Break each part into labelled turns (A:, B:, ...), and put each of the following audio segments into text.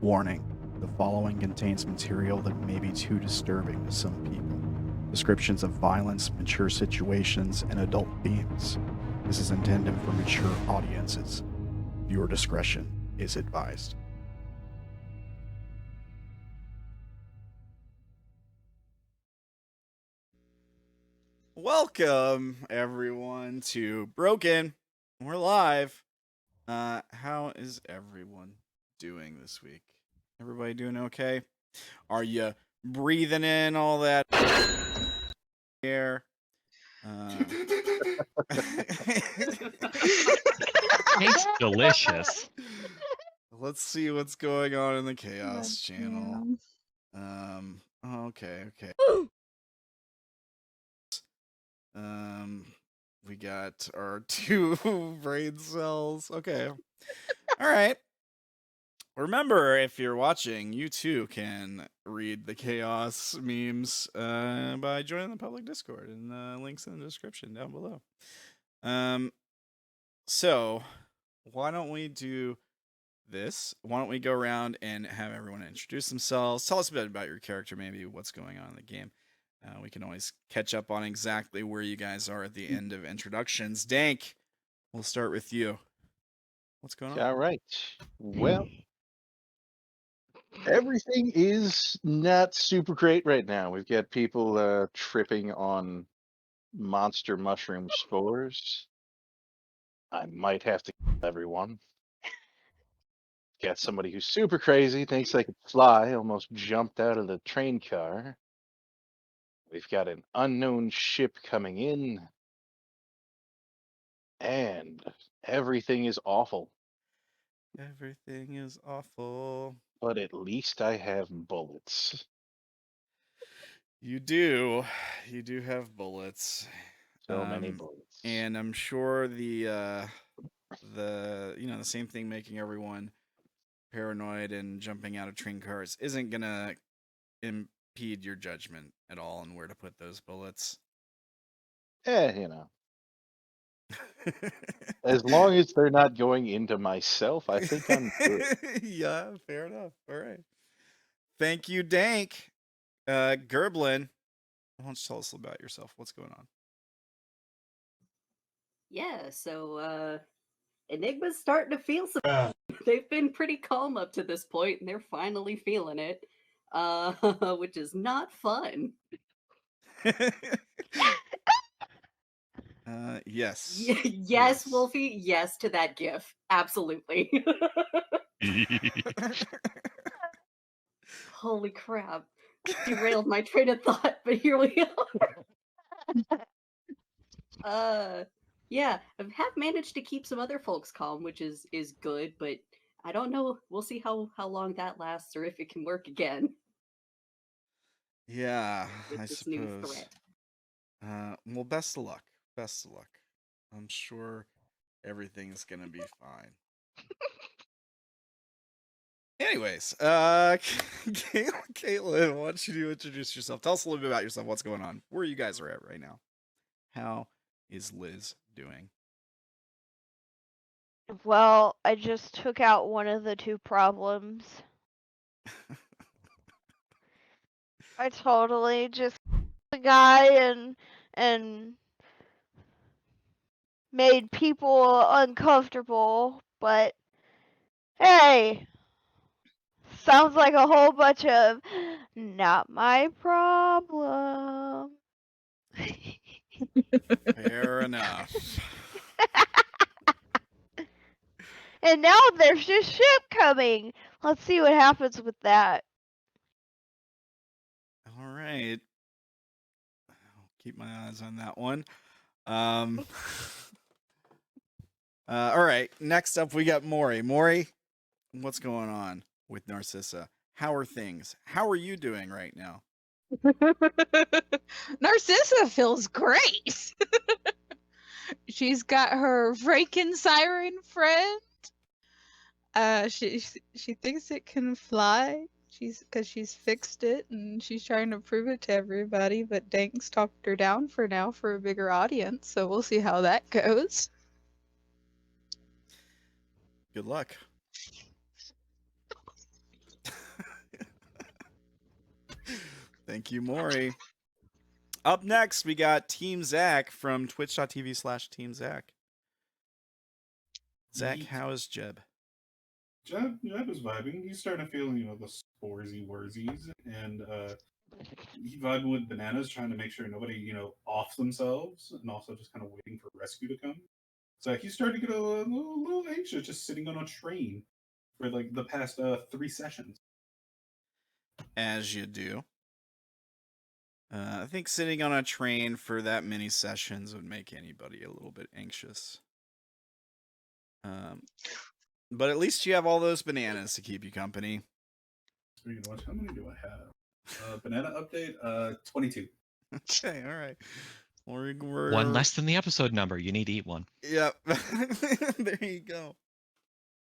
A: Warning, the following contains material that may be too disturbing to some people. Descriptions of violence, mature situations, and adult themes. This is intended for mature audiences. Viewer discretion is advised. Welcome, everyone, to Broken. We're live. How is everyone doing this week? Everybody doing okay? Are you breathing in all that air?
B: It's delicious.
A: Let's see what's going on in the Chaos channel. Okay. We got our 2 brain cells. Okay. All right. Remember, if you're watching, you too can read the Chaos memes by joining the public Discord, and links in the description down below. So why don't we do this? Why don't we go around and have everyone introduce themselves? Tell us a bit about your character, maybe what's going on in the game. We can always catch up on exactly where you guys are at the end of introductions. Dank, we'll start with you. What's going on?
C: All right. Well, everything is not super great right now. We've got people tripping on monster mushroom spores. I might have to kill everyone. Got somebody who's super crazy, thinks they could fly, almost jumped out of the train car. We've got an unknown ship coming in. And everything is awful.
A: Everything is awful.
C: But at least I have bullets.
A: You do. You do have bullets.
C: So many bullets.
A: And I'm sure the same thing making everyone paranoid and jumping out of train cars isn't gonna impede your judgment at all on where to put those bullets.
C: As long as they're not going into myself, I think I'm good.
A: Yeah, fair enough. All right. Thank you, Dank. Gerblin, why don't you tell us about yourself? What's going on?
D: Yeah, so Enigma's starting to feel some. They've been pretty calm up to this point, and they're finally feeling it, which is not fun.
A: Yes.
D: Yes, Wolfy, yes to that gif. Absolutely. Holy crap. Derailed my train of thought, but here we are. Yeah, I have managed to keep some other folks calm, which is good, but I don't know. We'll see how long that lasts or if it can work again.
A: Yeah,
D: with
A: I
D: this
A: suppose.
D: new threat.
A: Well, best of luck. Best of luck. I'm sure everything's gonna be fine. Anyways, Caitlin, why don't you introduce yourself? Tell us a little bit about yourself. What's going on? Where you guys are at right now? How is Liz doing?
E: Well, I just took out one of the 2 problems. I totally just the guy and made people uncomfortable, but hey, sounds like a whole bunch of not my problem.
A: Fair enough.
E: And now there's this ship coming. Let's see what happens with that.
A: All right. I'll keep my eyes on that one. All right. Next up, we got Mori. Mori, what's going on with Narcissa? How are things? How are you doing right now?
F: Narcissa feels great. She's got her Raken siren friend. She thinks it can fly. Because she's fixed it and she's trying to prove it to everybody. But Dank's talked her down for now for a bigger audience. So we'll see how that goes.
A: Good luck. Thank you, Maury. Up next, we got TeamZack from twitch.tv/TeamZack. Zach,
G: Yeet.
A: how is Jeb?
G: Jeb is vibing. He's starting to feel, the sporsy worsies, and he vibing with bananas, trying to make sure nobody, offs themselves, and also just kind of waiting for rescue to come. So he's starting to get a little anxious, just sitting on a train for like the past 3 sessions.
A: As you do. I think sitting on a train for that many sessions would make anybody a little bit anxious. But at least you have all those bananas to keep you company.
G: Speaking of which, how many do I have? Banana update, 22.
A: Okay, all right. We're...
B: One less than the episode number. You need to eat one.
A: Yep. There you go.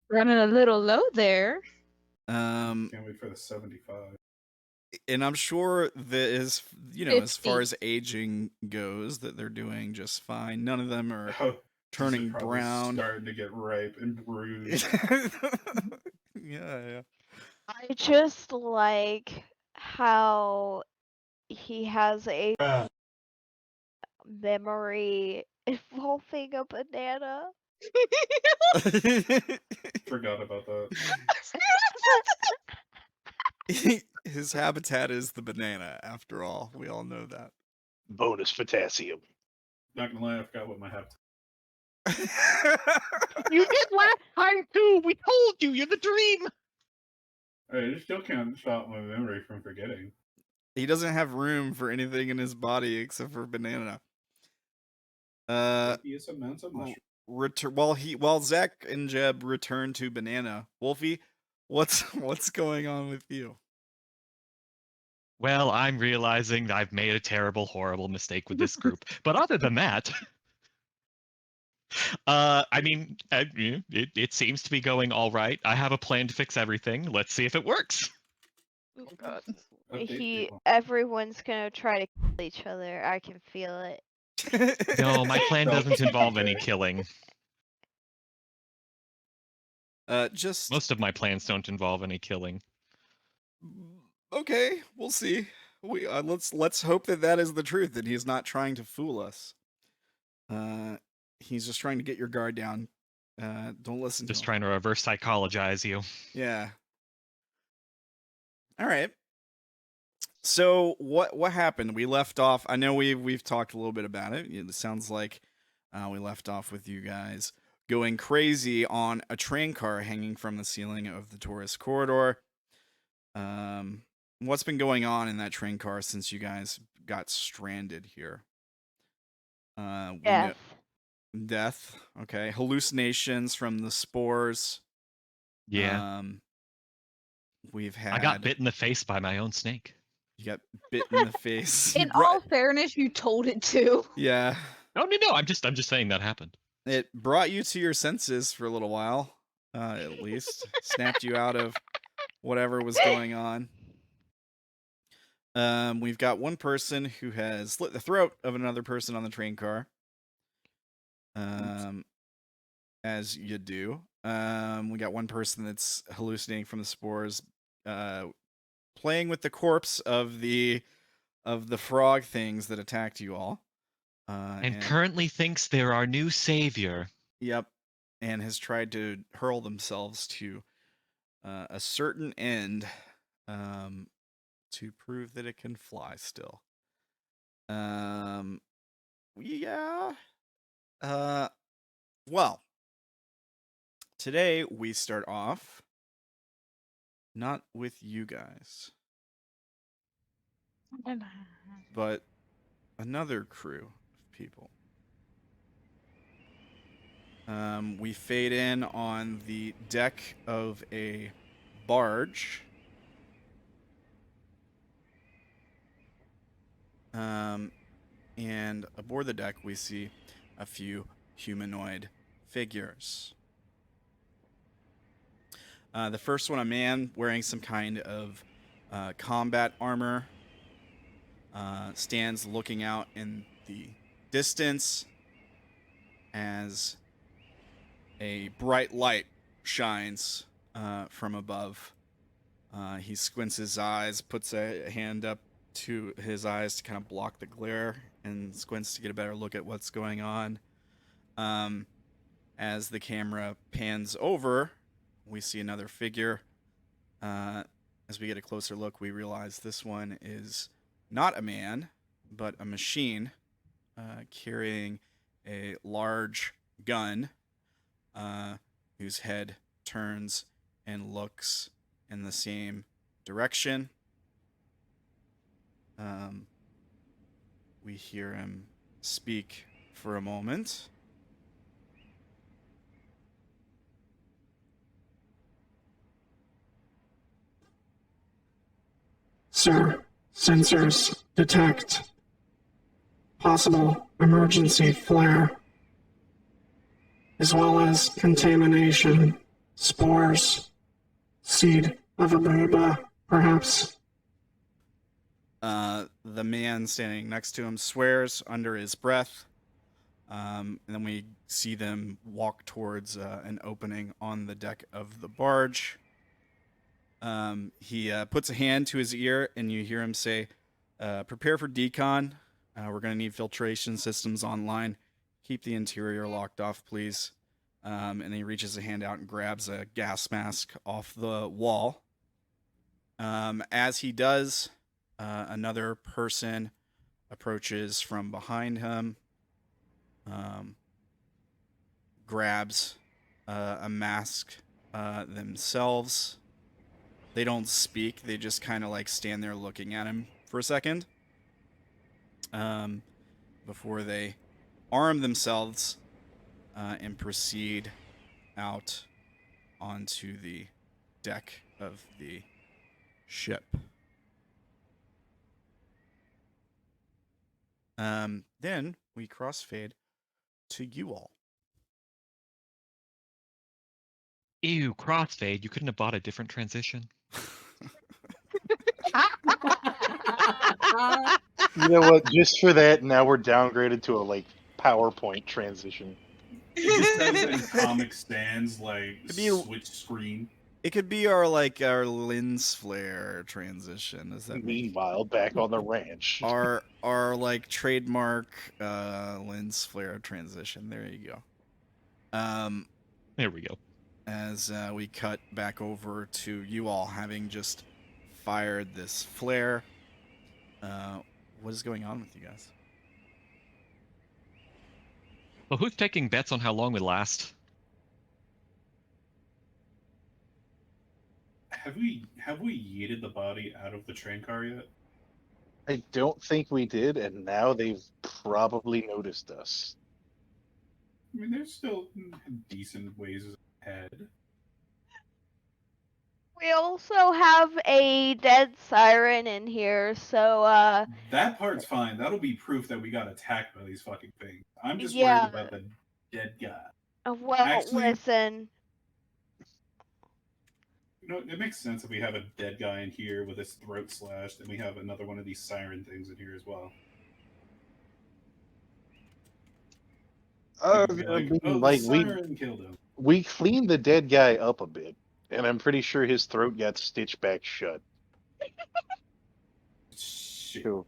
F: Running a little low there.
A: Can't
G: wait for the 75.
A: And I'm sure that is, as far
F: 50.
A: as aging goes, that they're doing just fine. None of them are
G: Oh,
A: turning
G: these are probably
A: brown.
G: starting to get ripe and bruised.
A: Yeah.
E: I just like how he has a memory involving a banana.
G: Forgot about that.
A: His habitat is the banana, after all. We all know that.
C: Bonus potassium.
G: Not gonna lie, I forgot what my habitat.
B: You did last time too. We told you. You're the dream.
G: I still can't stop my memory from forgetting.
A: He doesn't have room for anything in his body except for banana.
G: Copious amounts of mushrooms.
A: While Zach and Jeb return to banana, Wolfy, what's going on with you?
B: Well, I'm realizing that I've made a terrible, horrible mistake with this group. But other than that, it seems to be going all right. I have a plan to fix everything. Let's see if it works.
E: Oh God.
G: Update
E: Everyone's gonna try to kill each other. I can feel it.
B: No, my plan doesn't involve any killing. Most of my plans don't involve any killing.
A: Okay, we'll see. Let's hope that is the truth, that he's not trying to fool us. He's just trying to get your guard down. Don't listen to him.
B: Just trying to reverse psychologize you.
A: Yeah. All right. So what happened? We left off. I know we've talked a little bit about it. It sounds like we left off with you guys going crazy on a train car hanging from the ceiling of the Torus Corridor. What's been going on in that train car since you guys got stranded here?
E: Death.
A: Death. Okay. Hallucinations from the spores.
B: Yeah.
A: We've had.
B: I got bit in the face by my own snake.
A: You got bit in the face.
F: In all fairness, you told it to.
A: Yeah.
B: No. I'm just saying that happened.
A: It brought you to your senses for a little while, at least. Snapped you out of whatever was going on. We've got one person who has slit the throat of another person on the train car. As you do. We got one person that's hallucinating from the spores, playing with the corpse of the frog things that attacked you all.
B: And currently thinks they're our new savior.
A: Yep. And has tried to hurl themselves to a certain end to prove that it can fly still. Yeah. Well, today we start off not with you guys, but another crew of people. We fade in on the deck of a barge. And aboard the deck, we see a few humanoid figures. The first one, a man wearing some kind of combat armor, stands looking out in the distance as a bright light shines from above. He squints his eyes, puts a hand up to his eyes to kind of block the glare, and squints to get a better look at what's going on. As the camera pans over, we see another figure. As we get a closer look, we realize this one is not a man, but a machine carrying a large gun, whose head turns and looks in the same direction. We hear him speak for a moment.
H: Sir, sensors detect possible emergency flare, as well as contamination, spores, seed of a booba, perhaps.
A: The man standing next to him swears under his breath, and then we see them walk towards an opening on the deck of the barge. He puts a hand to his ear, and you hear him say, prepare for decon. We're going to need filtration systems online. Keep the interior locked off, please. And then he reaches a hand out and grabs a gas mask off the wall. As he does, another person approaches from behind him, grabs a mask themselves. They don't speak. They just kind of like stand there looking at him for a second before they arm themselves and proceed out onto the deck of the ship. Then we crossfade to you all.
B: Ew, crossfade. You couldn't have bought a different transition.
C: You know what? Just for that, now we're downgraded to a PowerPoint transition.
G: It just says in Comic Sans
A: Could be-
G: switch screen.
A: It could be our lens flare transition. Does that mean
C: Meanwhile, back on the ranch.
A: our trademark lens flare transition? There you go.
B: There we go.
A: As we cut back over to you all having just fired this flare. What is going on with you guys?
B: Well, who's taking bets on how long we last?
G: Have we yeeted the body out of the train car yet?
C: I don't think we did, and now they've probably noticed us.
G: I mean, there's still decent ways ahead.
E: We also have a dead siren in here, so
G: That part's fine. That'll be proof that we got attacked by these fucking things. I'm just
E: Yeah.
G: worried about the dead guy.
E: well,
G: Actually-
E: listen.
G: You know, it makes sense if we have a dead guy in here with his throat slashed, and we have another one of these siren things in here as well.
C: Oh,
G: We'd be
C: I mean,
G: the siren killed him.
C: we cleaned the dead guy up a bit, and I'm pretty sure his throat got stitched back shut.
G: Shit.
C: So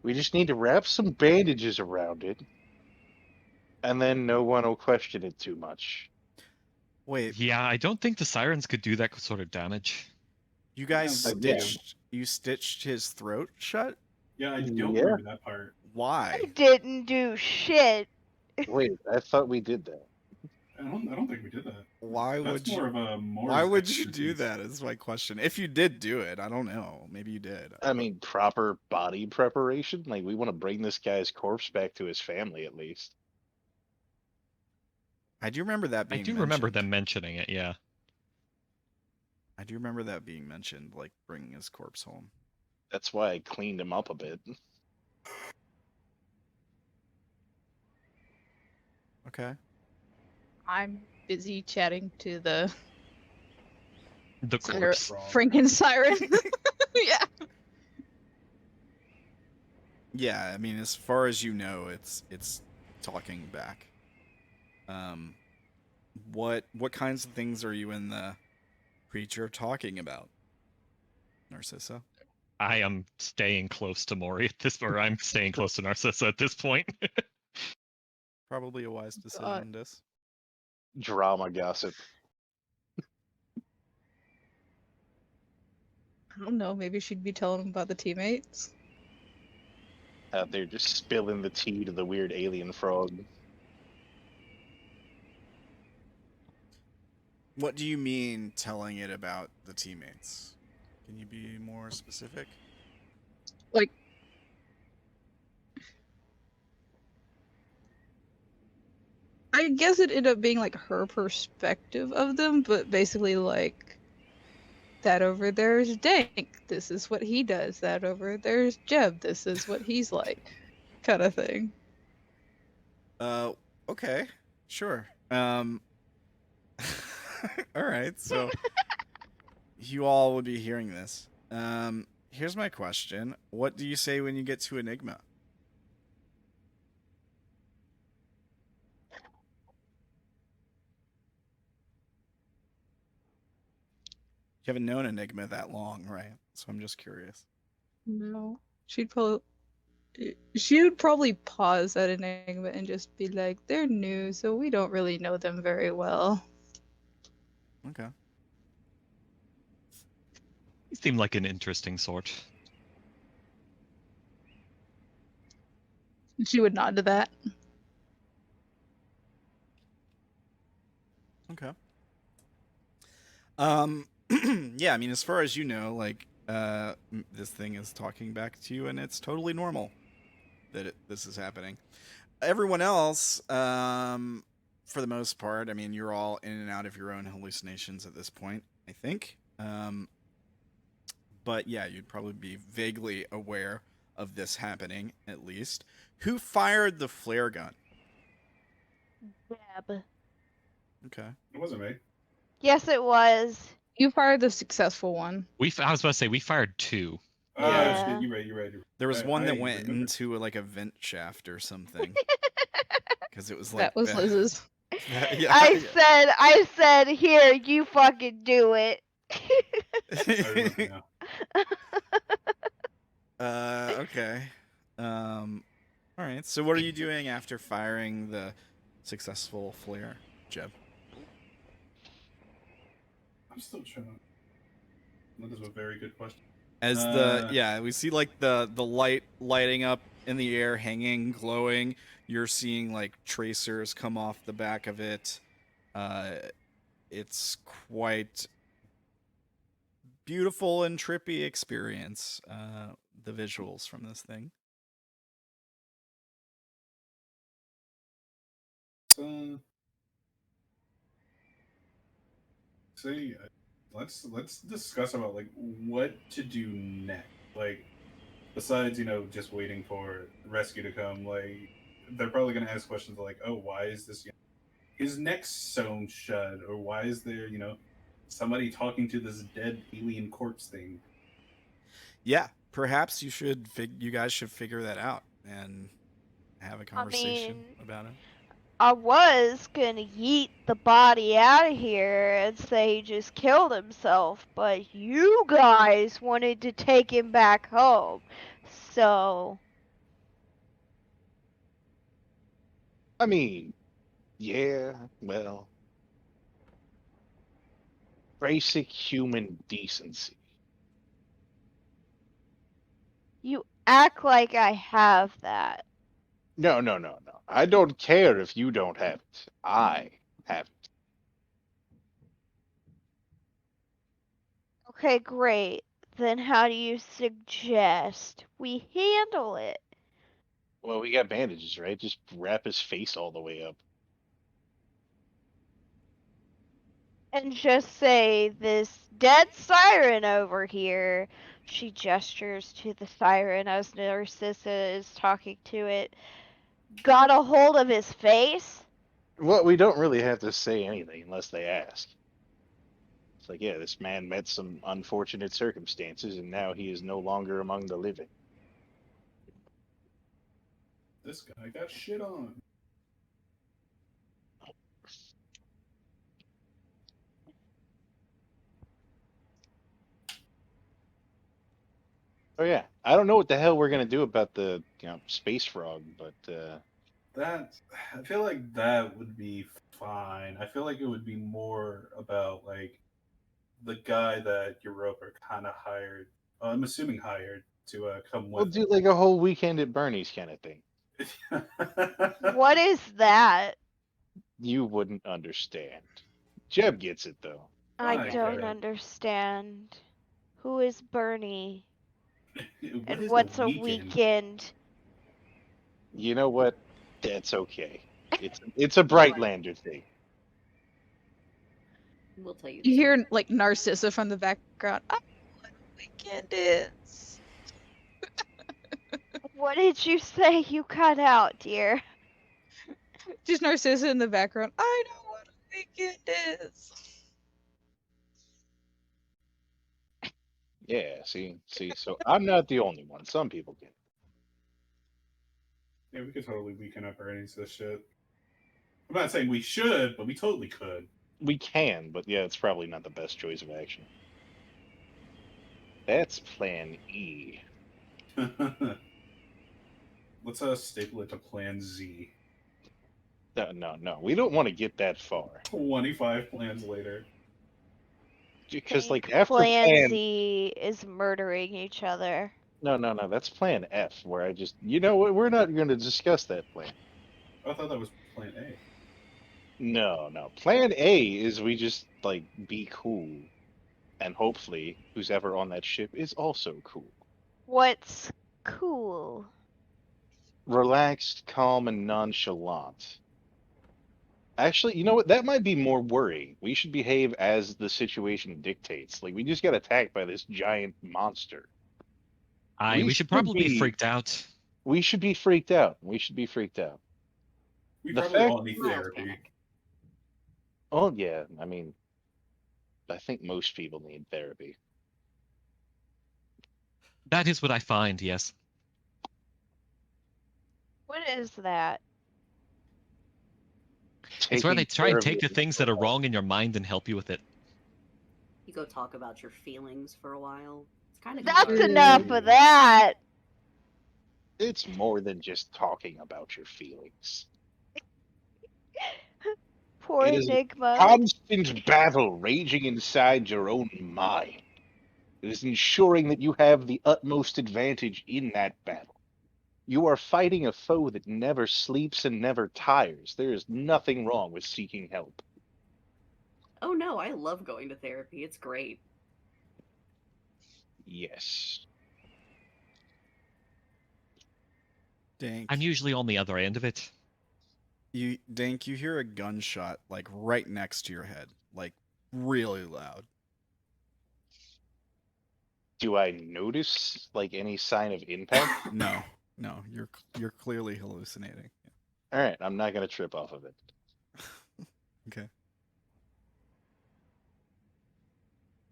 C: we just need to wrap some bandages around it, and then no one will question it too much.
A: Wait,
B: Yeah, I don't think the sirens could do that sort of damage.
A: you guys
G: Yeah,
A: stitched his throat shut?
G: Yeah, I don't
C: Yeah.
G: remember that part.
A: Why?
E: I didn't do shit.
C: Wait, I thought we did that.
G: I don't think we did that.
A: Why
G: That's
A: would
G: more
A: you?
G: of a more.
A: Why would you do that? Is my question. If you did do it, I don't know. Maybe you did.
C: I mean, proper body preparation. Like, we want to bring this guy's corpse back to his family at least.
A: I do remember that
B: I
A: being.
B: do remember
A: mentioned.
B: them mentioning it, yeah.
A: I do remember that being mentioned, like bringing his corpse home.
C: That's why I cleaned him up a bit.
A: Okay.
F: I'm busy chatting to the
B: corpse.
F: Franken siren. Yeah.
A: Yeah, I mean, as far as you know, it's talking back. What kinds of things are you and the creature talking about, Narcissa?
B: I am staying close to Mori at this, or I'm staying close to Narcissa at this point.
A: Probably a wise decision, Dis.
C: Drama gossip.
F: I don't know. Maybe she'd be telling him about the teammates.
C: Out there just spilling the tea to the weird alien frog.
A: What do you mean telling it about the teammates? Can you be more specific?
F: Like, I guess it ended up being like her perspective of them, but basically like that over there's Dank. This is what he does. That over there's Jeb. This is what he's like, kind of thing.
A: Okay, sure. All right, so you all would be hearing this. Here's my question: what do you say when you get to Enigma? You haven't known Enigma that long, right? So I'm just curious.
F: No, she would probably pause at Enigma and just be like, "They're new, so we don't really know them very well."
A: Okay.
B: You seem like an interesting sort.
F: She would nod to that.
A: Okay. Yeah, I mean, as far as you know, like, this thing is talking back to you, and it's totally normal that this is happening. Everyone else, for the most part, I mean, you're all in and out of your own hallucinations at this point, I think. But yeah, you'd probably be vaguely aware of this happening, at least. Who fired the flare gun?
E: Jeb.
A: Okay.
G: It wasn't me.
E: Yes, it was.
F: You fired the successful one.
B: I was about to say we fired 2.
A: Yeah.
G: Shit, you're right.
A: There was one that
G: I
A: went
G: remember.
A: into like a vent shaft or something. Because it was like
F: That was Liz's.
A: Yeah,
E: I said, here, you fucking do it.
G: I remember now.
A: Okay. All right. So what are you doing after firing the successful flare, Jeb?
G: I'm still trying. That is a very good question.
A: As we see like the light lighting up in the air, hanging, glowing. You're seeing like tracers come off the back of it. It's quite beautiful and trippy experience. The visuals from this thing.
G: See, let's discuss about like what to do next. Like, besides just waiting for rescue to come. Like, they're probably gonna ask questions like, "Oh, why is this his neck sewn shut?" Or why is there somebody talking to this dead alien corpse thing?
A: Yeah, perhaps you guys should figure that out and have a conversation about it.
E: I was gonna yeet the body out of here and say he just killed himself, but you guys wanted to take him back home, so...
C: I mean, yeah, well, basic human decency.
E: You act like I have that.
C: No. I don't care if you don't have it. I have it.
E: Okay, great. Then how do you suggest we handle it?
C: Well, we got bandages, right? Just wrap his face all the way up.
E: And just say, this dead siren over here, she gestures to the siren as Narcissa is talking to it, got a hold of his face
C: Well, we don't really have to say anything unless they ask. It's like, yeah, this man met some unfortunate circumstances, and now he is no longer among the living.
G: This guy got shit on.
C: Oh yeah, I don't know what the hell we're gonna do about the space frog, but
G: That I feel like that would be fine. I feel like it would be more about like the guy that Europa kind of hired. I'm assuming hired to come
C: we'll
G: with
C: do like a whole weekend at Bernie's kind of thing.
G: him.
E: What is that?
C: You wouldn't understand. Jeb gets it though.
E: I
G: I
E: don't
G: get it.
E: understand. Who is Bernie?
G: What
E: And
G: is
E: what's
G: the
E: a
G: weekend?
E: weekend?
C: You know what? That's okay. It's a Brightlander thing.
D: We'll tell you.
F: You
D: the
F: hear
D: story.
F: like Narcissa from the background. I know what a weekend is.
E: What did you say you cut out, dear?
F: Just Narcissa in the background. I know what a weekend is.
C: Yeah, see. So I'm not the only one. Some people get it.
G: Yeah, we could totally weekend up Bernie's this shit. I'm not saying we should, but we totally could.
C: We can, but yeah, it's probably not the best choice of action. That's Plan E.
G: Let's staple it to Plan Z.
C: No. We don't want to get that far
G: 25 plans later.
C: because, like,
E: Think
C: after
E: Plan Z is murdering each other.
C: No. That's Plan F, where I just, you know what? We're not going to discuss that plan.
G: I thought that was Plan A.
C: No. Plan A is we just like be cool, and hopefully, who's ever on that ship is also cool,
E: What's cool?
C: relaxed, calm, and nonchalant. Actually, you know what? That might be more worrying. We should behave as the situation dictates. Like, we just got attacked by this giant monster.
B: We should probably be freaked out.
C: We should be freaked out.
G: We
C: The
G: probably
C: fact-
G: all need
D: Mild
G: therapy.
D: panic.
C: Oh yeah, I mean, I think most people need therapy.
B: That is what I find, yes.
E: What is that?
B: It's where they
C: Taking
B: try
C: care
B: and
C: of
B: take
C: your
B: the things that are
C: mental health.
B: wrong in your mind and help you with it.
D: You go talk about your feelings for a while. It's kind of
E: That's enough of that.
C: It's more than just talking about your feelings.
E: Poor
C: It is a
E: Enigma.
C: constant battle raging inside your own mind. It is ensuring that you have the utmost advantage in that battle. You are fighting a foe that never sleeps and never tires. There is nothing wrong with seeking help.
D: Oh no, I love going to therapy. It's great.
C: Yes.
A: Dank,
B: I'm usually on the other end of it.
A: Dank, you hear a gunshot like right next to your head, like really loud.
C: Do I notice like any sign of impact?
A: No, you're clearly hallucinating.
C: All right, I'm not gonna trip off of it.
A: Okay.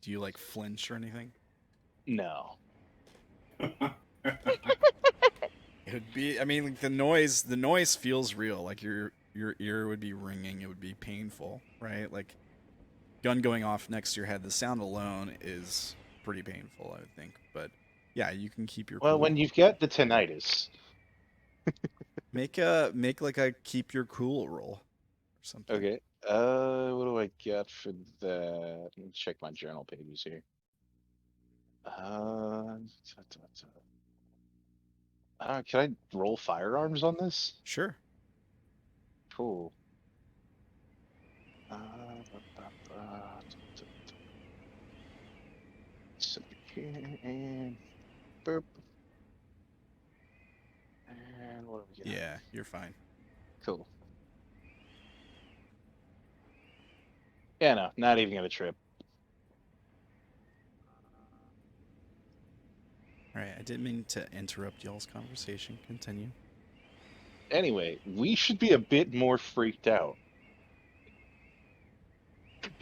A: Do you like flinch or anything?
C: No.
A: It would be. I mean, like, the noise feels real. Like your ear would be ringing. It would be painful, right? Like gun going off next to your head. The sound alone is pretty painful, I would think. But yeah, you can keep your.
C: Well,
A: cool.
C: when you've got the tinnitus,
A: make like a keep your cool roll or something.
C: okay. What do I got for that? Let me check my journal pages here. Can I roll firearms on this?
A: Sure.
C: Cool. So here and boop. And what do we get?
A: Yeah, you're fine.
C: Cool. Yeah, no, not even gonna trip.
A: All right, I didn't mean to interrupt y'all's conversation. Continue.
C: Anyway, we should be a bit more freaked out.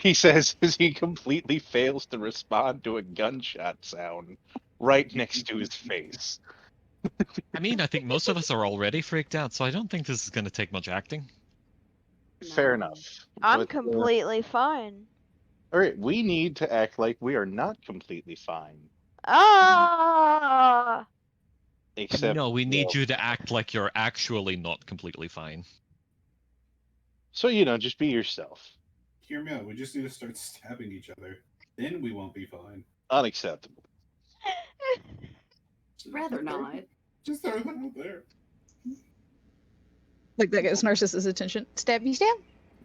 C: He says as he completely fails to respond to a gunshot sound right next to his face.
B: I mean, I think most of us are already freaked out, so I don't think this is going to take much acting.
C: Fair
D: No.
C: enough.
E: I'm
C: But,
E: completely fine.
C: all right, we need to act like we are not completely fine.
E: Ah!
C: Except,
B: No, we need
C: well,
B: you to act like you're actually not completely fine.
C: so, just be yourself.
G: Hear me out. We just need to start stabbing each other. Then we won't be fine.
C: Unacceptable.
D: Rather not.
G: Just throw that out there.
F: Like that gets Narcissa's attention. Stabby stab.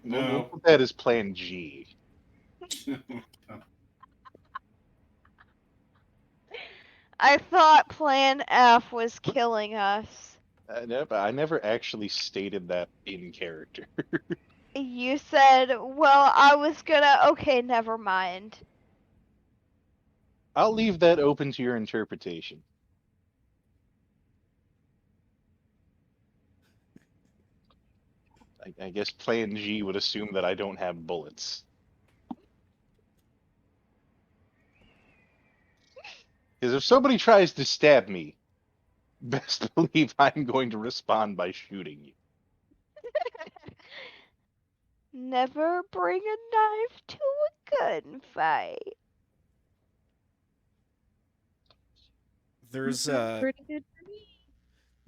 C: We'll
G: No.
C: put that as plan G.
E: I thought Plan F was killing us.
C: I never actually stated that in character.
E: You said, well, I was gonna. Okay, never mind.
C: I'll leave that open to your interpretation. I guess plan G would assume that I don't have bullets. Because if somebody tries to stab me, best believe I'm going to respond by shooting you.
E: Never bring a knife to a gunfight.
A: There's
F: Pretty good for me.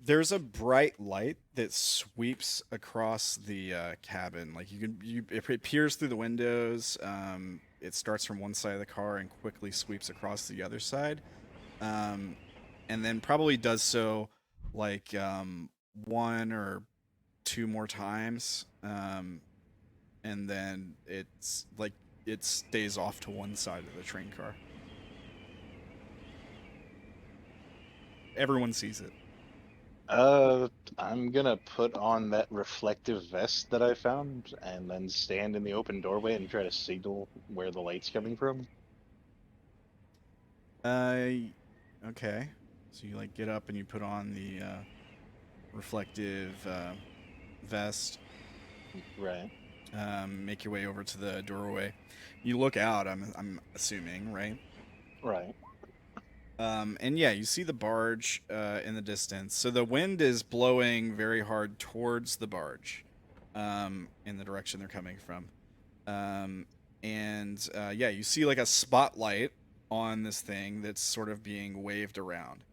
A: there's a bright light that sweeps across the cabin. Like it peers through the windows. It starts from one side of the car and quickly sweeps across the other side, and then probably does so like one or two more times, and then it's like it stays off to one side of the train car. Everyone sees it.
C: I'm gonna put on that reflective vest that I found and then stand in the open doorway and try to signal where the light's coming from.
A: Okay. So you like get up and you put on the reflective vest.
C: Right.
A: Make your way over to the doorway. You look out. I'm assuming, right?
C: Right.
A: And yeah, you see the barge in the distance. So the wind is blowing very hard towards the barge, in the direction they're coming from. Yeah, you see like a spotlight on this thing that's sort of being waved around.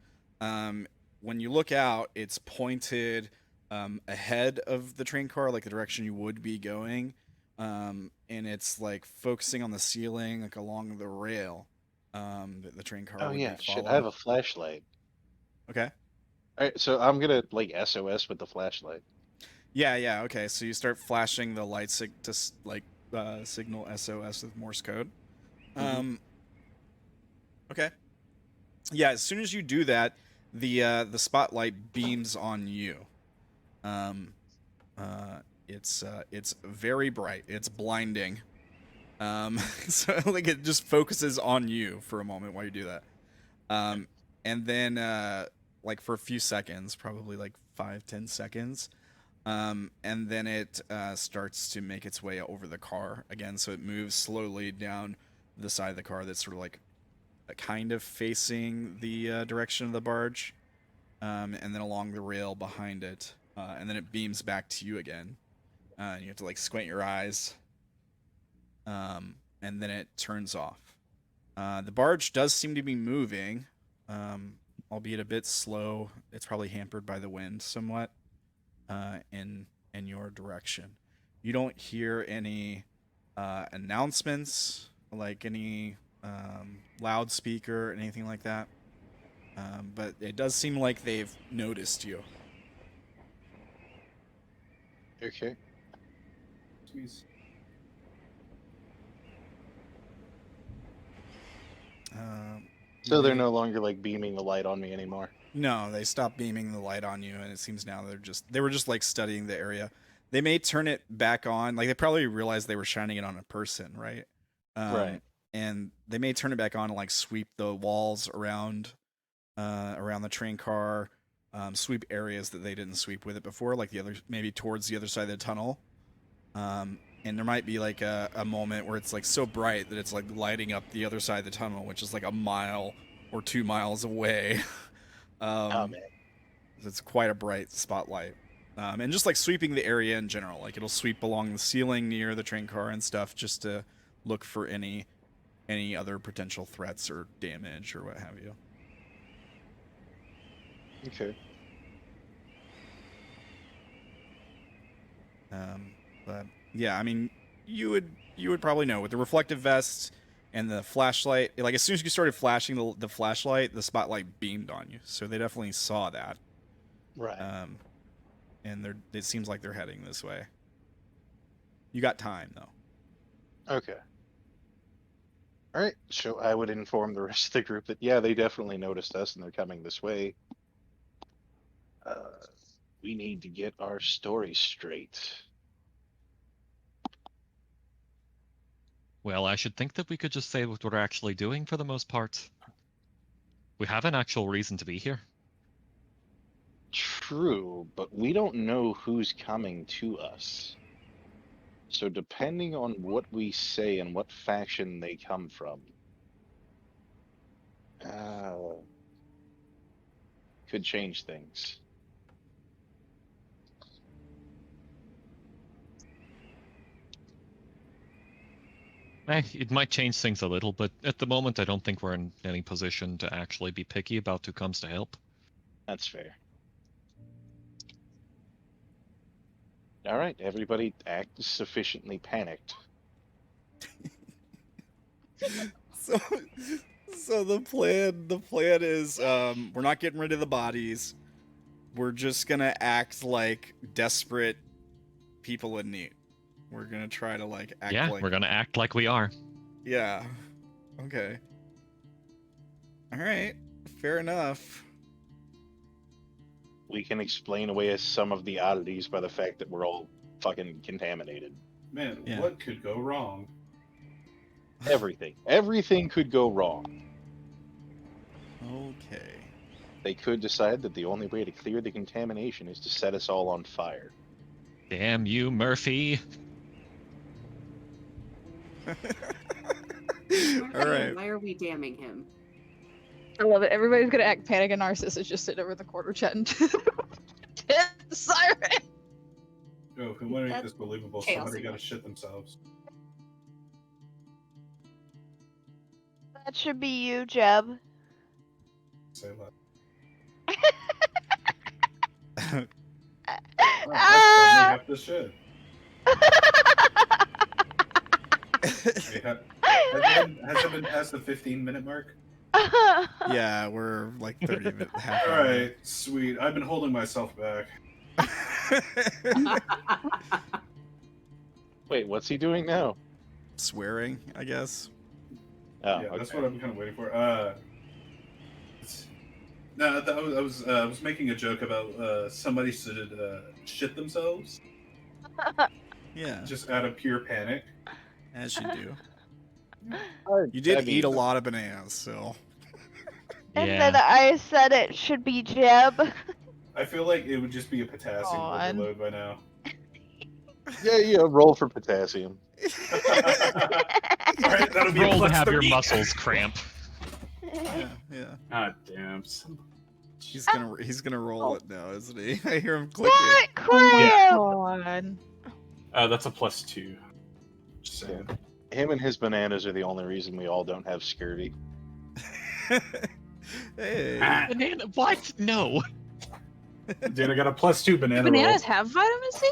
A: When you look out, it's pointed ahead of the train car, like the direction you would be going, and it's like focusing on the ceiling, like along the rail. That the train car
C: Oh
A: would
C: yeah,
A: be
C: shit,
A: following.
C: I have a flashlight.
A: Okay.
C: Alright, so I'm gonna like SOS with the flashlight.
A: Yeah. Okay. So you start flashing the light signal SOS with Morse code. Okay. Yeah. As soon as you do that, the spotlight beams on you. It's very bright. It's blinding. So like it just focuses on you for a moment while you do that. And then like for a few seconds, probably like 5-10 seconds. And then it starts to make its way over the car again. So it moves slowly down the side of the car that's sort of like kind of facing the direction of the barge, and then along the rail behind it. And then it beams back to you again. And you have to like squint your eyes. And then it turns off. The barge does seem to be moving, albeit a bit slow. It's probably hampered by the wind somewhat, in your direction. You don't hear any announcements, like any loudspeaker or anything like that. But it does seem like they've noticed you.
C: Okay.
G: Jeez.
C: So they're no longer like beaming the light on me anymore.
A: No, they stopped beaming the light on you, and it seems now they were just like studying the area. They may turn it back on, like they probably realized they were shining it on a person, right?
C: Right.
A: And they may turn it back on and like sweep the walls around the train car, sweep areas that they didn't sweep with it before, like maybe towards the other side of the tunnel. and there might be like a moment where it's like so bright that it's like lighting up the other side of the tunnel, which is like a mile or 2 miles away.
C: Oh man.
A: It's quite a bright spotlight. And just like sweeping the area in general, like it'll sweep along the ceiling near the train car and stuff, just to look for any other potential threats or damage or what have you.
C: Okay.
A: But yeah, I mean, you would probably know with the reflective vest and the flashlight. Like as soon as you started flashing the flashlight, the spotlight beamed on you, so they definitely saw that.
C: Right.
A: And it seems like they're heading this way. You got time though.
C: Okay. All right. So I would inform the rest of the group that yeah, they definitely noticed us and they're coming this way. We need to get our story straight.
B: Well, I should think that we could just say what we're actually doing for the most part. We have an actual reason to be here.
C: True, but we don't know who's coming to us. So depending on what we say and what faction they come from, could change things.
B: It might change things a little, but at the moment I don't think we're in any position to actually be picky about who comes to help.
C: That's fair. All right, everybody act sufficiently panicked.
A: So the plan is we're not getting rid of the bodies. We're just gonna act like desperate people in need. We're gonna try to like act like
B: We're gonna act like we are.
A: Yeah. Okay. All right. Fair enough.
C: We can explain away some of the oddities by the fact that we're all fucking contaminated.
G: Man,
A: Yeah.
G: what could go wrong?
C: Everything. Everything could go wrong.
A: Okay.
C: They could decide that the only way to clear the contamination is to set us all on fire.
B: Damn you, Murphy.
A: All right.
D: Why are we damning him?
F: I love it. Everybody's gonna act panic, and Narcissa's just sitting over in the corner chatting to the siren.
G: Oh, if we want to make
D: That's
G: this believable,
D: chaos
G: somebody got to
D: again.
G: shit themselves.
E: That should be you, Jeb.
G: Say that. Oh,
E: Ah!
G: that's the shit. Wait, has it been past the 15-minute mark?
A: Yeah, we're like 30 minutes. Half
G: All
A: an hour.
G: right, sweet. I've been holding myself back.
C: Wait, what's he doing now?
A: Swearing, I guess.
C: Oh,
G: Yeah, that's
C: okay.
G: what I'm kind of waiting for. No, I was making a joke about somebody should shit themselves
A: Yeah,
G: just out of pure panic.
A: as you do.
C: I
A: You did
C: mean,
A: eat a lot of bananas, so.
E: And
B: Yeah.
E: then I said it should be Jeb.
G: I feel like it would just be a potassium
F: God.
G: overload by now.
C: Yeah, roll for potassium.
G: All right, that'll be a
B: Roll to
G: plus
B: have your
G: 30.
B: muscles cramp.
A: Yeah, yeah.
I: God damn.
A: He's gonna roll it now, isn't he? I hear him clicking.
E: What
I: Yeah.
E: crap?
F: God.
I: That's a +2. Just saying.
C: Him and his bananas are the only reason we all don't have scurvy.
A: Hey.
B: Banana? What? No.
I: Dude, I got a +2 banana
F: Do bananas
I: roll.
F: have vitamin C?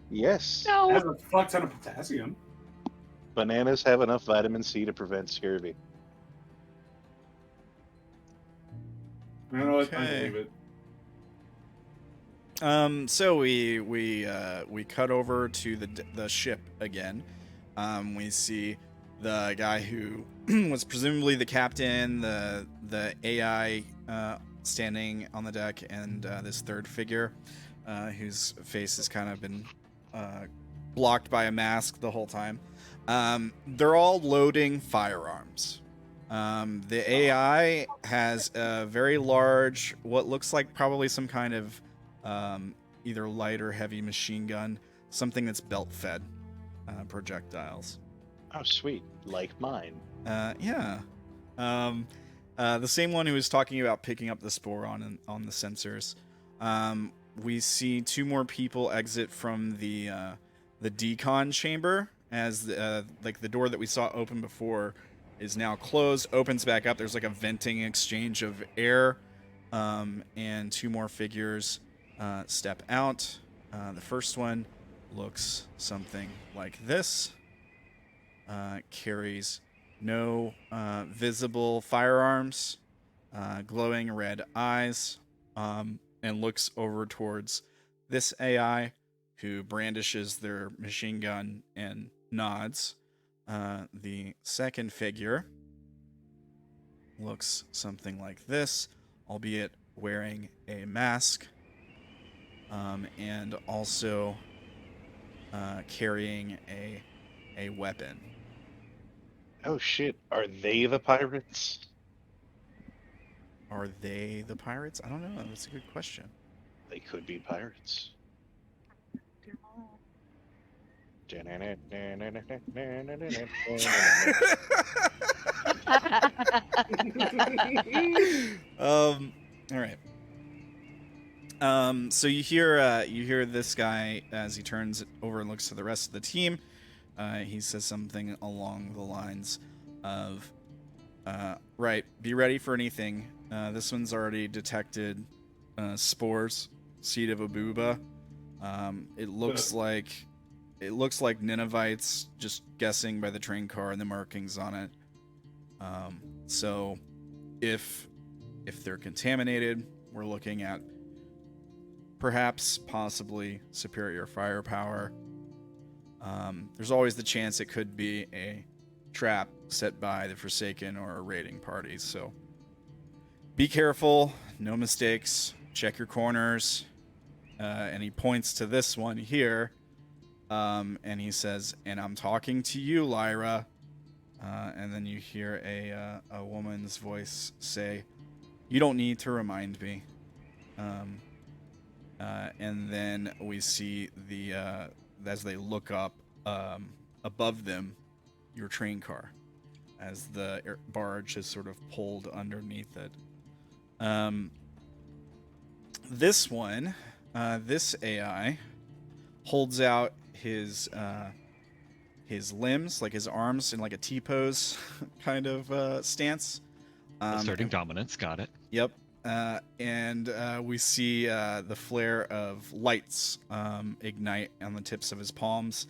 C: Yes,
G: It
F: No.
G: has a fuck ton of potassium.
C: bananas have enough vitamin C to prevent scurvy.
G: You know what? I
A: Okay.
G: believe it.
A: So we cut over to the ship again. We see the guy who was presumably the captain, the AI standing on the deck, and this third figure whose face has kind of been blocked by a mask the whole time. They're all loading firearms. The AI has a very large, what looks like probably some kind of either light or heavy machine gun, something that's belt fed. projectiles.
C: Oh, sweet. Like mine.
A: Yeah. The same one who was talking about picking up the spore on the sensors. We see 2 more people exit from the decon chamber as like the door that we saw open before is now closed, opens back up. There's like a venting exchange of air, and 2 more figures step out. The first one looks something like this. Carries no visible firearms, glowing red eyes, and looks over towards this AI who brandishes their machine gun and nods. The second figure looks something like this, albeit wearing a mask, and also carrying a weapon.
C: Oh shit, are they the pirates?
A: Are they the pirates? I don't know. That's a good question.
C: They could be pirates.
A: All right. So you hear this guy as he turns over and looks to the rest of the team. He says something along the lines of, right, be ready for anything. This one's already detected spores, seed of Abuba. It looks like Ninevites, just guessing by the train car and the markings on it. So if they're contaminated, we're looking at perhaps possibly superior firepower. There's always the chance it could be a trap set by the Forsaken or a raiding party, so be careful, no mistakes, check your corners. And he points to this one here, and he says, and I'm talking to you, Lyra. And then you hear a woman's voice say, you don't need to remind me. And then we see as they look up above them, your train car, as the barge is sort of pulled underneath it. This one, this AI, holds out his limbs, like his arms, in like a T-pose kind of stance.
B: Asserting dominance, got it.
A: Yep. And we see the flare of lights ignite on the tips of his palms,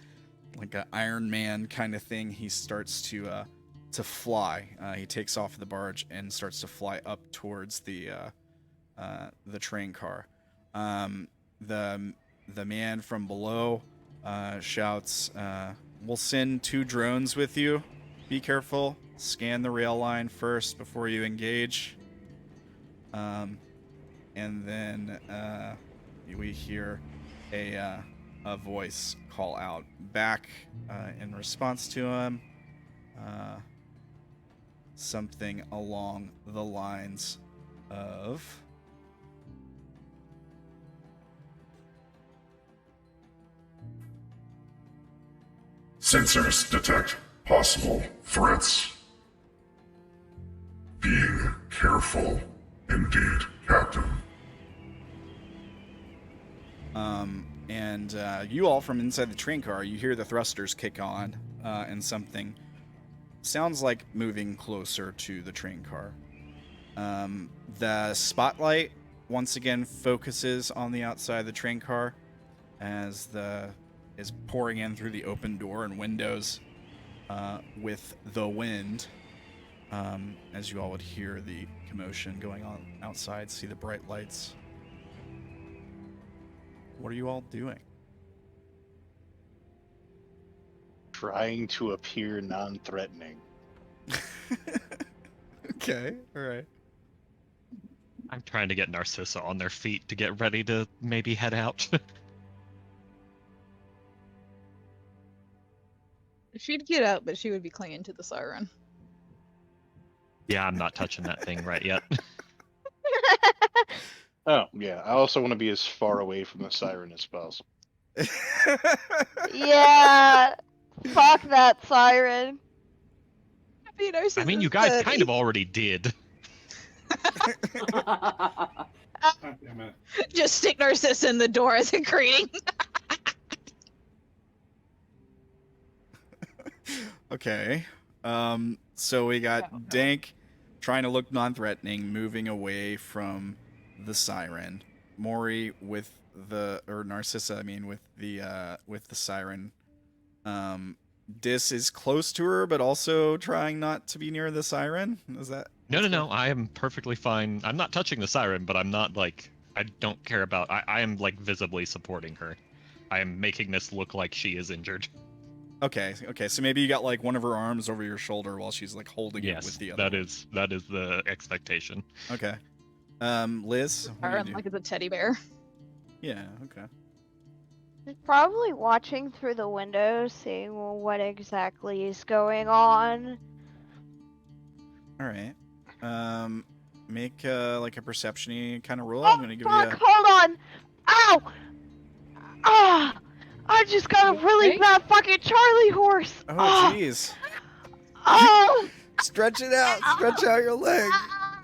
A: like an Iron Man kind of thing. He starts to fly. He takes off the barge and starts to fly up towards the train car. The man from below shouts, "We'll send 2 drones with you. Be careful. Scan the rail line first before you engage." And then we hear a voice call out back in response to him, something along the lines of,
H: Sensors detect possible threats. Being careful indeed, Captain.
A: And you all from inside the train car, you hear the thrusters kick on, and something sounds like moving closer to the train car. The spotlight once again focuses on the outside of the train car as is pouring in through the open door and windows with the wind. As you all would hear the commotion going on outside, see the bright lights. What are you all doing?
C: Trying to appear non-threatening.
A: Okay, all right.
B: I'm trying to get Narcissa on their feet to get ready to maybe head out.
F: She'd get up, but she would be clinging to the siren.
B: Yeah, I'm not touching that thing right yet.
C: Oh, yeah. I also want to be as far away from the siren as possible.
E: Yeah, Fuck that siren.
B: I mean, you guys kind of already did.
G: God damn it.
F: Just stick Narcissa in the door as a greeting.
A: Okay. So we got Dank trying to look non-threatening, moving away from the siren. Mori Narcissa, I mean, with the siren. Dis is close to her, but also trying not to be near the siren. Is that?
B: No. I am perfectly fine. I'm not touching the siren, but I'm not like I don't care about. I am like visibly supporting her. I am making this look like she is injured.
A: Okay. So maybe you got like one of her arms over your shoulder while she's like holding it
B: Yes,
A: with the other.
B: that is the expectation.
A: Okay. Liz, what do you do?
F: Like it's a teddy bear.
A: Yeah. Okay.
E: He's probably watching through the window, seeing what exactly is going on.
A: All right. Make like a perception-y kind of roll. I'm gonna give
E: Fuck,
A: you.
E: hold on! Ow! Ah! I just got a really
F: Okay.
E: bad fucking Charlie horse!
A: Oh, jeez.
E: Oh!
A: Stretch it out. Stretch out your leg,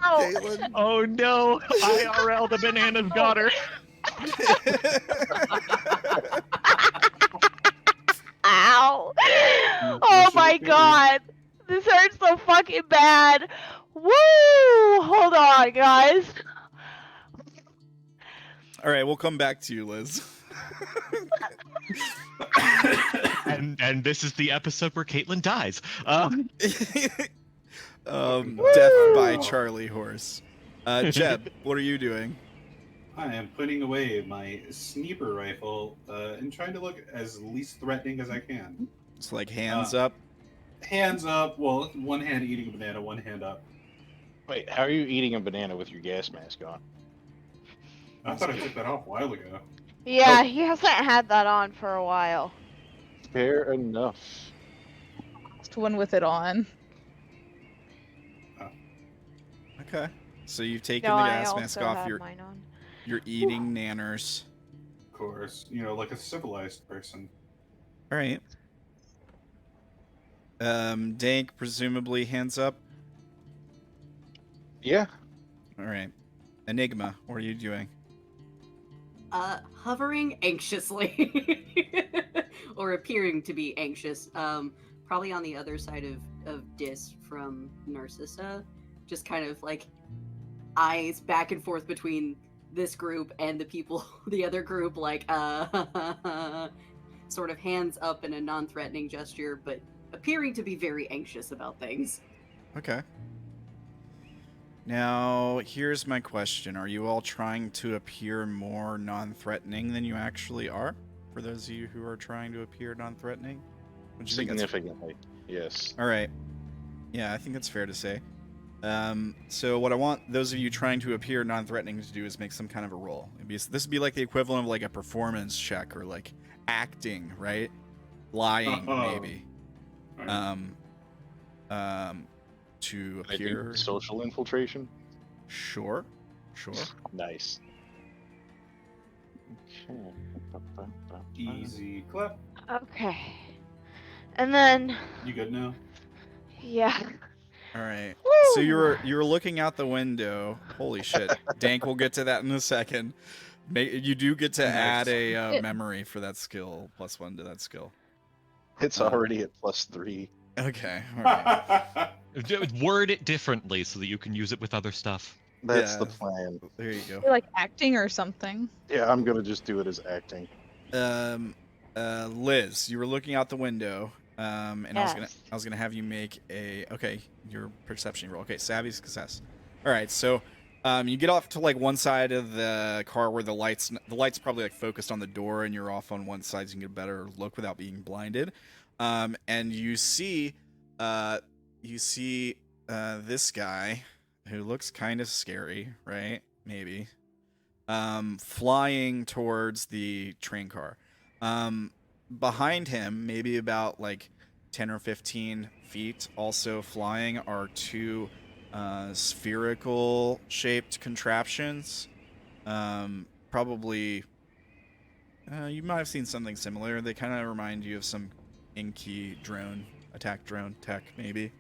E: Ow!
A: Caitlin.
B: Oh no! IRL, the bananas got her.
E: Ow! Oh my god! This hurts so fucking bad! Woo! Hold on, guys.
A: All right, we'll come back to you, Liz.
B: and this is the episode where Caitlin dies.
A: Death by Charlie horse. Jeb, what are you doing?
G: I am putting away my sniper rifle and trying to look as least threatening as I can.
A: It's like hands up.
G: Hands up. Well, one hand eating a banana, one hand up.
C: Wait, how are you eating a banana with your gas mask on?
G: I thought I took that off a while ago.
E: Yeah, he hasn't had that on for a while.
C: Fair enough.
F: Just one with it on.
A: Okay. So you've taken
E: No,
A: the
E: I
A: gas
E: also
A: mask off.
E: had
A: You're
E: mine on.
A: eating nanners.
G: Of course. You know, like a civilized person.
A: All right. Dank, presumably hands up.
C: Yeah.
A: All right. Enigma, what are you doing?
D: Hovering anxiously, or appearing to be anxious. Probably on the other side of Dis from Narcissa, just kind of like eyes back and forth between this group and the people, the other group, like sort of hands up in a non-threatening gesture, but appearing to be very anxious about things.
A: Okay. Now, here's my question. Are you all trying to appear more non-threatening than you actually are? For those of you who are trying to appear non-threatening? Would you think that's-
C: Significantly, yes.
A: All right. Yeah, I think that's fair to say. So what I want those of you trying to appear non-threatening to do is make some kind of a roll. This would be like the equivalent of like a performance check or like acting, right? Lying, maybe. To
C: I
A: appear.
C: think social infiltration.
A: Sure.
C: Nice.
G: Easy clap.
E: Okay. And then,
G: You good now?
E: yeah.
A: All right.
E: Woo!
A: So you're looking out the window. Holy shit. Dank, we'll get to that in a second. You do get to add a memory for that skill, +1 to that skill.
C: It's already at +3.
A: Okay. All right.
B: Word it differently so that you can use it with other stuff.
C: That's
A: Yeah.
C: the plan.
A: There you go.
F: You're like acting or something.
C: Yeah, I'm gonna just do it as acting.
A: Liz, you were looking out the window, and
E: Yes.
A: I was gonna have you make your perception roll. Okay, savvy success. All right, so you get off to like one side of the car where the light's probably like focused on the door, and you're off on one side so you can get a better look without being blinded. And you see this guy who looks kind of scary, right? Maybe. Flying towards the train car. Behind him, maybe about like 10 or 15 feet, also flying, are two spherical shaped contraptions. Probably, you might have seen something similar. They kind of remind you of some Enki drone, attack drone tech, maybe.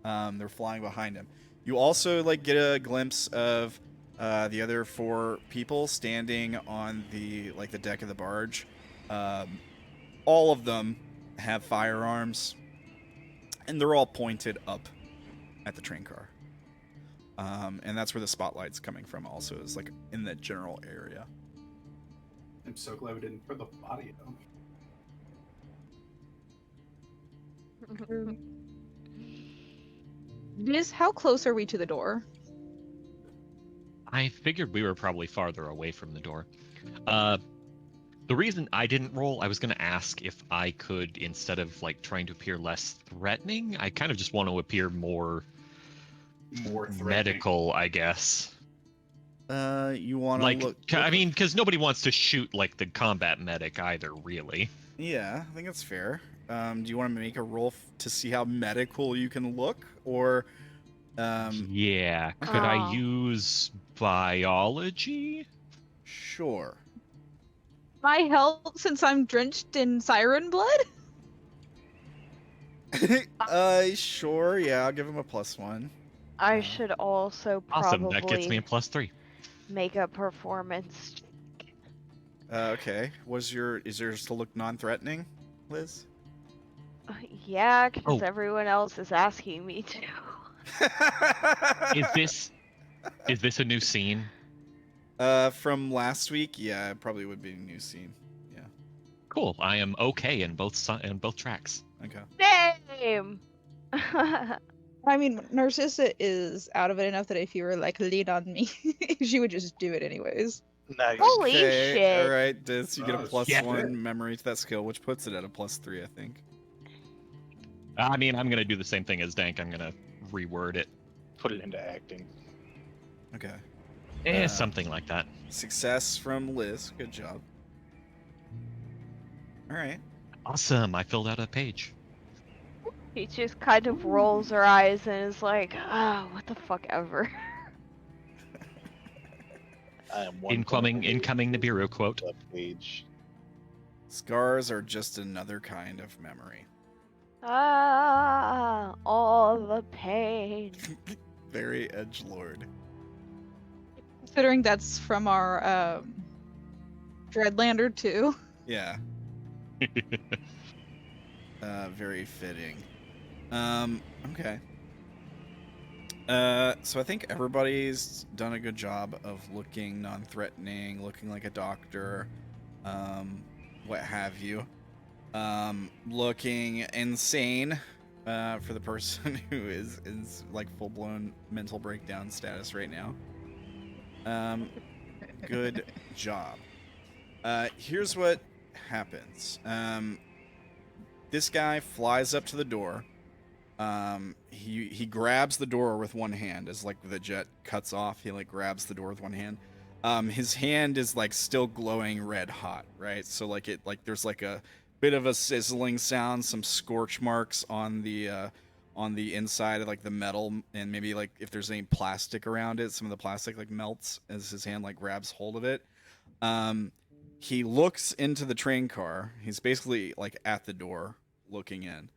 A: They're flying behind him. You also like get a glimpse of the other 4 people standing on the deck of the barge. All of them have firearms, and they're all pointed up at the train car. And that's where the spotlight's coming from. Also, is like in that general area.
G: I'm so glad we didn't put the body out.
F: How close are we to the door?
B: I figured we were probably farther away from the door. The reason I didn't roll, I was going to ask if I could, instead of like trying to appear less threatening, I kind of just want to appear more
G: Threatening.
B: medical, I guess.
A: You want to
B: Like,
A: look?
B: I mean, because nobody wants to shoot like the combat medic either, really.
A: Yeah, I think that's fair. Do you want to make a roll to see how medical you can look, or?
B: Yeah. Could I
E: Oh.
B: use biology?
A: Sure.
F: My help since I'm drenched in siren blood?
A: Sure. Yeah, I'll give him a +1.
E: I should also
B: Awesome.
E: probably
B: That gets me a +3.
E: make a performance.
A: Okay. Is yours to look non-threatening, Liz?
E: Yeah, because
B: Oh.
E: everyone else is asking me to.
B: Is this a new scene?
A: From last week, yeah, it probably would be a new scene. Yeah.
B: Cool. I am okay in both tracks.
A: Okay.
E: Same.
F: I mean, Narcissa is out of it enough that if you were like, lean on me, she would just do it anyways.
C: Nice.
E: Holy
A: Okay,
E: shit.
A: all right, Dis, you get a
G: Oh,
A: +1
G: shit.
A: memory to that skill, which puts it at a +3, I think.
B: I mean, I'm gonna do the same thing as Dank. I'm gonna reword it.
C: Put it into acting.
A: Okay.
B: Something like that.
A: Success from Liz. Good job. All right.
B: Awesome. I filled out a page.
E: He just kind of rolls her eyes and is like, oh, what the fuck ever.
C: I am one
B: Incoming Nibiru quote.
C: Page.
A: Scars are just another kind of memory.
E: Ah, all the pain.
A: Very edgelord.
F: Considering that's from our Dreadlander too.
A: Yeah. Very fitting. Okay. So I think everybody's done a good job of looking non-threatening, looking like a doctor, what have you. Looking insane, for the person who is like full-blown mental breakdown status right now. Good job. Here's what happens. This guy flies up to the door. He grabs the door with one hand as like the jet cuts off. He like grabs the door with one hand. His hand is like still glowing red hot, right? So like there's like a bit of a sizzling sound, some scorch marks on the inside of like the metal, and maybe like if there's any plastic around it, some of the plastic like melts as his hand like grabs hold of it. He looks into the train car. He's basically like at the door looking in.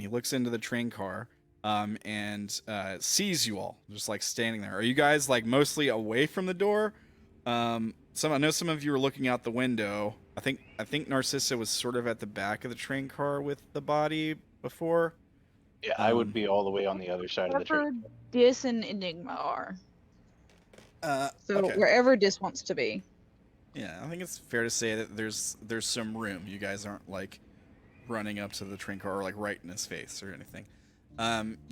A: He looks into the train car and sees you all just like standing there. Are you guys like mostly away from the door? I know some of you were looking out the window. I think Narcissa was sort of at the back of the train car with the body before.
C: Yeah, I would be all the way on the other side of the
F: Wherever
C: train.
F: Dis and Enigma are. So
A: Okay.
F: wherever Dis wants to be.
A: Yeah, I think it's fair to say that there's some room. You guys aren't like running up to the train car or like right in his face or anything.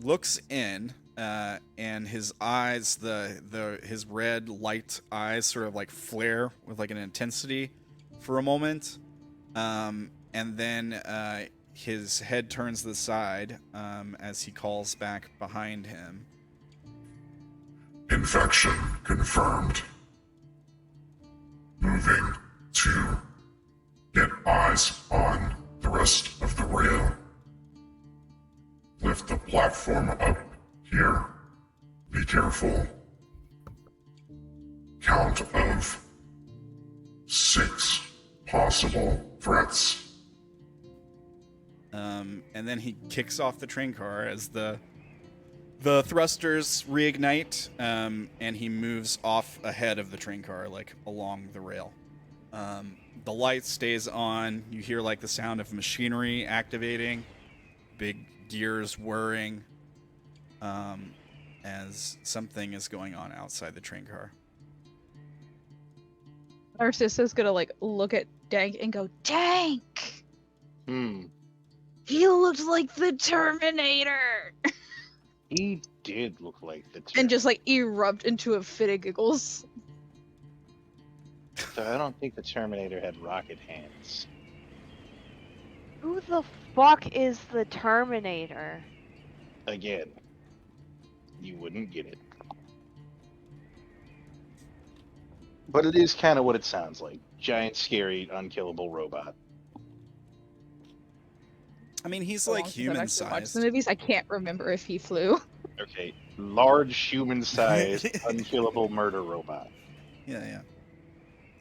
A: Looks in, and his eyes, his red light eyes sort of like flare with like an intensity for a moment, and then his head turns to the side as he calls back behind him.
H: Infection confirmed. Moving to get eyes on the rest of the rail. Lift the platform up here. Be careful. Count of 6 possible threats.
A: and then he kicks off the train car as the thrusters reignite, and he moves off ahead of the train car, like along the rail. The light stays on. You hear like the sound of machinery activating, big gears whirring, as something is going on outside the train car.
F: Narcissa's gonna like look at Dank and go, Dank!
C: Hmm.
F: He looked like the Terminator!
C: He did look like the
F: And just like erupt into a fit of giggles.
C: So I don't think the Terminator had rocket hands.
E: Who the fuck is the Terminator?
C: Again, you wouldn't get it. But it is kind of what it sounds like. Giant, scary, unkillable robot.
A: I mean, he's
F: So
A: like
F: long since I've
A: human
F: actually watched
A: sized.
F: the movies, I can't remember if he flew.
C: Okay, large, human-sized, unkillable murder robot.
A: Yeah.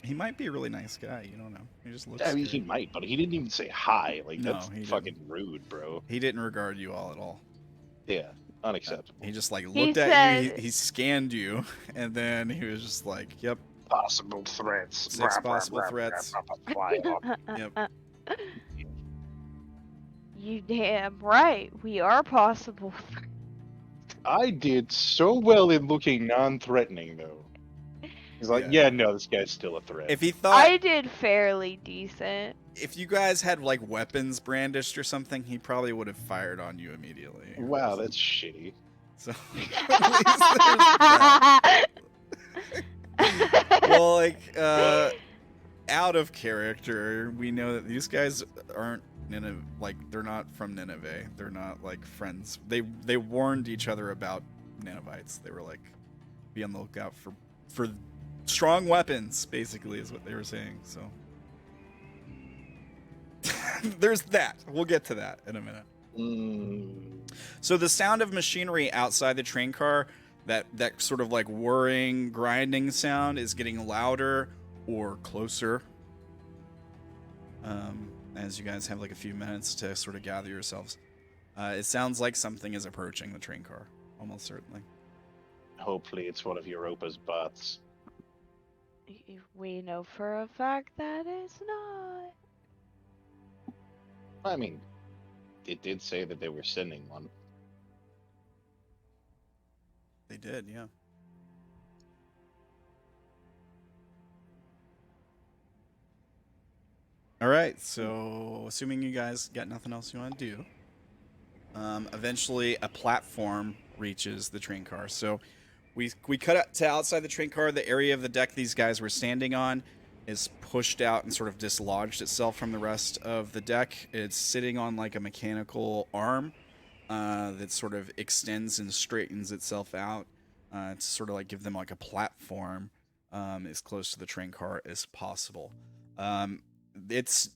A: He might be a really nice guy. You don't know. He just looks.
C: I mean, he
A: scary.
C: might, but he didn't even say hi. Like,
A: No,
C: that's
A: he
C: fucking rude, bro.
A: He didn't regard you all at all.
C: Yeah, unacceptable.
A: He just like
E: He
A: looked at you.
E: said-
A: He scanned you, and then he was just like, "Yep,
C: Possible threats.
A: 6 possible threats."
C: Fly off.
A: Yep.
E: You damn right. We are possible.
C: I did so well in looking non-threatening, though. He's like,
A: Yeah.
C: yeah, no, this guy's still a threat.
A: If he thought,
E: I did fairly decent.
A: if you guys had like weapons brandished or something, he probably would have fired on you immediately.
C: Wow, that's shitty.
A: So. At least there's that. Well, like, out of character, we know that these guys aren't Nineveh. Like, they're not from Nineveh. They're not like friends. They warned each other about Ninevites. They were like, be on the lookout for strong weapons. Basically, is what they were saying. So there's that. We'll get to that in a minute. So the sound of machinery outside the train car, that sort of like whirring, grinding sound, is getting louder or closer. As you guys have like a few minutes to sort of gather yourselves, it sounds like something is approaching the train car, almost certainly.
C: Hopefully it's one of Europa's bots.
E: We know for a fact that it's not.
C: I mean, it did say that they were sending one.
A: They did, yeah. All right, so assuming you guys got nothing else you want to do, eventually a platform reaches the train car. So we cut out to outside the train car. The area of the deck these guys were standing on is pushed out and sort of dislodged itself from the rest of the deck. It's sitting on like a mechanical arm that sort of extends and straightens itself out to sort of like give them like a platform as close to the train car as possible. It's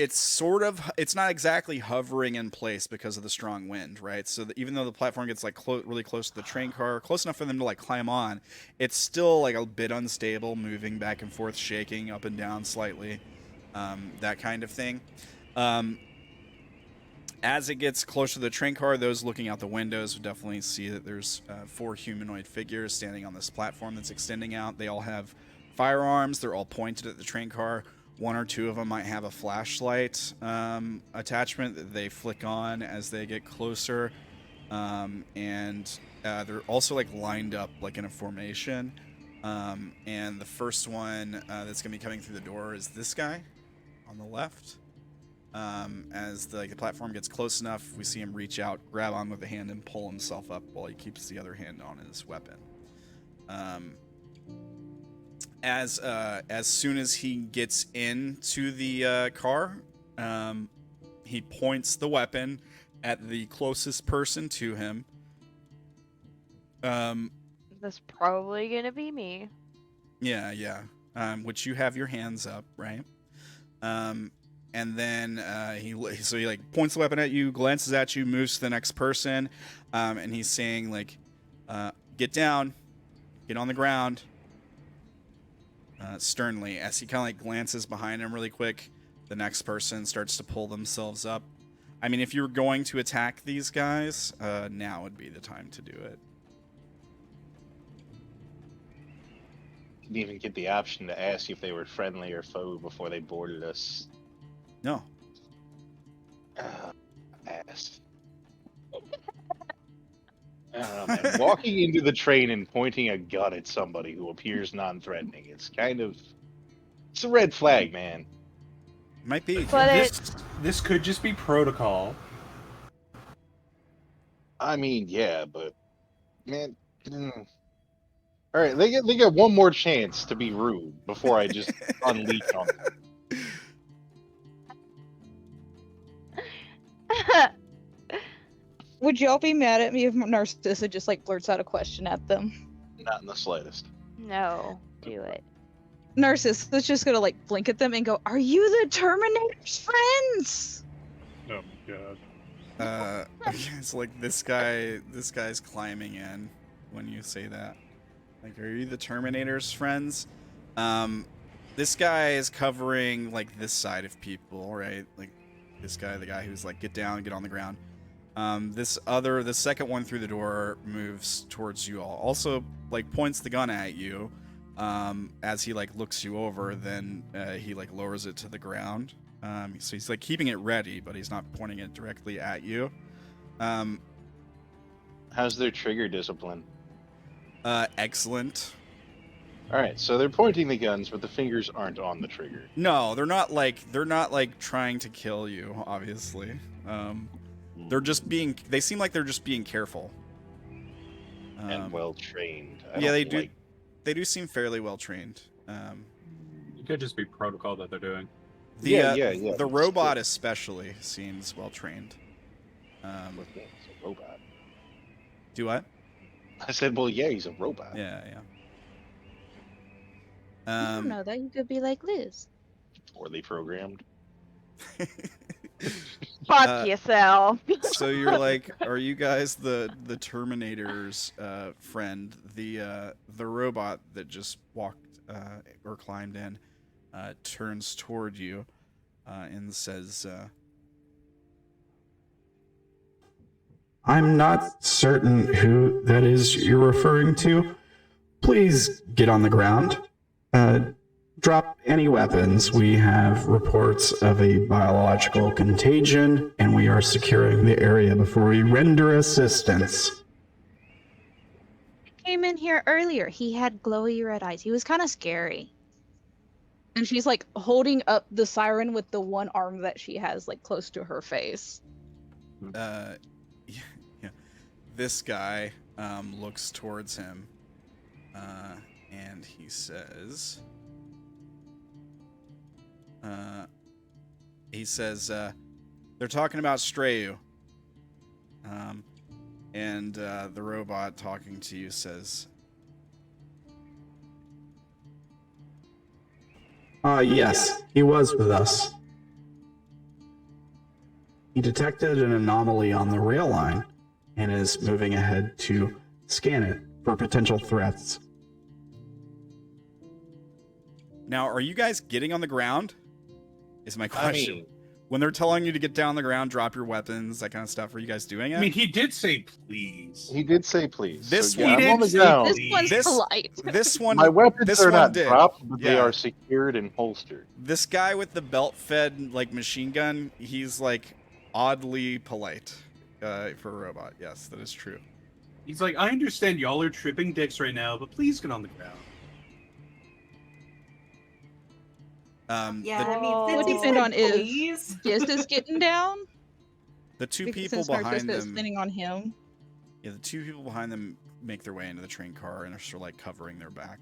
A: sort of, it's not exactly hovering in place because of the strong wind, right? So even though the platform gets like really close to the train car, close enough for them to like climb on, it's still like a bit unstable, moving back and forth, shaking up and down slightly, that kind of thing. As it gets closer to the train car, those looking out the windows would definitely see that there's 4 humanoid figures standing on this platform that's extending out. They all have firearms. They're all pointed at the train car. 1 or 2 of them might have a flashlight attachment that they flick on as they get closer. And they're also like lined up like in a formation. And the first one that's going to be coming through the door is this guy on the left. As the platform gets close enough, we see him reach out, grab on with a hand, and pull himself up while he keeps the other hand on his weapon. As soon as he gets into the car, he points the weapon at the closest person to him.
E: That's probably gonna be me.
A: Yeah. Which you have your hands up, right? And then he like points the weapon at you, glances at you, moves to the next person, and he's saying like, "Get down, get on the ground." Sternly, as he kind of like glances behind him really quick, the next person starts to pull themselves up. I mean, if you're going to attack these guys, now would be the time to do it.
C: Didn't even get the option to ask if they were friendly or foe before they boarded us.
A: No.
C: Ass. I don't know, man. Walking into the train and pointing a gun at somebody who appears non-threatening, it's a red flag, man.
A: Might be.
E: But
I: This could just be protocol.
C: I mean, yeah, but man, all right, they get one more chance to be rude before I just unleash on them.
F: Would y'all be mad at me if Narcissa just like blurts out a question at them?
C: Not in the slightest.
E: No, do it.
F: Narcissa's just gonna like blink at them and go, "Are you the Terminator's friends?"
I: Oh my god.
A: It's like this guy's climbing in when you say that. Like, are you the Terminator's friends? This guy is covering like this side of people, right? Like this guy, the guy who's like, get down, get on the ground. The second one through the door moves towards you all. Also, like, points the gun at you. As he like looks you over, then he like lowers it to the ground. So he's like keeping it ready, but he's not pointing it directly at you.
C: How's their trigger discipline?
A: Excellent.
C: All right, so they're pointing the guns, but the fingers aren't on the trigger.
A: No, they're not like trying to kill you, obviously. They seem like they're just being careful.
C: And well trained.
A: Yeah, they do. They do seem fairly well trained.
I: It could just be protocol that they're doing.
C: Yeah.
A: The robot especially seems well trained.
C: It's a robot.
A: Do what?
C: I said, well, yeah, he's a robot.
A: Yeah.
F: I don't know that you could be like Liz.
C: Poorly programmed.
E: Fuck yourself.
A: So you're like, are you guys the Terminator's friend? The robot that just walked or climbed in turns toward you and says,
J: I'm not certain who that is you're referring to. Please get on the ground. Drop any weapons. We have reports of a biological contagion, and we are securing the area before we render assistance.
F: Came in here earlier. He had glowy red eyes. He was kind of scary. And she's like holding up the siren with the one arm that she has like close to her face.
A: yeah. This guy looks towards him and he says, they're talking about Strayu. And the robot talking to you says,
J: Yes, he was with us. He detected an anomaly on the rail line and is moving ahead to scan it for potential threats.
A: now, are you guys getting on the ground? Is my question.
C: I mean,
A: When they're telling you to get down on the ground, drop your weapons, that kind of stuff, are you guys doing it?
I: I mean, he did say please.
C: he did say please.
A: This
C: so,
A: one
C: yeah, I'm on the
I: did say
C: ground.
F: This one's
A: This-
F: polite.
A: This one,
C: My weapons
A: this
C: are
A: one
C: not
A: did.
C: dropped, but they
A: Yeah.
C: are secured and holstered.
A: This guy with the belt-fed like machine gun, he's like oddly polite for a robot. Yes, that is true.
G: He's like, I understand y'all are tripping dicks right now, but please get on the ground.
D: Yeah,
A: the,
D: I mean,
E: Oh.
D: since
F: Would
D: he
F: depend
D: said
F: on if-
D: please.
F: Yes, is getting down.
A: the two
F: Because
A: people
F: since
A: behind
F: Narcissa is
A: them,
F: leaning on him.
A: yeah, the two people behind them make their way into the train car and are sort of like covering their back.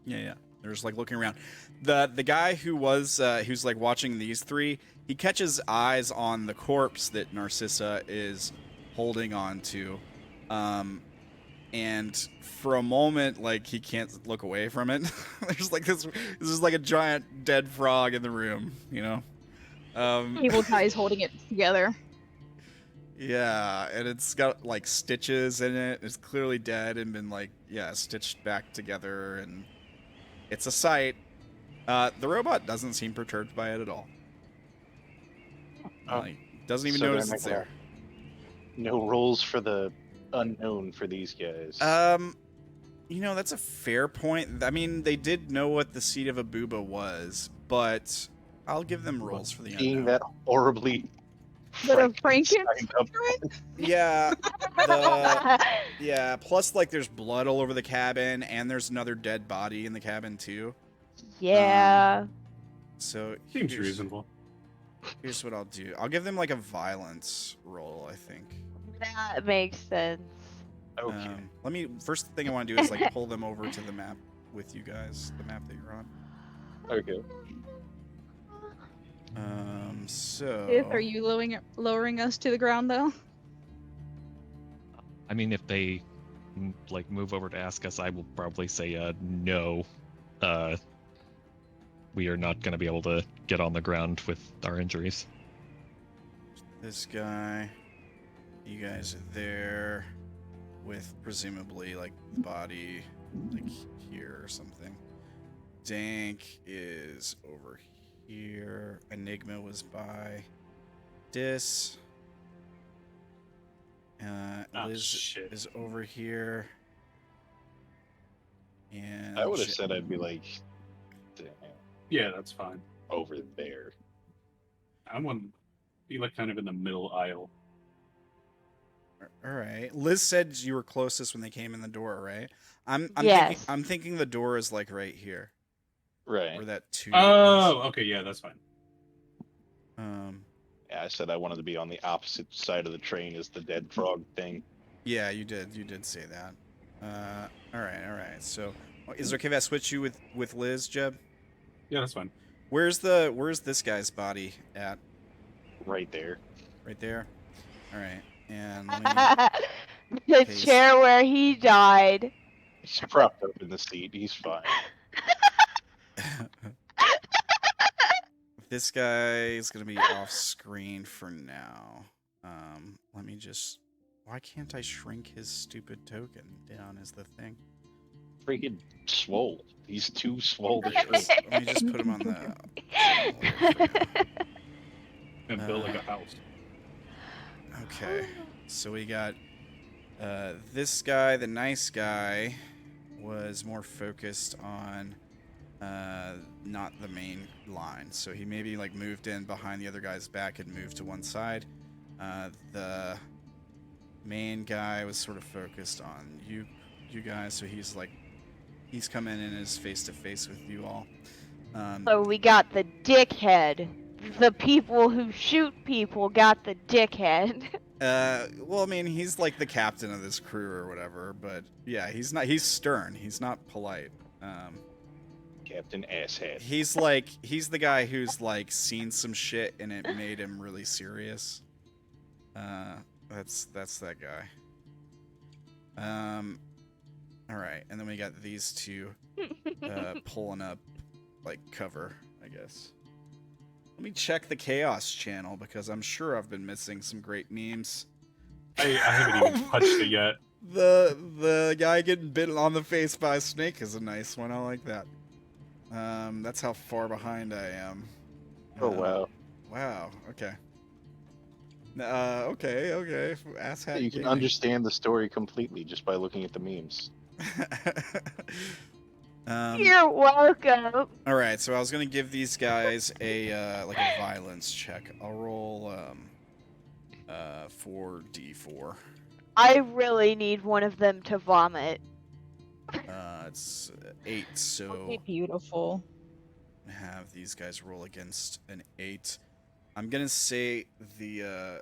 A: Yeah. They're just like looking around. The guy who was who's like watching these three, he catches eyes on the corpse that Narcissa is holding on to. And for a moment, like, he can't look away from it. There's like this is like a giant dead frog in the room, you know?
F: Evil guy is holding it together.
A: Yeah, and it's got like stitches in it. It's clearly dead and been like, yeah, stitched back together, and it's a sight. The robot doesn't seem perturbed by it at all.
C: Oh.
A: Like, doesn't even
C: So they're
A: notice
C: not
A: it's
C: gonna-
A: there.
C: No rolls for the unknown for these guys.
A: You know, that's a fair point. I mean, they did know what the seed of a booba was, but I'll give them rolls for the
C: Being
A: unknown.
C: that horribly
F: But a
C: Frankenstein
F: Frankenstein?
A: Yeah, yeah. Plus, like, there's blood all over the cabin, and there's another dead body in the cabin too.
E: Yeah.
A: So
I: Seems
A: here's,
I: reasonable.
A: here's what I'll do. I'll give them like a violence roll, I think.
E: That makes sense.
C: Okay.
A: Let me. First thing I want to do is like pull them over to the map with you guys. The map that you're on.
C: Okay.
A: So.
F: Sith, are you lowering us to the ground though?
B: I mean, if they like move over to ask us, I will probably say no. We are not going to be able to get on the ground with our injuries.
A: This guy. You guys are there, with presumably like the body, like here or something. Dank is over here. Enigma was by Dis. Liz
I: shit.
A: is over here. And
C: I would have said I'd be like, damn,
I: Yeah, that's fine.
C: over there.
I: I want to be like kind of in the middle aisle.
A: All right. Liz said you were closest when they came in the door, right? I'm
E: Yes.
A: thinking the door is like right here,
C: Right.
A: where that two.
I: Oh, okay, yeah, that's fine.
C: Yeah, I said I wanted to be on the opposite side of the train as the dead frog thing.
A: Yeah, you did say that. All right. So, is it okay if I switch you with Liz, Jeb?
I: Yeah, that's fine.
A: Where's this guy's body at?
C: Right there.
A: Right there. All right. And let me,
E: The
A: Paste.
E: chair where he died.
C: He's propped up in the seat. He's fine.
A: this guy is gonna be off screen for now. Let me just. Why can't I shrink his stupid token down as the thing?
C: Freaking swole. He's too swole to shrink.
A: Let me just put him on the.
I: And build like a house.
A: Okay, so we got this guy, the nice guy, was more focused on not the main line. So he maybe like moved in behind the other guy's back and moved to one side. The main guy was sort of focused on you guys, so he's coming in as face to face with you all.
E: So we got the dickhead. The people who shoot people got the dickhead.
A: Well, I mean, he's like the captain of this crew or whatever, but yeah, he's stern. He's not polite.
C: Captain Asshat.
A: He's the guy who's like seen some shit and it made him really serious. That's that guy. All right, and then we got these two pulling up like cover, I guess. Let me check the Chaos channel because I'm sure I've been missing some great memes.
I: I haven't even touched it yet.
A: The guy getting bitten on the face by a snake is a nice one. I like that. That's how far behind I am.
C: Oh, wow.
A: Wow. Okay. Okay. Asshat
C: You can
A: gaming.
C: understand the story completely just by looking at the memes.
E: You're welcome.
A: All right, so I was gonna give these guys a like a violence check. I'll roll 4d4.
E: I really need one of them to vomit.
A: It's 8, so
F: Beautiful.
A: have these guys roll against an 8. I'm gonna say the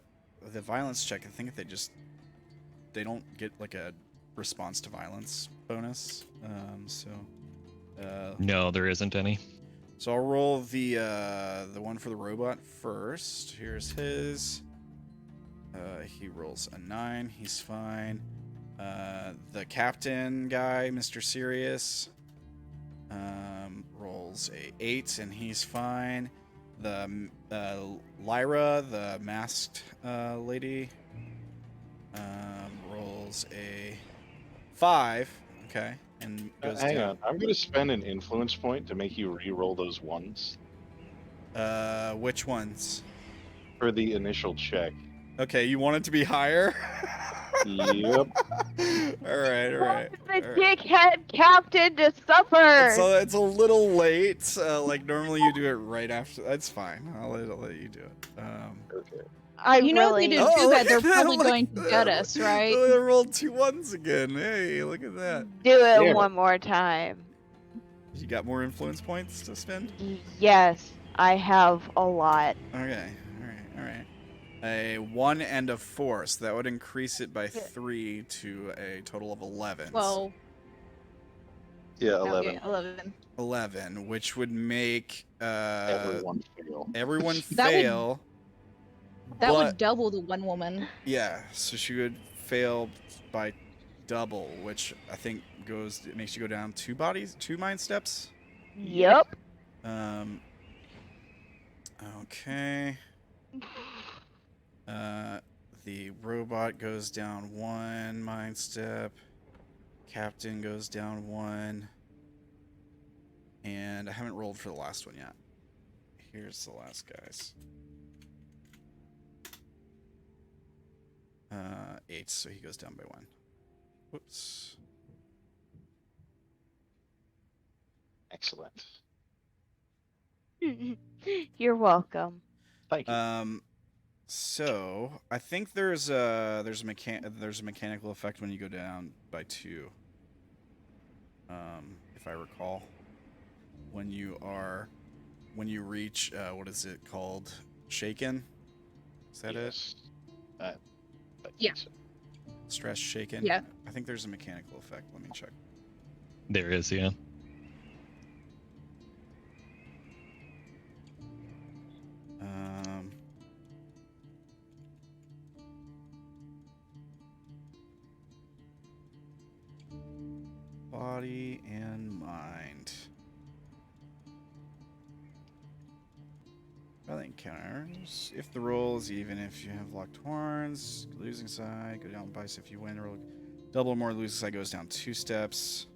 A: violence check. I think they don't get like a response to violence bonus.
B: No, there isn't any.
A: So I'll roll the one for the robot first. Here's his. He rolls a 9. He's fine. The captain guy, Mr. Sirius, rolls a 8, and he's fine. The Lyra, the masked lady, rolls a 5. Okay, and goes
C: Hang
A: down.
C: on, I'm going to spend an influence point to make you re-roll those ones
A: Which ones?
C: for the initial check.
A: Okay, you want it to be higher?
C: Yep.
A: all right.
E: The dickhead captain to suffer.
A: It's a little late. Like normally you do it right after. That's fine. I'll let you do it.
C: Okay.
E: I
F: You know
E: really
F: they did
A: Oh,
F: do
A: look
F: that. They're
A: at that,
F: probably
A: look
F: going
A: at
F: to
A: that.
F: gut us, right?
A: Oh, they rolled 2 1s again. Hey, look at that.
E: do it
C: Yeah.
E: one more time.
A: You got more influence points to spend?
E: Yes, I have a lot.
A: Okay. All right. A 1 and a 4, so that would increase it by 3 to a total of 11.
F: Well,
C: Yeah,
F: no,
C: 11.
F: yeah, 11.
A: 11, which would make
C: Everyone fail.
A: everyone
F: That would-
A: fail.
F: That
A: but,
F: would double the one woman.
A: Yeah, so she would fail by double, which I think it makes you go down 2 mind steps.
E: Yep.
A: Okay. The robot goes down 1 mind step. Captain goes down 1. And I haven't rolled for the last one yet. Here's the last guys. 8, so he goes down by 1. Whoops.
C: Excellent.
E: You're welcome.
C: Thank you.
A: So I think there's a mechanical effect when you go down by 2. If I recall, when you reach what is it called? Shaken? Is that it?
C: I
F: Yeah.
C: think so.
A: Stress shaken?
F: Yeah.
A: I think there's a mechanical effect. Let me check.
B: There is, yeah.
A: Body and mind. Rather encounters. If the roll is even, if you have locked horns, losing side, go down by if you win. Roll double or more, losing side goes down 2 steps.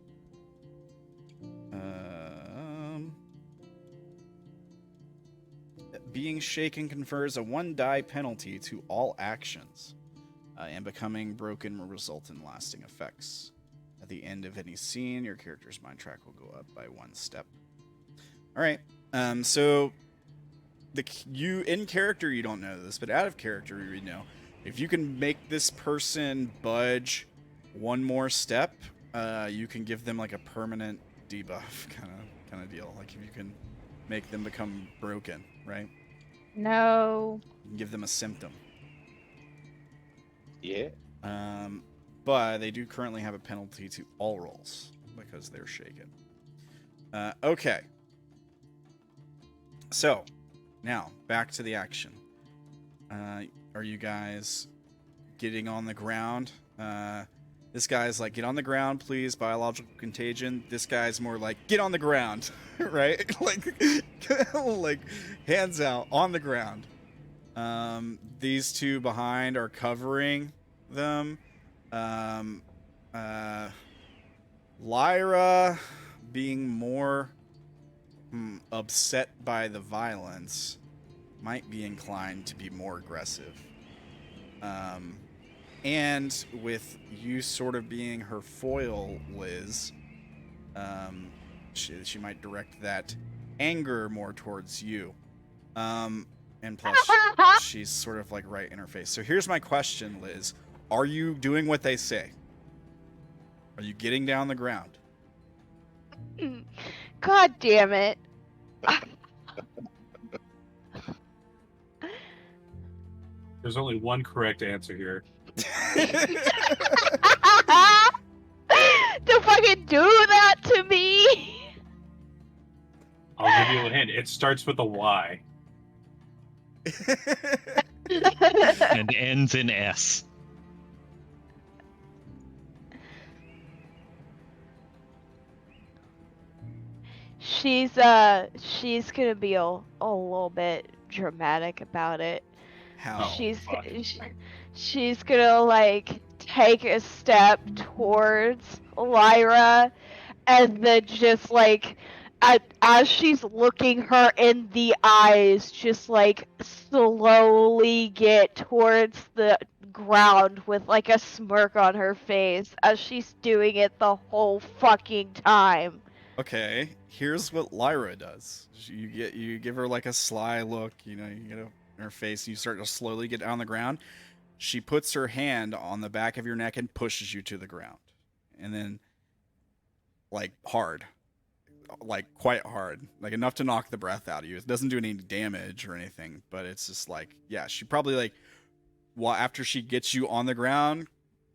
A: Being shaken confers a 1 die penalty to all actions, and becoming broken will result in lasting effects. At the end of any scene, your character's mind track will go up by 1 step. All right. So you in character you don't know this, but out of character you know. If you can make this person budge 1 more step, you can give them like a permanent debuff kind of deal. Like if you can make them become broken, right?
F: No.
A: You can give them a symptom.
C: Yeah.
A: But they do currently have a penalty to all rolls because they're shaken. Okay. So, now, back to the action. Are you guys getting on the ground? This guy's like, get on the ground, please, biological contagion. This guy's more like, get on the ground, right? like, hands out, on the ground. These 2 behind are covering them. Lyra, being more upset by the violence, might be inclined to be more aggressive. And with you sort of being her foil, Liz, she might direct that anger more towards you. And plus, she's sort of like right in her face. So here's my question, Liz. Are you doing what they say? Are you getting down the ground?
E: God damn it.
I: There's only one correct answer here.
E: To fucking do that to me.
I: I'll give you a hint. It starts with a Y.
B: And ends in S.
E: She's gonna be a little bit dramatic about it.
A: How?
E: She's gonna like take a step towards Lyra and then just like as she's looking her in the eyes, just like slowly get towards the ground with like a smirk on her face as she's doing it the whole fucking time.
A: Okay, here's what Lyra does. You give her like a sly look, you know, you get in her face, and you start to slowly get down on the ground. She puts her hand on the back of your neck and pushes you to the ground. And then like hard. Like quite hard. Like enough to knock the breath out of you. It doesn't do any damage or anything, but it's just like, yeah, she probably like after she gets you on the ground,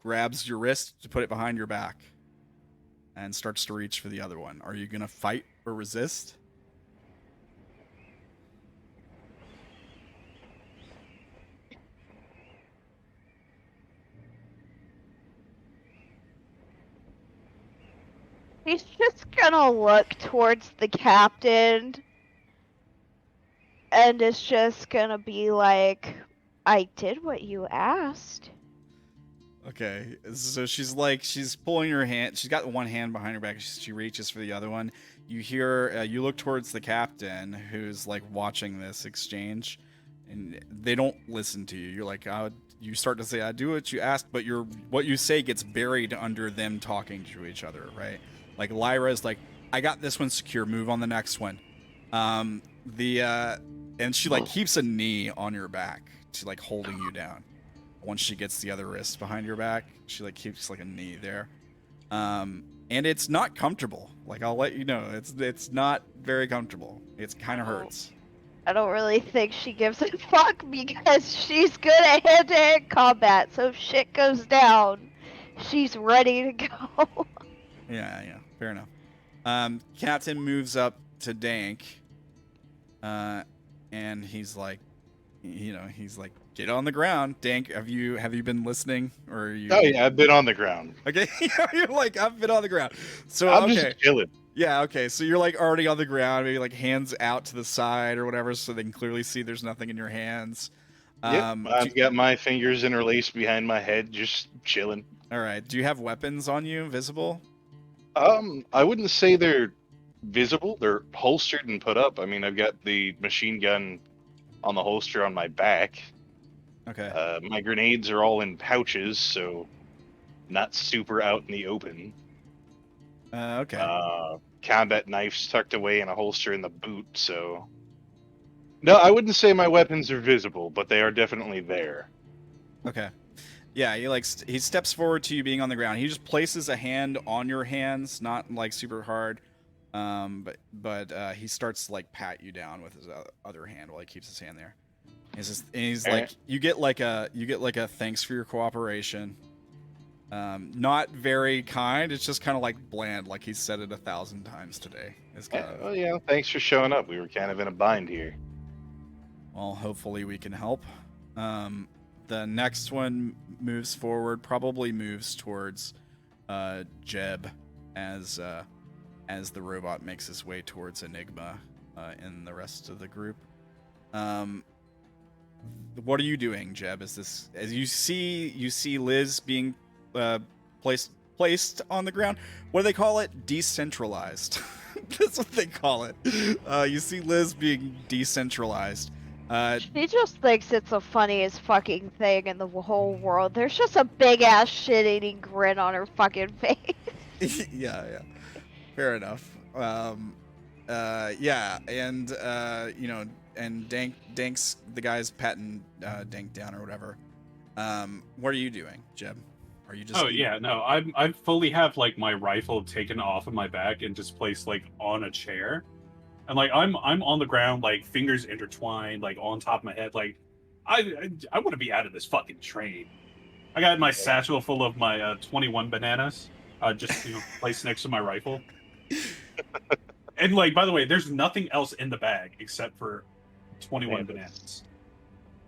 A: grabs your wrist to put it behind your back and starts to reach for the other one. Are you gonna fight or resist?
E: He's just gonna look towards the captain and it's just gonna be like, I did what you asked.
A: Okay, so she's pulling her hand. She's got one hand behind her back. She reaches for the other one. You hear, you look towards the captain who's like watching this exchange, and they don't listen to you. You're like, you start to say, I do what you asked, but what you say gets buried under them talking to each other, right? Like Lyra's like, I got this one secure. Move on the next one. And she like keeps a knee on your back to like holding you down. Once she gets the other wrist behind your back, she like keeps like a knee there. And it's not comfortable. Like I'll let you know, it's not very comfortable. It kind of hurts.
E: I don't really think she gives a fuck because she's good at hand-to-hand combat. So if shit goes down, she's ready to go.
A: Yeah, fair enough. Captain moves up to Dank, and he's like, get on the ground. Dank, have you been listening, or are you?
C: Oh yeah, I've been on the ground.
A: Okay, you're like, I've been on the ground. So
C: I'm
A: okay.
C: just chilling.
A: Yeah, okay. So you're like already on the ground, maybe like hands out to the side or whatever, so they can clearly see there's nothing in your hands.
C: Yep, I've got my fingers interlaced behind my head, just chilling.
A: All right. Do you have weapons on you, visible?
C: I wouldn't say they're visible. They're holstered and put up. I mean, I've got the machine gun on the holster on my back.
A: Okay.
C: My grenades are all in pouches, so not super out in the open.
A: Okay.
C: Combat knives tucked away in a holster in the boot, so... No, I wouldn't say my weapons are visible, but they are definitely there.
A: Okay. Yeah, he steps forward to you being on the ground. He just places a hand on your hands, not like super hard, but he starts to like pat you down with his other hand while he keeps his hand there. He's like, you get like a thanks for your cooperation. Not very kind. It's just kind of like bland, like he's said it 1,000 times today. It's kind of,
C: well, yeah, thanks for showing up. We were kind of in a bind here.
A: well, hopefully we can help. The next one moves forward, probably moves towards Jeb as the robot makes his way towards Enigma and the rest of the group. What are you doing, Jeb? As you see Liz being placed on the ground? What do they call it? Decentralized. That's what they call it. You see Liz being decentralized.
E: She just thinks it's the funniest fucking thing in the whole world. There's just a big ass shit-eating grin on her fucking face.
A: yeah. Fair enough. Yeah, and and Dank's the guy's patting Dank down or whatever. What are you doing, Jeb? Are you just?
I: Oh yeah, no, I fully have like my rifle taken off of my back and just placed like on a chair, and like I'm on the ground, like fingers intertwined, like on top of my head, like I want to be out of this fucking train. I got my satchel full of my 21 bananas, just placed next to my rifle. And like, by the way, there's nothing else in the bag except for 21 bananas.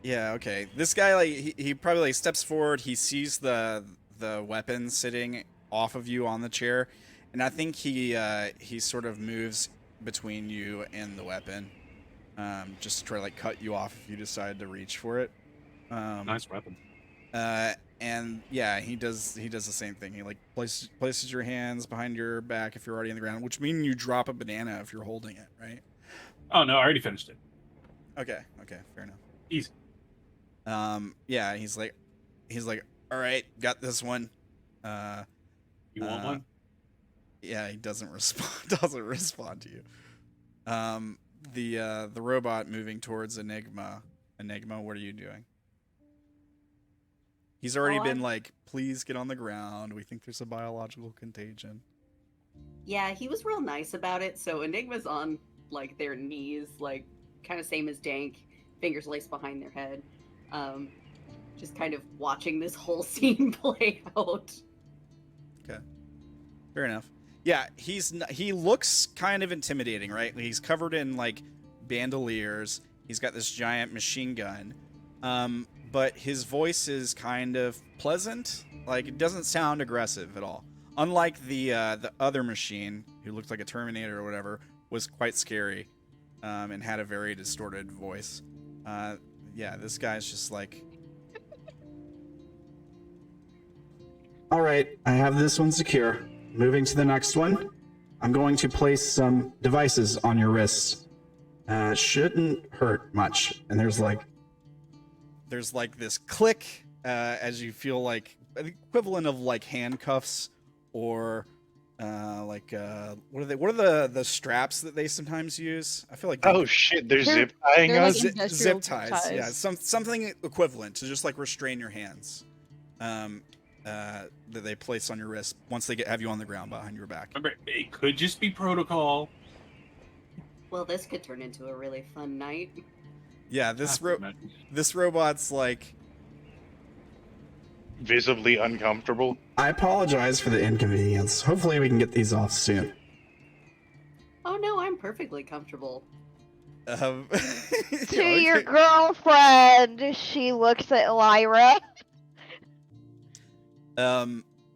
A: Yeah, okay. This guy, like, he probably like steps forward. He sees the weapon sitting off of you on the chair, and I think he sort of moves between you and the weapon, just to try to like cut you off if you decide to reach for it.
I: Nice weapon.
A: And yeah, he does the same thing. He like places your hands behind your back if you're already on the ground, which means you drop a banana if you're holding it, right?
I: Oh no, I already finished it.
A: Okay, fair enough.
I: Easy.
A: Yeah, he's like, all right, got this one.
I: You want one?
A: Yeah, he doesn't respond to you. The robot moving towards Enigma. Enigma, what are you doing? He's already been like, please get on the ground. We think there's a biological contagion.
D: Yeah, he was real nice about it. So Enigma's on like their knees, like kind of same as Dank, fingers laced behind their head. Just kind of watching this whole scene play out.
A: Okay. Fair enough. Yeah, he looks kind of intimidating, right? He's covered in like bandoliers. He's got this giant machine gun. But his voice is kind of pleasant. Like, it doesn't sound aggressive at all. Unlike the other machine, who looked like a Terminator or whatever, was quite scary, and had a very distorted voice. Yeah, this guy's just like...
J: All right, I have this one secure. Moving to the next one, I'm going to place some devices on your wrists. Shouldn't hurt much. And there's like
A: this click as you feel like the equivalent of like handcuffs or what are the straps that they sometimes use? I feel like
C: shit, they're zip tying
F: they're like
C: us.
F: industrial
A: zip ties.
F: ties.
A: Yeah, something equivalent to just like restrain your hands. That they place on your wrist once they have you on the ground behind your back.
I: Remember, it could just be protocol.
D: Well, this could turn into a really fun night.
A: Yeah, this robot's like
C: Visibly uncomfortable.
J: I apologize for the inconvenience. Hopefully we can get these off soon.
D: Oh no, I'm perfectly comfortable.
E: To your girlfriend, she looks at Lyra.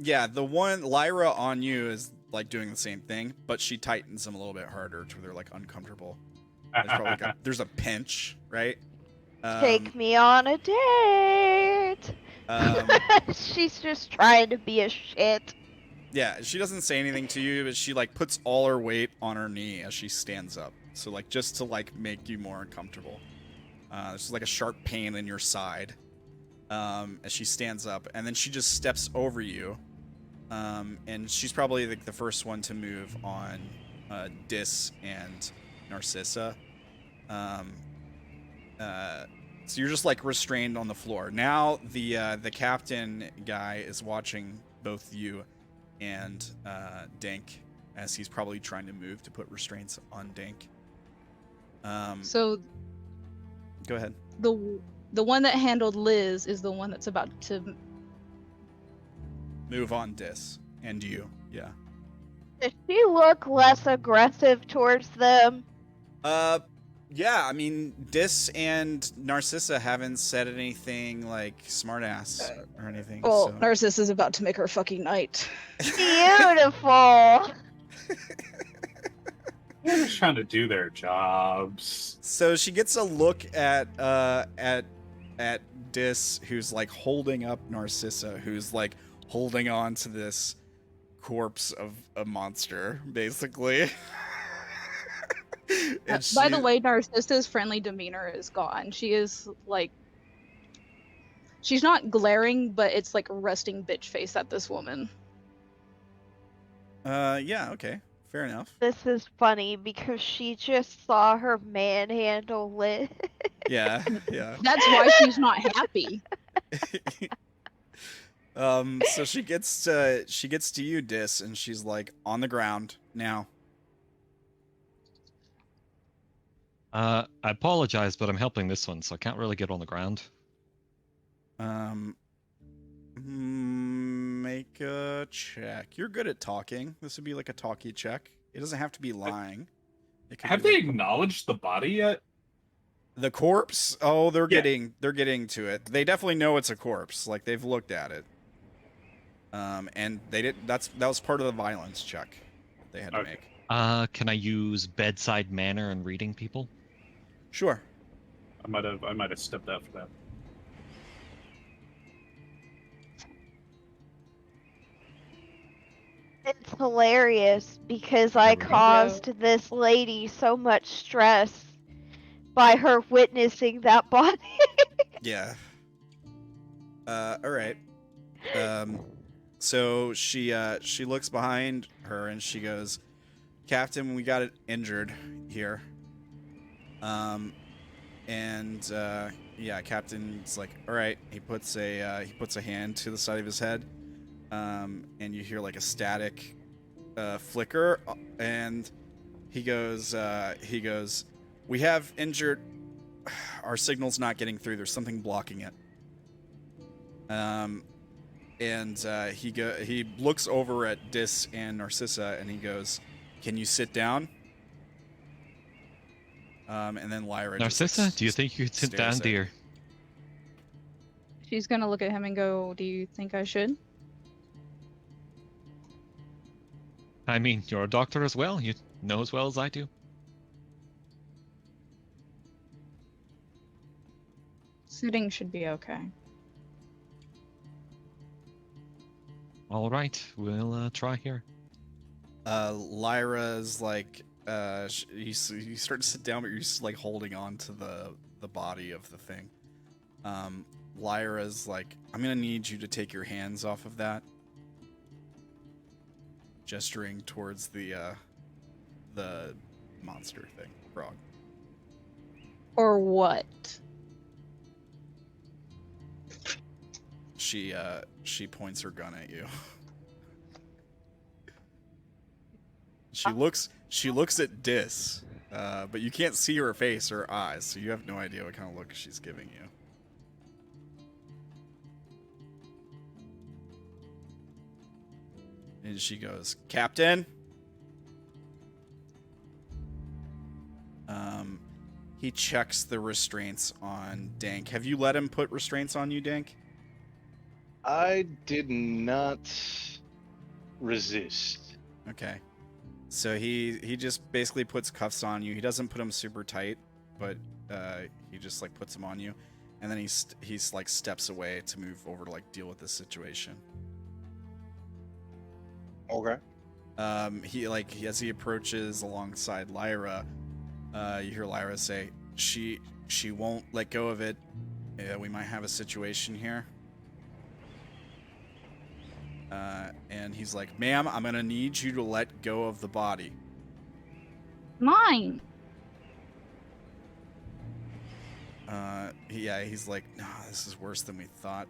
A: Yeah, the one Lyra on you is like doing the same thing, but she tightens them a little bit harder to where they're like uncomfortable. There's a pinch, right?
E: Take me on a date. She's just trying to be a shit.
A: Yeah, she doesn't say anything to you, but she like puts all her weight on her knee as she stands up. So like just to like make you more uncomfortable. There's like a sharp pain in your side. As she stands up, and then she just steps over you, and she's probably like the first one to move on Dis and Narcissa. So you're just like restrained on the floor. Now the captain guy is watching both you and Dank, as he's probably trying to move to put restraints on Dank.
F: So
A: Go ahead.
F: The one that handled Liz is the one that's about to
A: Move on Dis and you. Yeah.
E: Does she look less aggressive towards them?
A: Yeah, I mean, Dis and Narcissa haven't said anything like smartass or anything.
F: Well,
A: so.
F: Narcissa's about to make her fucking night.
E: Beautiful.
I: They're just trying to do their jobs.
A: So she gets a look at Dis, who's like holding up Narcissa, who's like holding on to this corpse of a monster, basically.
F: By the way, Narcissa's friendly demeanor is gone. She is like, she's not glaring, but it's like a resting bitch face at this woman.
A: Yeah, okay. Fair enough.
E: This is funny because she just saw her manhandle Liz.
A: Yeah.
F: That's why she's not happy.
A: So she gets to you, Dis, and she's like, on the ground now.
B: I apologize, but I'm helping this one, so I can't really get on the ground.
A: Make a check. You're good at talking. This would be like a talkie check. It doesn't have to be lying.
I: Have they acknowledged the body yet?
A: The corpse? Oh, they're getting to it. They definitely know it's a corpse. Like, they've looked at it. And they did. That was part of the violence check they had to make.
B: Can I use bedside manner and reading people?
A: Sure.
I: I might have stepped out for that.
E: It's hilarious because I
B: There we go.
E: caused this lady so much stress by her witnessing that body.
A: Yeah. All right. So she looks behind her and she goes, "Captain, we got it injured here." Yeah, Captain's like, "All right." He puts a hand to the side of his head, and you hear like a static flicker, and he goes, "We have injured. Our signal's not getting through. There's something blocking it." He looks over at Dis and Narcissa and he goes, "Can you sit down?" And then Lyra
B: Narcissa,
A: just,
B: do you think you could sit down,
A: stares at-
B: dear?
F: She's gonna look at him and go, "Do you think I should?"
B: I mean, you're a doctor as well. You know as well as I do.
F: Sitting should be okay.
B: All right, we'll try here.
A: Lyra's like, you start to sit down, but you're just like holding on to the body of the thing. Lyra's like, "I'm gonna need you to take your hands off of that," gesturing towards the monster thing, frog.
F: Or what?
A: She points her gun at you. She looks at Dis, but you can't see her face or eyes, so you have no idea what kind of look she's giving you. And she goes, "Captain?" He checks the restraints on Dank. Have you let him put restraints on you, Dank?
C: I did not resist.
A: Okay. So he just basically puts cuffs on you. He doesn't put them super tight, but he just like puts them on you, and then he's like steps away to move over to like deal with this situation.
C: Okay.
A: As he approaches alongside Lyra, you hear Lyra say, "She won't let go of it. We might have a situation here." And he's like, "Ma'am, I'm gonna need you to let go of the body."
F: Mine.
A: He's like, "No, this is worse than we thought."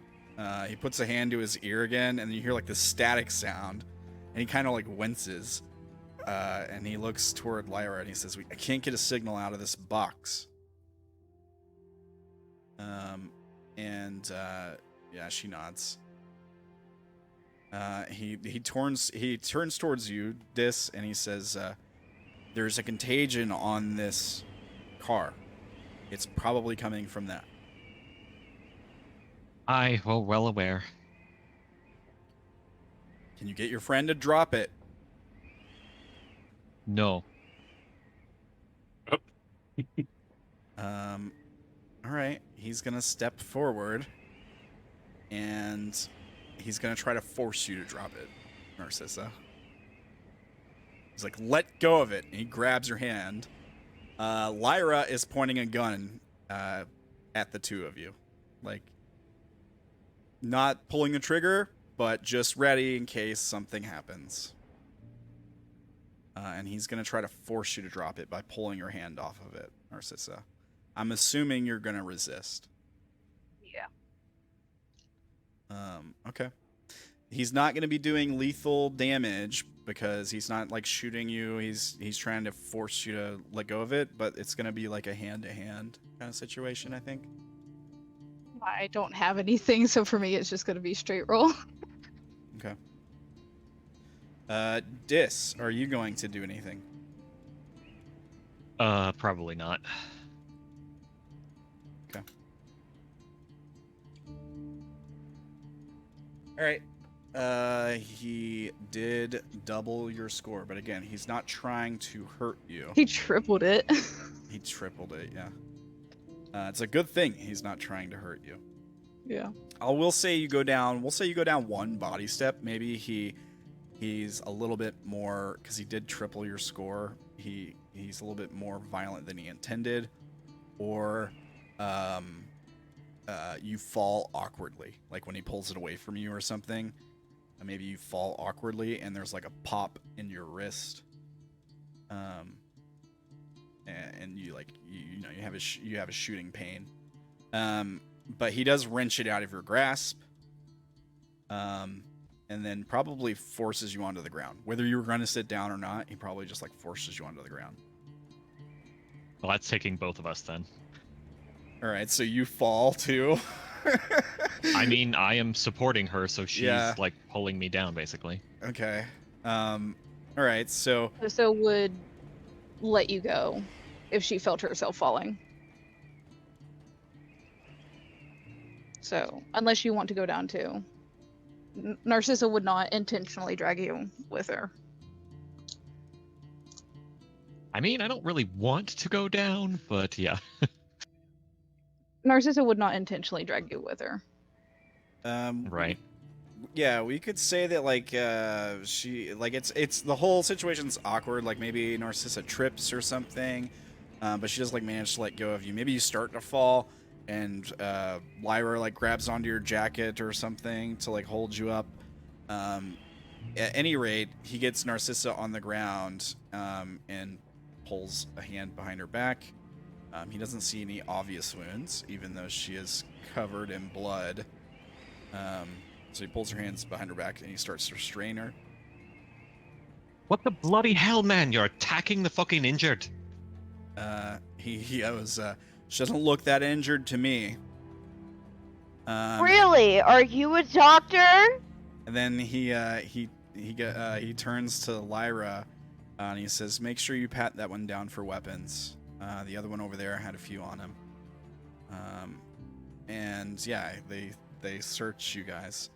A: He puts a hand to his ear again, and then you hear like this static sound, and he kind of like winces, and he looks toward Lyra and he says, "I can't get a signal out of this box." She nods. He turns towards you, Dis, and he says, "There's a contagion on this car. It's probably coming from that."
B: Well aware.
A: "Can you get your friend to drop it?"
B: No.
A: All right. He's gonna step forward, and he's gonna try to force you to drop it, Narcissa. He's like, "Let go of it." And he grabs your hand. Lyra is pointing a gun at the two of you, like not pulling the trigger, but just ready in case something happens. And he's gonna try to force you to drop it by pulling your hand off of it, Narcissa. I'm assuming you're gonna resist.
E: Yeah.
A: Okay. He's not going to be doing lethal damage because he's not like shooting you. He's trying to force you to let go of it, but it's going to be like a hand-to-hand kind of situation, I think.
F: I don't have anything, so for me it's just gonna be straight roll.
A: Okay. Dis, are you going to do anything?
B: Probably not.
A: Okay. All right. He did double your score, but again, he's not trying to hurt you.
F: He tripled it.
A: He tripled it, yeah. It's a good thing he's not trying to hurt you.
F: Yeah.
A: We'll say you go down one body step. Maybe he he's a little bit more, because he did triple your score, he's a little bit more violent than he intended, or you fall awkwardly, like when he pulls it away from you or something. Maybe you fall awkwardly and there's like a pop in your wrist, and you like you have a shooting pain, but he does wrench it out of your grasp, and then probably forces you onto the ground. Whether you were going to sit down or not, he probably just like forces you onto the ground.
B: Well, that's taking both of us then.
A: All right, so you fall too.
B: I mean, I am supporting her, so she's
A: Yeah.
B: like pulling me down, basically.
A: Okay. All right, so
F: So would let you go if she felt herself falling. So, unless you want to go down too. Narcissa would not intentionally drag you with her.
B: I mean, I don't really want to go down, but yeah.
F: Narcissa would not intentionally drag you with her.
B: Right.
A: Yeah, we could say that like she like it's the whole situation's awkward. Like maybe Narcissa trips or something, but she does like manage to let go of you. Maybe you start to fall, and Lyra like grabs onto your jacket or something to like hold you up. At any rate, he gets Narcissa on the ground and pulls a hand behind her back. He doesn't see any obvious wounds, even though she is covered in blood. So he pulls her hands behind her back and he starts to restrain her.
B: What the bloody hell, man? You're attacking the fucking injured.
A: He goes, she doesn't look that injured to me.
E: Really? Are you a doctor?
A: And then he turns to Lyra and he says, "Make sure you pat that one down for weapons. The other one over there had a few on him." And yeah, they search you guys.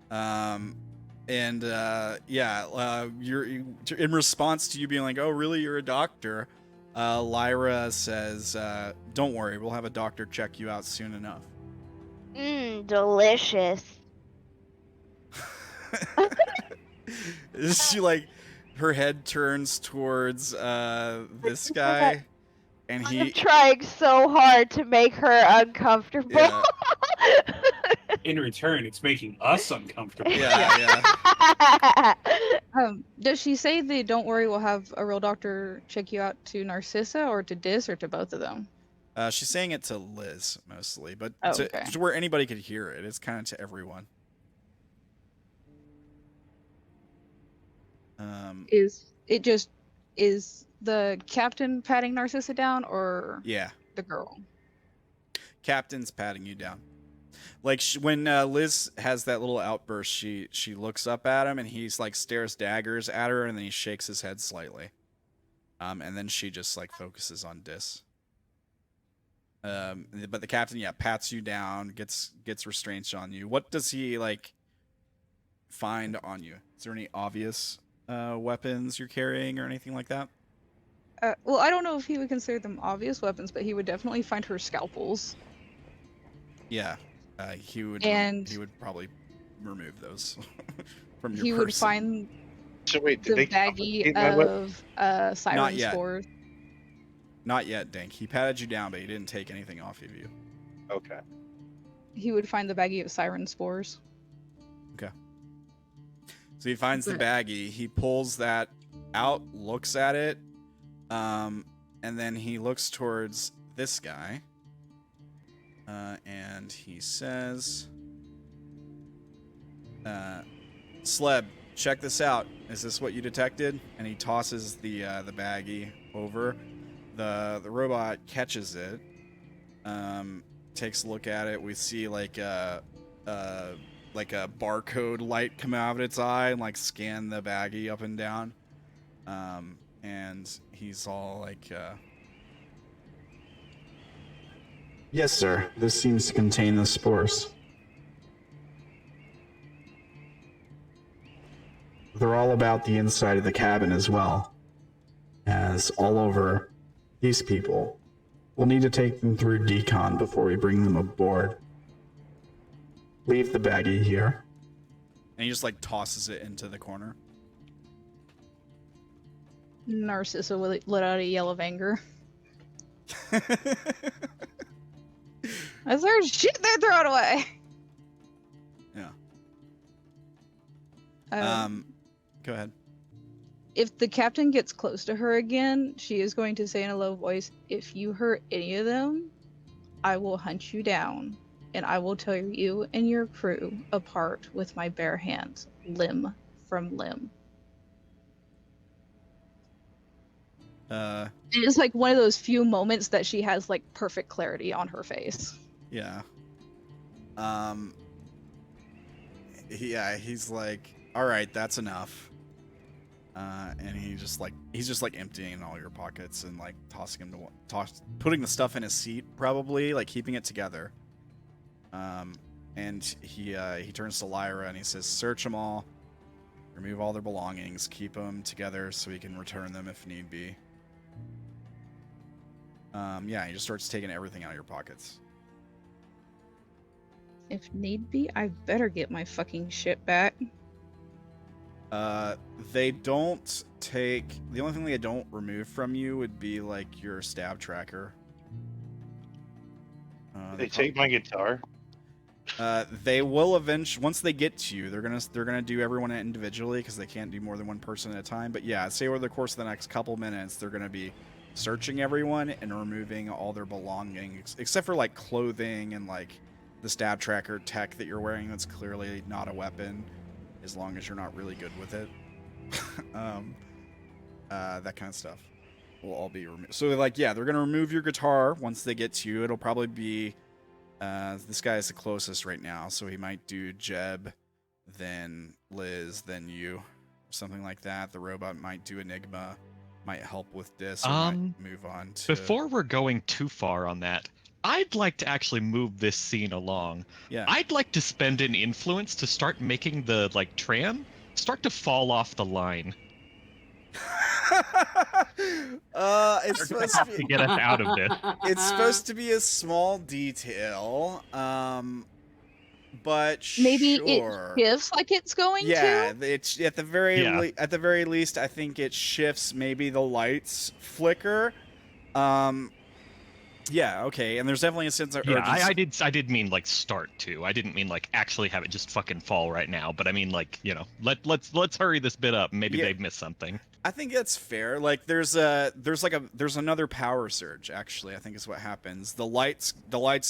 A: You're in response to you being like, "Oh, really? You're a doctor?" Lyra says, "Don't worry, we'll have a doctor check you out soon enough."
E: Delicious.
A: She like, her head turns towards this guy, and
E: I'm trying so hard to make her uncomfortable.
A: Yeah.
I: In return, it's making us uncomfortable.
A: Yeah.
F: Does she say the "don't worry, we'll have a real doctor check you out" to Narcissa or to Dis or to both of them?
A: She's saying it to Liz mostly, but
F: Oh,
A: to
F: okay.
A: where anybody could hear it. It's kind of to everyone.
F: Is the captain patting Narcissa down or
A: Yeah,
F: the girl?
A: Captain's patting you down. Like when Liz has that little outburst, she looks up at him and he's like stares daggers at her, and then he shakes his head slightly. And then she just like focuses on Dis. But the captain, pats you down, gets restraints on you. What does he like find on you? Is there any obvious weapons you're carrying or anything like that?
F: Well, I don't know if he would consider them obvious weapons, but he would definitely find her scalpels.
A: Yeah, he would probably remove those from your
F: He
A: person.
F: would find
C: So wait,
F: the
C: did they
F: baggie
C: confiscate my weapon?
F: of siren
A: Not yet.
F: spores.
A: Not yet, Dank. He patted you down, but he didn't take anything off of you.
C: Okay.
F: He would find the baggie of siren spores.
A: Okay. So he finds the baggie. He pulls that out, looks at it, and then he looks towards this guy, and he says, "Sleb, check this out. Is this what you detected?" And he tosses the baggie over. The robot catches it, takes a look at it. We see like a barcode light come out of its eye and like scan the baggie up and down. And he's all like,
J: Yes, sir. This seems to contain the spores. They're all about the inside of the cabin as well, as all over these people. We'll need to take them through decon before we bring them aboard. Leave the baggie here.
A: and he just like tosses it into the corner.
F: Narcissa let out a yell of anger. As there's shit they're throwing away.
A: Yeah. Go ahead.
F: If the captain gets close to her again, she is going to say in a low voice, "If you hurt any of them, I will hunt you down, and I will tear you and your crew apart with my bare hands, limb from limb." It is like one of those few moments that she has like perfect clarity on her face.
A: Yeah. Yeah, he's like, all right, that's enough. And he's just like emptying all your pockets and like tossing him putting the stuff in his seat, probably like keeping it together. And he turns to Lyra and he says, "Search them all, remove all their belongings, keep them together so we can return them if need be." Yeah, he just starts taking everything out of your pockets.
F: If need be, I better get my fucking shit back.
A: They don't take... The only thing they don't remove from you would be, like, your stab tracker.
C: They take my guitar.
A: They will eventually... Once they get to you, they're gonna do everyone individually, because they can't do more than one person at a time. But yeah, say over the course of the next couple minutes, they're gonna be searching everyone and removing all their belongings, except for, like, clothing and, like, the stab tracker tech that you're wearing that's clearly not a weapon, as long as you're not really good with it. That kind of stuff will all be removed. So, like, yeah, they're going to remove your guitar once they get to you. It'll probably be... this guy is the closest right now, so he might do Jeb, then Liz, then you, or something like that. The robot might do Enigma, might help with this, or might move on to...
B: Before we're going too far on that, I'd like to actually move this scene along.
A: Yeah.
B: I'd like to spend an influence to start making the, like, tram start to fall off the line.
A: It's supposed to
B: to get us out of this.
A: It's supposed to be a small detail, but
F: Maybe
A: sure.
F: it shifts like it's going
A: Yeah,
F: to.
A: it's at the very least, I think it shifts. Maybe the lights flicker. Yeah, okay, and there's definitely a sense of urgency.
B: I did mean like start to. I didn't mean like actually have it just fucking fall right now. But I mean like, you know, let's hurry this bit up. Maybe they've missed something.
A: I think that's fair. Like there's another power surge, actually, I think is what happens. The lights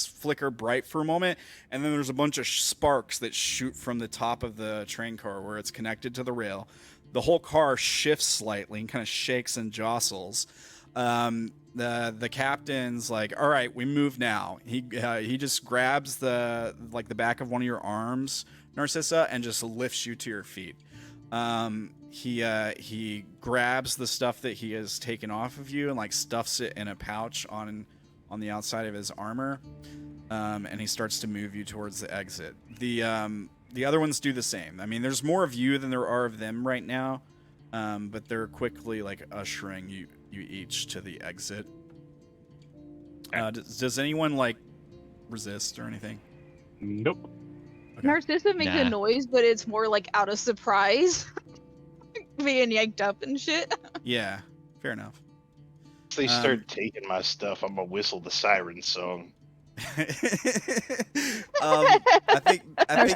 A: flicker bright for a moment, and then there's a bunch of sparks that shoot from the top of the train car where it's connected to the rail. The whole car shifts slightly and kind of shakes and jostles. The captain's like, "All right, we move now." He just grabs the back of one of your arms, Narcissa, and just lifts you to your feet. He grabs the stuff that he has taken off of you and like stuffs it in a pouch on the outside of his armor, and he starts to move you towards the exit. The other ones do the same. I mean, there's more of you than there are of them right now, but they're quickly like ushering you each to the exit. Does anyone like resist or anything?
I: Nope.
A: Okay.
F: Narcissa makes a noise, but it's more like out of surprise. Being yanked up and shit.
A: Yeah, fair enough.
C: If they start taking my stuff, I'm gonna whistle the siren song.
A: I think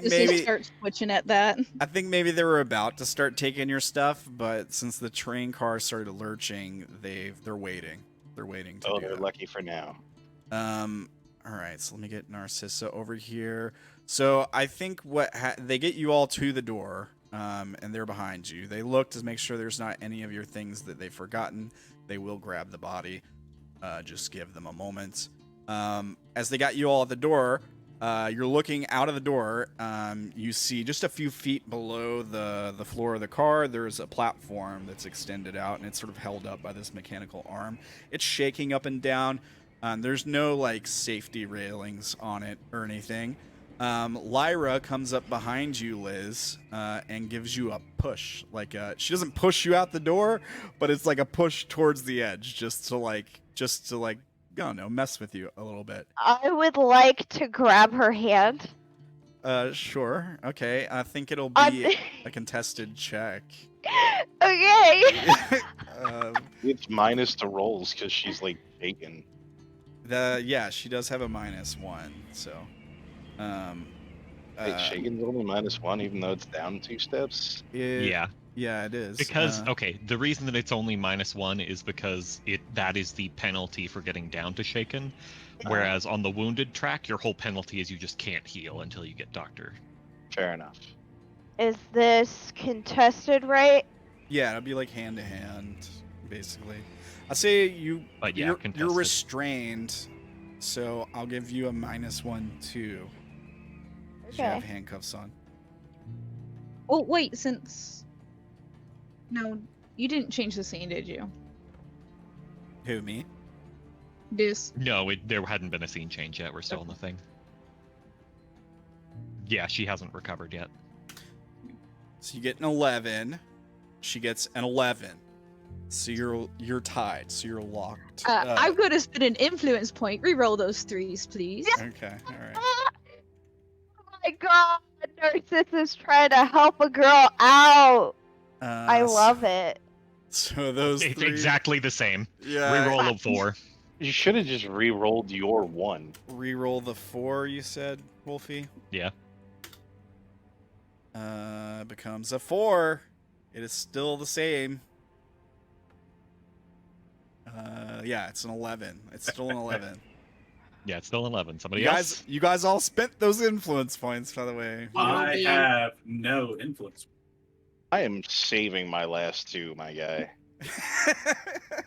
A: maybe
F: start switching at that.
A: I think maybe they were about to start taking your stuff, but since the train car started lurching, they're waiting. They're waiting to do
C: they're
A: that.
C: lucky for now.
A: All right, so let me get Narcissa over here. So I think they get you all to the door, and they're behind you. They look to make sure there's not any of your things that they've forgotten. They will grab the body. Just give them a moment. As they got you all at the door, you're looking out of the door. You see just a few feet below the floor of the car, there's a platform that's extended out, and it's sort of held up by this mechanical arm. It's shaking up and down. There's no like safety railings on it or anything. Lyra comes up behind you, Liz, and gives you a push. Like she doesn't push you out the door, but it's like a push towards the edge, just to I don't know, mess with you a little bit.
E: I would like to grab her hand.
A: Sure. Okay. I think it'll
E: I'm-
A: be a contested check.
E: Okay.
C: It's minus the rolls because she's like shaken.
A: Yeah, she does have a -1, so.
C: Wait, shaken's only -1, even though it's down 2 steps.
B: Yeah.
A: Yeah, it is.
B: Because okay, the reason that it's only -1 is because that is the penalty for getting down to shaken, whereas on the wounded track, your whole penalty is you just can't heal until you get doctor.
C: Fair enough.
E: Is this contested, right?
A: Yeah, it'll be like hand to hand, basically. I say
B: But yeah,
A: you're
B: contested.
A: restrained, so I'll give you a -1 too. 'Cause you have
E: Okay.
A: handcuffs on.
F: Oh wait, since no, you didn't change the scene, did you?
A: Who, me?
F: Deuce.
B: No, there hadn't been a scene change yet. We're still in the thing. Yeah, she hasn't recovered yet.
A: So you get an 11. She gets an 11. So you're tied. So you're locked.
F: I'm going to spend an influence point. Reroll those 3s, please.
A: Okay. All right.
E: Oh my god, Narcissa's trying to help a girl out. I love it.
A: So those
B: It's
A: three.
B: exactly the same.
A: Yeah.
B: Reroll of 4.
C: You should have just re-rolled your 1.
A: Reroll the 4. You said, Wolfy.
B: Yeah.
A: Becomes a 4. It is still the same. Yeah, it's an 11. It's still an 11.
B: Yeah, it's still 11. Somebody
A: You guys all spent those influence points, by the way.
I: I have no influence.
C: I am saving my last 2, my guy.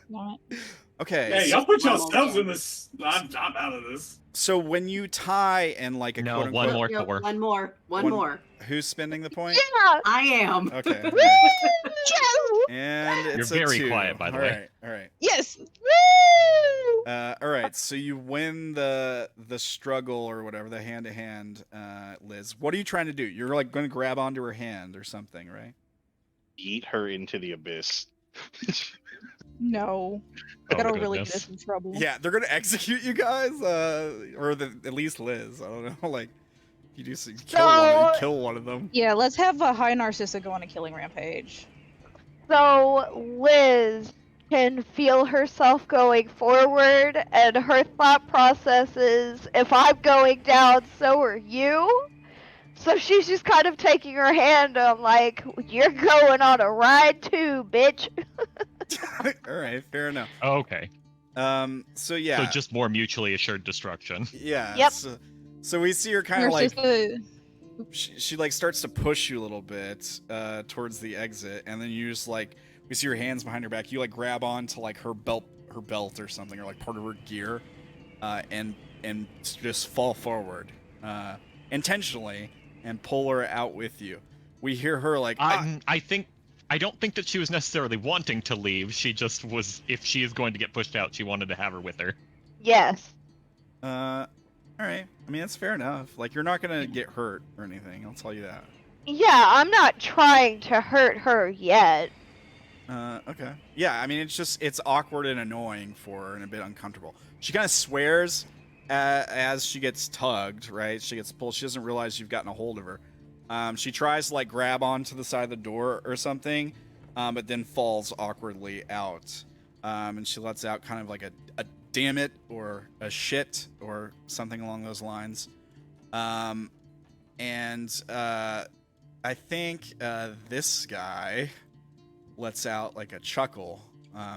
F: What?
A: Okay.
I: Hey, y'all put yourselves in this. I'm out of this.
A: So when you tie and like a
B: No,
A: quote
B: one
A: unquote,
B: more Thor.
D: One more. One
A: One-
D: more.
A: who's spending the point?
E: Yeah.
D: I am.
A: Okay. all
E: Woo!
A: right. And it's
B: You're
A: a
B: very
A: 2.
B: quiet, by the
A: All
B: way.
A: right. All right.
F: Yes.
E: Woo!
A: All right. So you win the struggle or whatever, the hand to hand. Liz, what are you trying to do? You're like going to grab onto her hand or something, right?
C: Eat her into the abyss.
F: No.
B: Oh,
F: That'll really get
B: goodness.
F: us in trouble.
A: Yeah, they're gonna execute you guys, or at least Liz. I don't know. Like, you do kill one of them.
F: Yeah, let's have a high Narcissa go on a killing rampage.
E: So Liz can feel herself going forward, and her thought process is, if I'm going down, so are you. So she's just kind of taking her hand on, like, you're going on a ride too, bitch.
A: All right, fair enough.
B: Okay.
A: So yeah.
B: So just more mutually assured destruction.
A: Yeah.
E: Yep.
A: So we see her kind of like
F: Narcissa,
A: she like starts to push you a little bit towards the exit, and then you just like we see her hands behind her back. You like grab onto like her belt or something, or like part of her gear, and just fall forward intentionally and pull her out with you. We hear her like
B: I don't think that she was necessarily wanting to leave. She just was. If she is going to get pushed out, she wanted to have her with her.
E: Yes.
A: all right. I mean, that's fair enough. Like, you're not gonna get hurt or anything. I'll tell you that.
E: Yeah, I'm not trying to hurt her yet.
A: Okay. Yeah, I mean, it's awkward and annoying for her and a bit uncomfortable. She kind of swears as she gets tugged, right? She gets pulled. She doesn't realize you've gotten a hold of her. She tries to, like, grab onto the side of the door or something, but then falls awkwardly out. And she lets out kind of like a damn it or a shit or something along those lines. I think this guy lets out like a chuckle.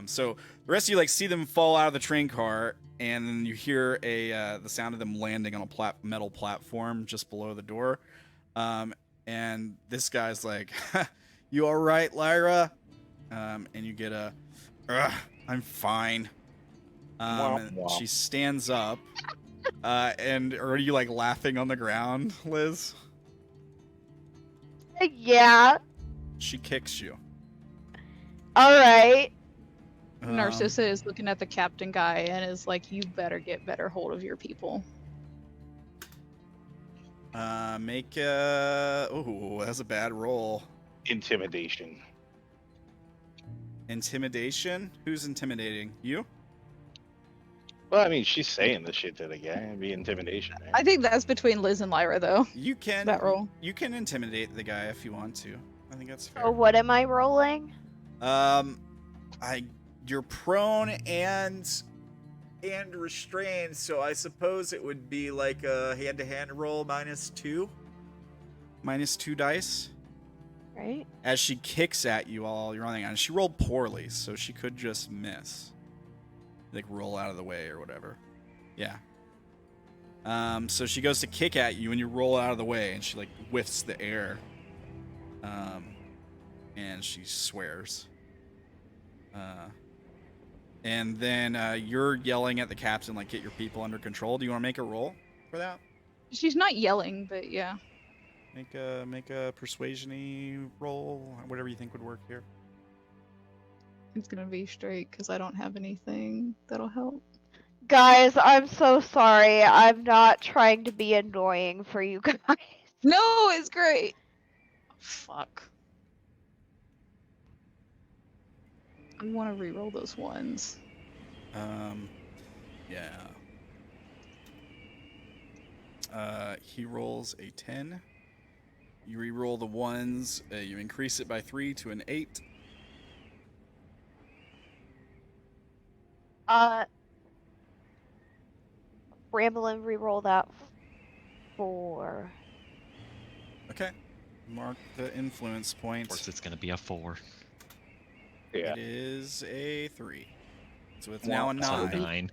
A: So the rest of you like see them fall out of the train car, and then you hear the sound of them landing on a metal platform just below the door. And this guy's like, "You all right, Lyra?" And you get a, "I'm fine." And she stands up. And are you like laughing on the ground, Liz?
E: Yeah.
A: She kicks you.
E: Alright.
F: Narcissa is looking at the captain guy and is like, you better get better hold of your people.
A: Make a... Ooh, that's a bad roll.
C: Intimidation.
A: Intimidation? Who's intimidating? You?
C: Well, I mean, she's saying this shit to the guy. It'd be intimidation. Right?
F: I think that's between Liz and Lyra, though.
A: You can
F: That roll.
A: You can intimidate the guy if you want to. I think that's fair.
E: So what am I rolling?
A: You're prone and restrained, so I suppose it would be like a hand-to-hand roll -2 dice.
E: Right.
A: As she kicks at you while you're running on. She rolled poorly, so she could just miss. Like roll out of the way or whatever. Yeah. So she goes to kick at you and you roll out of the way and she like whiffs the air. And she swears. And then you're yelling at the captain like, get your people under control. Do you want to make a roll for that?
F: She's not yelling, but yeah.
A: Make a persuasion-y roll, whatever you think would work here.
F: It's gonna be straight because I don't have anything that'll help.
E: Guys, I'm so sorry. I'm not trying to be annoying for you guys.
F: No, it's great. Fuck. I want to re-roll those ones.
A: Yeah. He rolls a 10. You re-roll the ones. You increase it by 3 to an 8.
E: Ramblin, re-roll that 4.
A: Okay. Mark the influence point.
B: Of course, it's going to be a 4.
C: Yeah.
A: It is a 3. So it's now a
B: So
A: 9.
B: 9.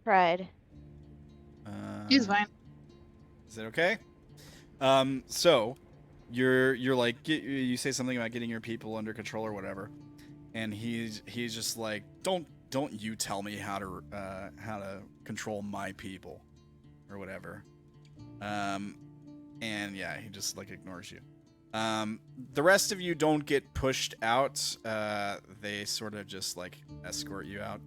E: Tried.
F: He's fine.
A: Is that okay? So you're like you say something about getting your people under control or whatever, and he's just like, don't you tell me how to control my people or whatever. And yeah, he just like ignores you. The rest of you don't get pushed out. They sort of just like escort you out.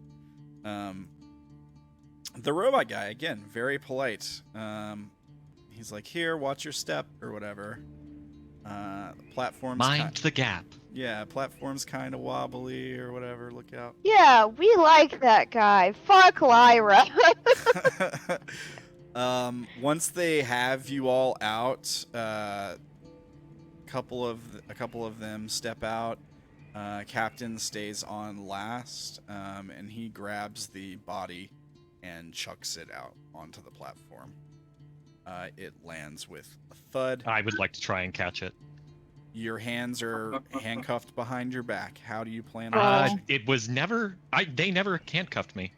A: The robot guy, again, very polite. He's like, here, watch your step or whatever. Platform's
B: Mind the gap.
A: yeah, platform's kind of wobbly or whatever. Look out.
E: Yeah, we like that guy. Fuck Lyra.
A: Once they have you all out, a couple of them step out. Captain stays on last, and he grabs the body and chucks it out onto the platform. It lands with a thud.
B: I would like to try and catch it.
A: Your hands are handcuffed behind your back. How do you plan
F: Oh.
A: on catching?
B: It was never. They never handcuffed me.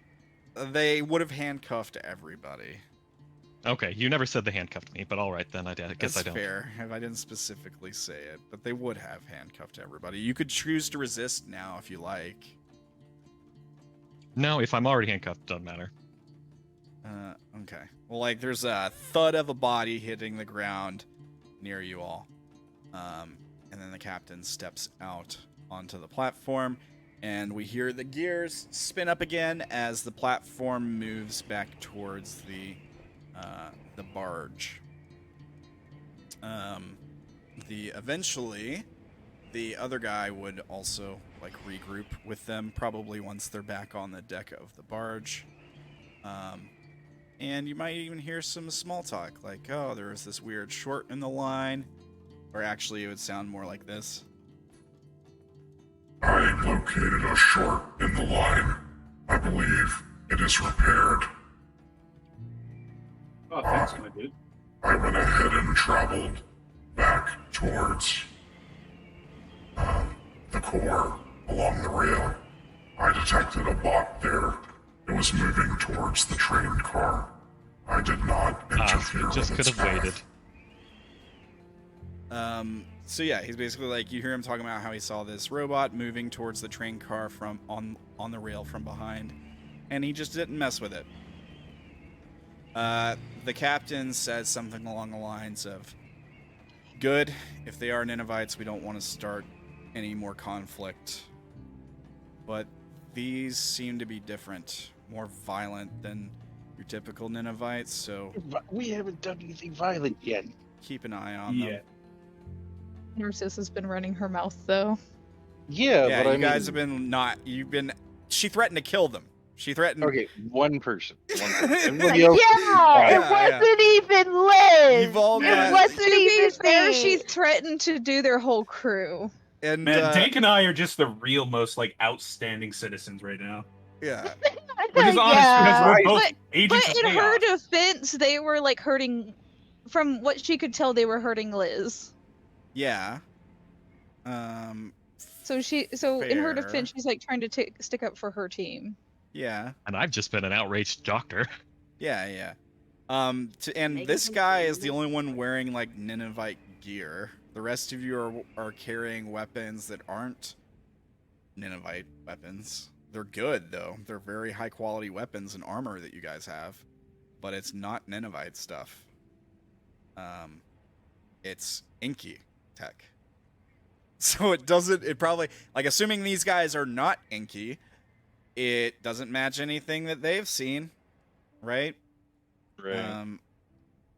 A: They would have handcuffed everybody.
B: Okay, you never said they handcuffed me, but all right then. I guess
A: That's
B: I don't.
A: fair. If I didn't specifically say it, but they would have handcuffed everybody. You could choose to resist now if you like.
B: No, if I'm already handcuffed, doesn't matter.
A: Okay. Well, like, there's a thud of a body hitting the ground near you all. And then the captain steps out onto the platform, and we hear the gears spin up again as the platform moves back towards the barge. Eventually, the other guy would also like regroup with them, probably once they're back on the deck of the barge. And you might even hear some small talk, like, oh, there was this weird short in the line. Or actually, it would sound more like this.
H: I located a short in the line. I believe it is repaired.
I: Oh, thanks, my dude.
H: I went ahead and traveled back towards the core along the rail. I detected a bot there. It was moving towards the train car. I did not interfere
B: Just
H: with
B: could
H: its
B: have
H: path.
B: waited.
A: So yeah, he's basically like, you hear him talking about how he saw this robot moving towards the train car from on the rail from behind, and he just didn't mess with it. The captain said something along the lines of, good, if they are Ninevites, we don't want to start any more conflict. But these seem to be different, more violent than your typical Ninevites, so
C: We haven't done anything violent yet.
A: keep an eye on them.
I: Yeah.
F: Narcissa's been running her mouth though.
C: Yeah,
A: Yeah,
C: but
A: you
C: I
A: guys
C: mean,
A: have been she threatened to kill them. She threatened.
C: Okay, one person. Everybody else.
E: Yeah, it wasn't even Liz.
A: You've all
E: It
A: got-
E: wasn't
F: To be
E: even
F: fair,
E: me.
F: she threatened to do their whole crew.
A: And
I: Man, Dank and I are just the real most like outstanding citizens right now.
A: yeah,
I: We're just honest because we're both
F: But
I: agents
F: But
I: of
F: in
I: chaos.
F: her defense, they were like hurting. From what she could tell, they were hurting Liz.
A: yeah.
F: So in her
A: Fair.
F: defense, she's like trying to stick up for her team.
A: Yeah.
B: And I've just been an outraged doctor.
A: Yeah. And
D: Make
A: this
D: it
A: guy is the
D: complete.
A: only one wearing like Ninevite gear. The rest of you are carrying weapons that aren't Ninevite weapons. They're good though. They're very high quality weapons and armor that you guys have, but it's not Ninevite stuff. It's Enki tech. So it probably, like, assuming these guys are not Enki, it doesn't match anything that they've seen, right?
C: Right.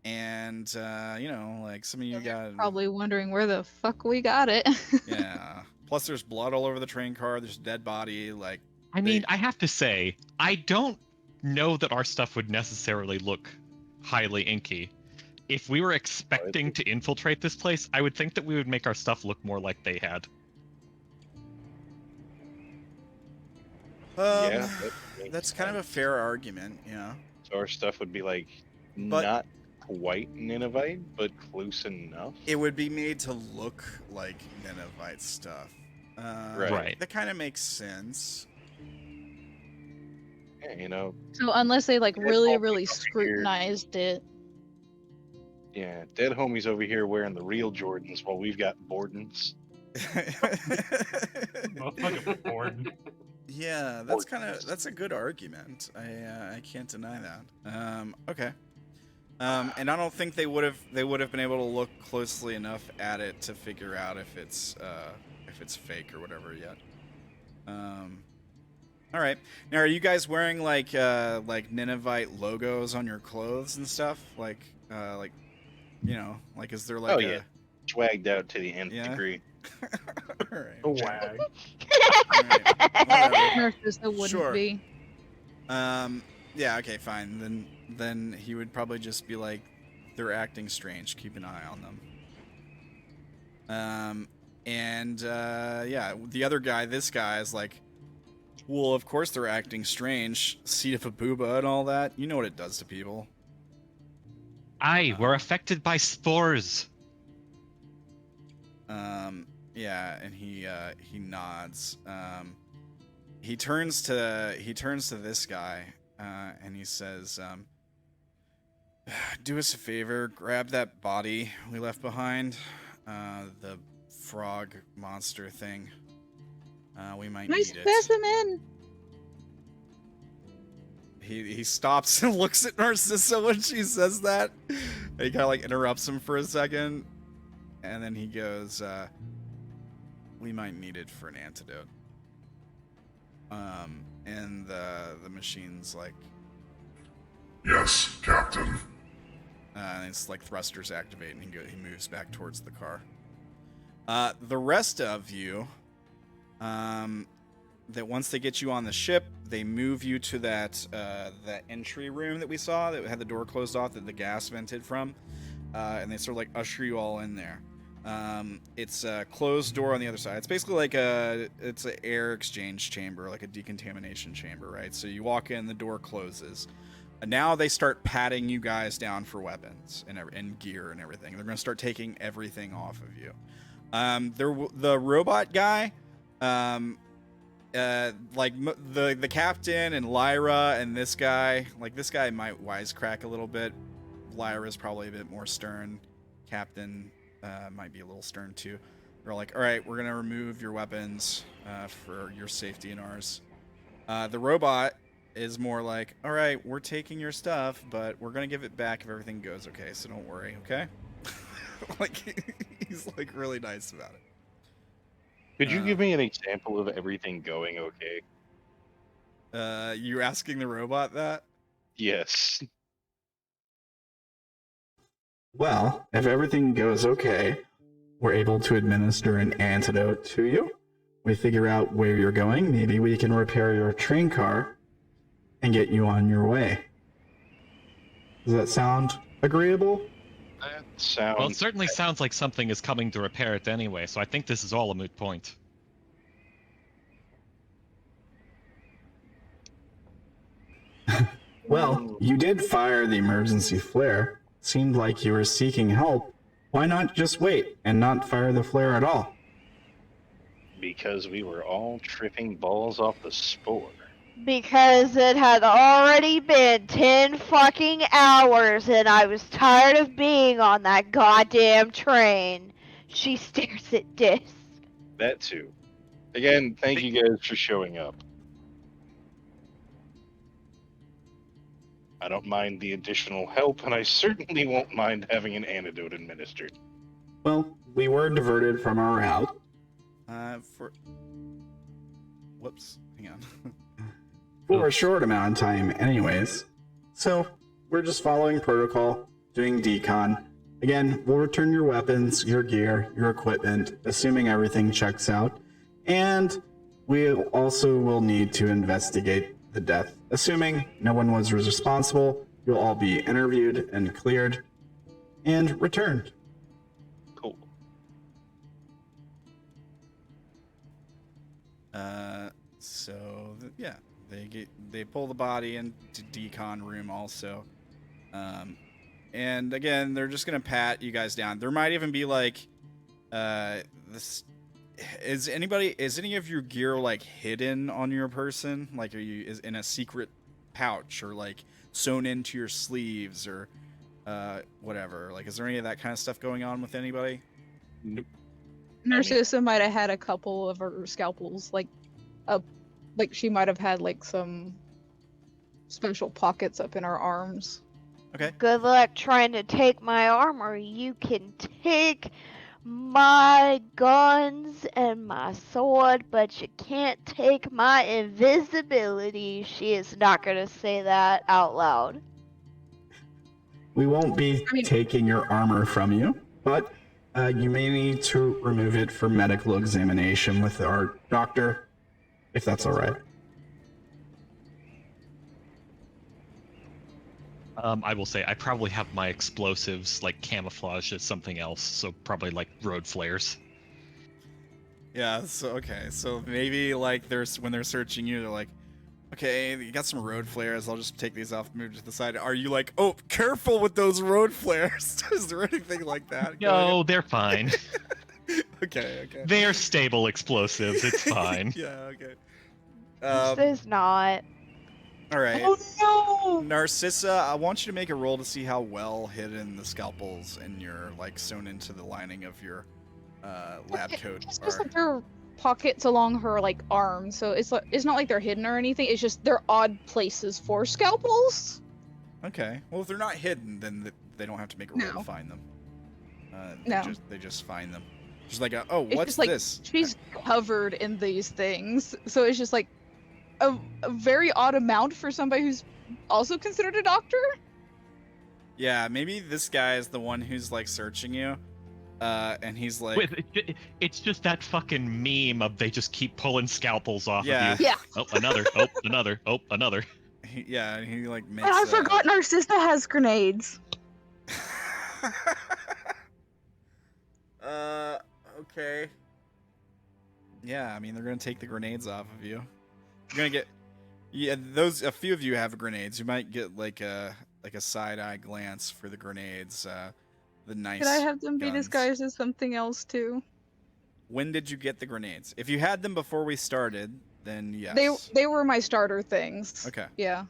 A: And you know, like some of you got
F: Probably wondering where the fuck we got it.
A: yeah. Plus, there's blood all over the train car. There's a dead body. Like,
B: I mean, I have to say, I don't know that our stuff would necessarily look highly inky. If we were expecting to infiltrate this place, I would think that we would make our stuff look more like they had.
C: Yeah,
A: that's kind of a fair argument. Yeah.
C: So our stuff would be like
A: But-
C: not quite Ninevite, but close enough.
A: It would be made to look like Ninevite stuff.
C: Right.
A: That kind of makes sense.
C: Yeah, you know,
F: So unless they like
C: Dead
F: really,
C: homies
F: really
C: over here.
F: scrutinized it.
C: yeah, dead homies over here wearing the real Jordans while we've got Bordens.
I: Motherfucking bored.
A: Yeah, that's a good argument. I can't deny that. Okay. And I don't think they would have been able to look closely enough at it to figure out if it's fake or whatever yet. All right. Now, are you guys wearing like Ninevite logos on your clothes and stuff? Like you know, like is there like
C: Oh,
A: a
C: yeah. Swagged out to the nth
A: Yeah?
C: degree.
A: All right.
I: Wag.
A: All right. Whatever.
F: Narcissa wouldn't
A: Sure.
F: be.
A: Yeah, okay, fine. Then he would probably just be like, they're acting strange. Keep an eye on them. Yeah, the other guy, this guy is like, well, of course they're acting strange. Seed of a booba and all that. You know what it does to people.
B: Aye, we're affected by spores.
A: Yeah, and he nods. He turns to this guy, and he says, "Do us a favor, grab that body we left behind, the frog monster thing. We might
F: Nice
A: need it."
F: specimen.
A: He stops and looks at Narcissa when she says that. And he kind of like interrupts him for a second, and then he goes, "We might need it for an antidote." And the machine's like,
H: Yes, Captain.
A: and it's like thrusters activate, and he moves back towards the car. The rest of you, that once they get you on the ship, they move you to that entry room that we saw that had the door closed off that the gas vented from, and they sort of like usher you all in there. It's a closed door on the other side. It's basically like it's an air exchange chamber, like a decontamination chamber, right? So you walk in, the door closes. And now they start patting you guys down for weapons and gear and everything. They're going to start taking everything off of you. The robot guy, the captain and Lyra and this guy might wisecrack a little bit. Lyra's probably a bit more stern. Captain might be a little stern too. They're like, all right, we're going to remove your weapons for your safety and ours. The robot is more like, all right, we're taking your stuff, but we're going to give it back if everything goes okay, so don't worry, okay? Like, he's like really nice about it.
C: Could you give me an example of everything going okay?
A: You asking the robot that?
C: Yes.
J: Well, if everything goes okay, we're able to administer an antidote to you. we figure out where you're going, maybe we can repair your train car and get you on your way. Does that sound agreeable?
C: That sounds.
B: Well, it certainly sounds like something is coming to repair it anyway, so I think this is all a moot point.
J: Well, you did fire the emergency flare. Seemed like you were seeking help. Why not just wait and not fire the flare at all?
C: Because we were all tripping balls off the spore.
E: Because it had already been 10 fucking hours and I was tired of being on that goddamn train. She stares at Dis.
C: That too. Again, thank you guys for showing up. I don't mind the additional help, and I certainly won't mind having an antidote administered.
J: Well, we were diverted from our route.
A: Whoops. Hang on.
J: For a short amount of time anyways. So, we're just following protocol, doing decon. Again, we'll return your weapons, your gear, your equipment, assuming everything checks out. And we also will need to investigate the death. Assuming no one was responsible, you'll all be interviewed and cleared and returned.
C: Cool.
A: Yeah, they pull the body into decon room also, and again they're just gonna pat you guys down. There might even be like, this. Is any of your gear like hidden on your person? Like, is in a secret pouch or like sewn into your sleeves or whatever? Like, is there any of that kind of stuff going on with anybody?
I: Nope.
F: Narcissa might have had a couple of her scalpels, like she might have had like some special pockets up in her arms.
A: Okay.
E: Good luck trying to take my armor. You can take my guns and my sword, but you can't take my invisibility. She is not going to say that out loud.
J: We won't be taking your armor from you, but you may need to remove it for medical examination with our doctor, if that's all right.
B: I will say I probably have my explosives like camouflaged as something else, so probably like road flares.
A: Yeah. So maybe like when they're searching you, they're like, okay, you got some road flares. I'll just take these off, move to the side. Are you like, oh, careful with those road flares? Is there anything like that?
B: No, they're fine.
A: Okay.
B: They're stable explosives. It's fine.
A: Yeah. Okay.
E: This is not.
A: All right.
F: Oh no!
A: Narcissa, I want you to make a roll to see how well hidden the scalpels and your like sewn into the lining of your lab coat
F: It's
A: are.
F: just like there are pockets along her like arm, so it's not like they're hidden or anything. It's just they're odd places for scalpels.
A: Okay. Well, if they're not hidden, then they don't have to make a roll to find them.
F: No.
A: They just find them. Just like, oh,
F: It's
A: what's
F: just like
A: this?
F: she's covered in these things, so it's just like a very odd amount for somebody who's also considered a doctor.
A: Yeah, maybe this guy is the one who's like searching you, and he's like,
B: It's just that fucking meme of they just keep pulling scalpels off
A: Yeah.
B: of you.
F: Yeah.
B: Oh, another. Oh, another. Oh, another.
A: and he like makes.
F: And I forgot Narcissa has grenades.
A: Okay. Yeah, I mean they're gonna take the grenades off of you. You're gonna get, a few of you have grenades. You might get like a side eye glance for the grenades. The nice.
F: Could I have them be
A: guns.
F: disguised as something else too?
A: When did you get the grenades? If you had them before we started, then yes.
F: They were my starter things.
A: Okay.
F: Yeah.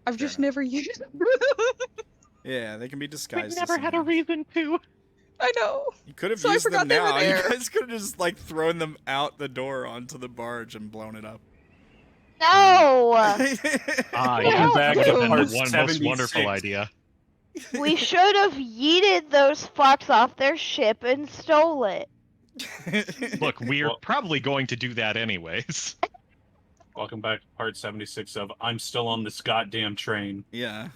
F: I've
A: Fair
F: just
A: enough.
F: never used them.
A: Yeah, they can be disguised.
B: We've never had a reason to.
F: I know.
A: You could have
F: So I
A: used them
F: forgot they were
A: now. You
F: there.
A: guys could have just like thrown them out the door onto the barge and blown it up.
E: No!
F: Yeah,
B: That would have been
I: Part
B: the most
I: 76.
B: wonderful idea.
E: We should have yeeted those fucks off their ship and stole it.
B: Look, we're probably going to do that anyways.
I: Welcome back to part 76 of I'm still on this goddamn train.
A: Yeah.